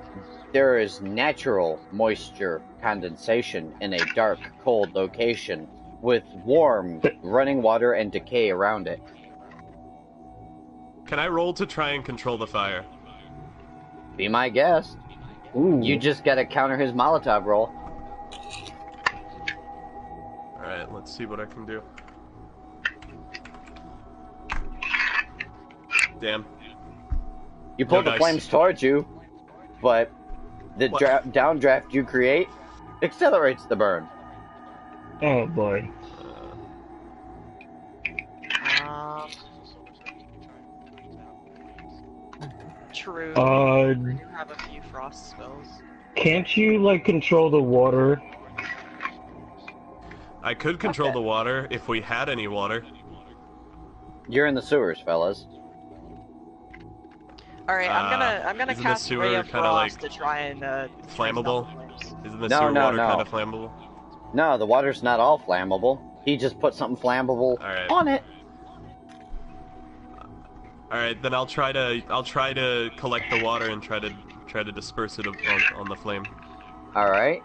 S1: There is natural moisture condensation in a dark, cold location with warm running water and decay around it.
S5: Can I roll to try and control the fire?
S1: Be my guest.
S2: Ooh.
S1: You just gotta counter his Molotov roll.
S5: Alright, let's see what I can do. Damn.
S1: You pull
S5: No
S1: the
S5: dice.
S1: flames towards you, but the
S5: What?
S1: downdraft you create accelerates the burn.
S2: Oh boy.
S4: True.
S2: Uh,
S4: You have a few frost spells.
S2: can't you like control the water?
S5: I could control the water if we had any water.
S1: You're in the sewers, fellas.
S4: All right, I'm gonna
S5: isn't the
S4: cast
S5: sewer
S4: Ray of
S5: kinda,
S4: Frost
S5: like,
S4: to try and
S5: flammable?
S4: stop the flames.
S5: Isn't the
S1: No,
S5: sewer
S1: no,
S5: water
S1: no.
S5: kind of flammable?
S1: No, the water's not all flammable. He just put something flammable
S5: Alright.
S1: on it.
S5: Alright, then I'll try to collect the water and try to disperse it on the flame.
S1: Alright,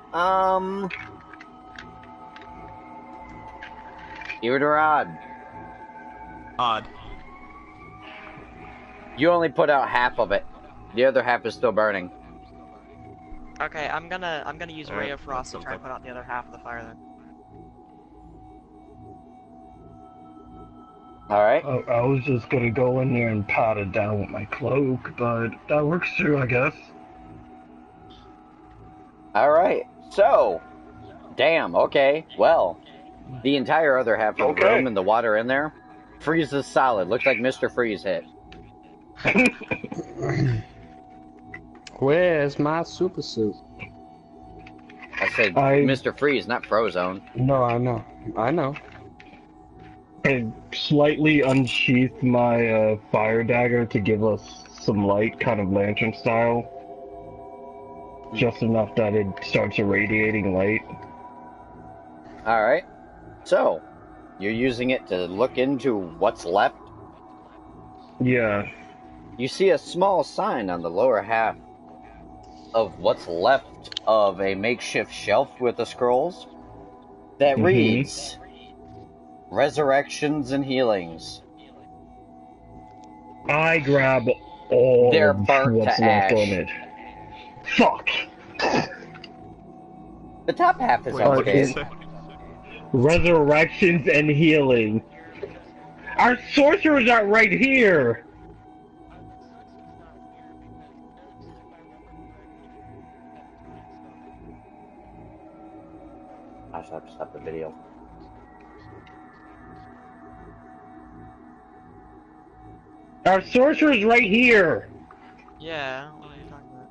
S1: even or odd.
S5: Odd.
S1: You only put out half of it. The other half is still burning.
S4: Okay, I'm gonna use Ray
S5: Alright,
S4: of Frost to
S5: that's
S4: try and
S5: something.
S4: put out the other half of the fire then.
S1: Alright.
S2: I was just gonna go in there and pot it down with my cloak, but that works too, I guess.
S1: Alright. So, damn, okay. Well, the entire other half of the room and the water in there freezes solid. Looks like Mr. Freeze hit.
S6: Where's my super suit?
S1: I said
S2: I-
S1: Mr. Freeze, not Frozone.
S6: No, I know. I know.
S2: I slightly unsheathed my fire dagger to give us some light, kind of lantern style. Just enough that it starts irradiating light.
S1: Alright. So, you're using it to look into what's left.
S2: Yeah.
S1: You see a small sign on the lower half of what's left of a makeshift shelf with the scrolls that reads Resurrections and Healings.
S2: I grab all
S1: They're
S2: of
S1: burnt
S2: what's
S1: to
S2: left
S1: ash.
S2: on it. Fuck!
S1: The top half is
S5: Wait, what did you
S1: okay.
S5: say?
S2: Resurrections and healing. Our sorcerers are right here!
S1: I should have to stop the video.
S2: Our sorcerer's right here!
S4: Yeah, what are you talking about?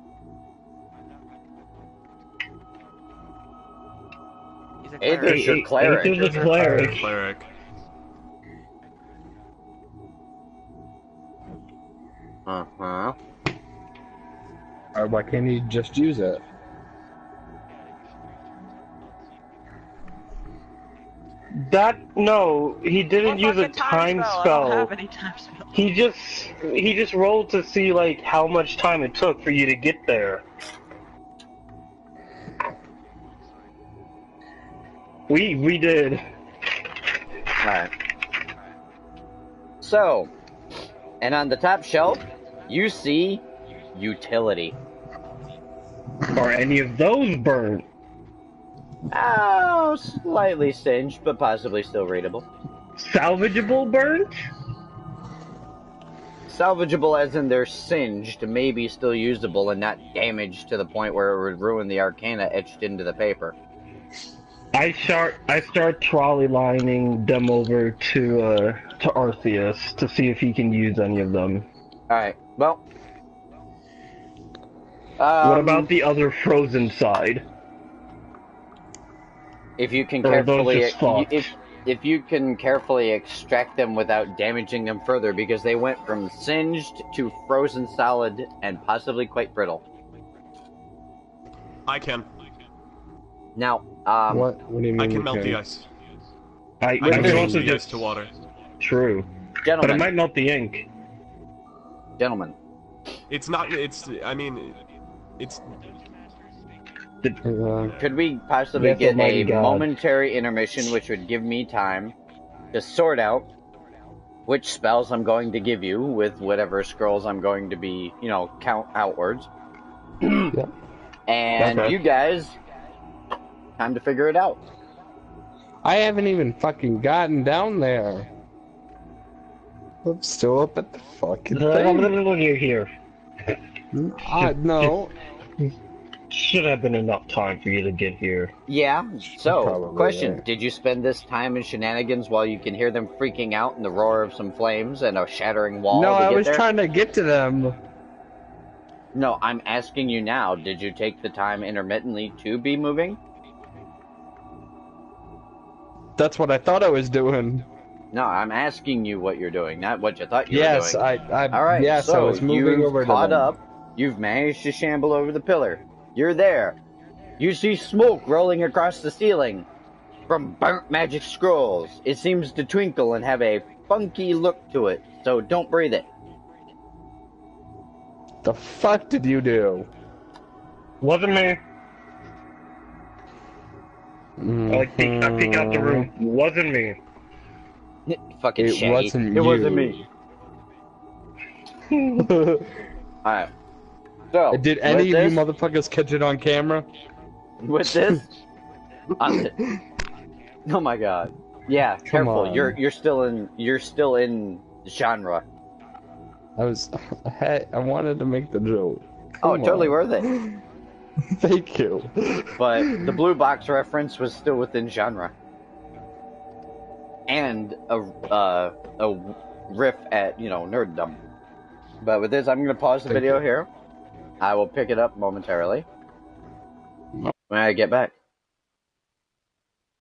S4: He's a
S1: Hey,
S4: cleric.
S1: there's your cleric.
S2: There's a cleric.
S5: Cleric.
S1: Uh-huh.
S6: Why can't he just use it?
S2: No, he didn't use a
S4: Fucking
S2: time
S4: I don't
S2: spell.
S4: have any time spell.
S2: He just rolled to see like how much time it took for you to get there. We did.
S1: Alright. So, and on the top shelf, you see utility.
S2: Are any of those burnt?
S1: Oh, slightly singed, but possibly still readable.
S2: Salvageable burnt?
S1: Salvageable as in they're singed, maybe still usable and not damaged to the point where it would ruin the arcana etched into the paper.
S2: I start trolley lining them over to Arceus to see if he can use any of them.
S1: Alright, well.
S2: What about the other frozen side?
S1: If you can
S2: Or are those
S1: carefully,
S2: just fucked?
S1: if you can carefully extract them without damaging them further, because they went from singed to frozen solid and possibly quite brittle.
S5: I can.
S1: Now,
S6: What? What do you mean?
S5: I can
S6: you
S5: melt the
S6: can't?
S5: ice.
S2: I
S5: I
S2: can
S5: can change
S2: also
S5: the ice
S2: just
S5: to water.
S2: true, but
S1: gentlemen,
S2: it might melt the ink.
S1: gentlemen,
S5: It's not. It's. I mean, it's.
S1: could we possibly
S2: Yes,
S1: get
S2: almighty
S1: a
S2: God.
S1: momentary intermission, which would give me time to sort out which spells I'm going to give you with whatever scrolls I'm going to be, count outwards.
S6: Yeah.
S1: And
S2: Okay.
S1: you guys Time to figure it out.
S6: I haven't even fucking gotten down there. I'm still up at the fucking thing.
S2: When you're here.
S6: No.
S2: Should have been enough time for you to get here.
S1: Yeah, so,
S6: Probably,
S1: question,
S6: yeah.
S1: did you spend this time in Shenanigans while you can hear them freaking out and the roar of some flames and a shattering wall
S6: No,
S1: to
S6: I
S1: get
S6: was
S1: there?
S6: trying to get to them.
S1: No, I'm asking you now, did you take the time intermittently to be moving?
S6: That's what I thought I was doing.
S1: No, I'm asking you what you're doing, not what you thought you
S6: Yes,
S1: were doing.
S6: I
S1: Alright, so
S6: was moving
S1: you've
S6: over to
S1: caught
S6: them.
S1: up, you've managed to shamble over the pillar. You're there. You see smoke rolling across the ceiling from burnt magic scrolls. It seems to twinkle and have a funky look to it, so don't breathe it.
S6: The fuck did you do?
S2: Wasn't me. I peek out the room. Wasn't me.
S1: Fucking
S6: It
S1: Shaggy.
S6: wasn't
S1: It wasn't
S6: you.
S1: me. Alright. So,
S6: Did any
S1: with
S6: of
S1: this,
S6: you motherfuckers catch it on camera?
S1: with this, oh my god. Yeah, careful.
S6: on.
S1: You're still in genre.
S6: I wanted to make the joke.
S1: Oh,
S6: Come
S1: totally
S6: on.
S1: worth it.
S6: Thank you.
S1: But the blue box reference was still within genre. And a riff at, nerddom. But with this, I'm going to pause the video here. I will pick it up momentarily when I get back.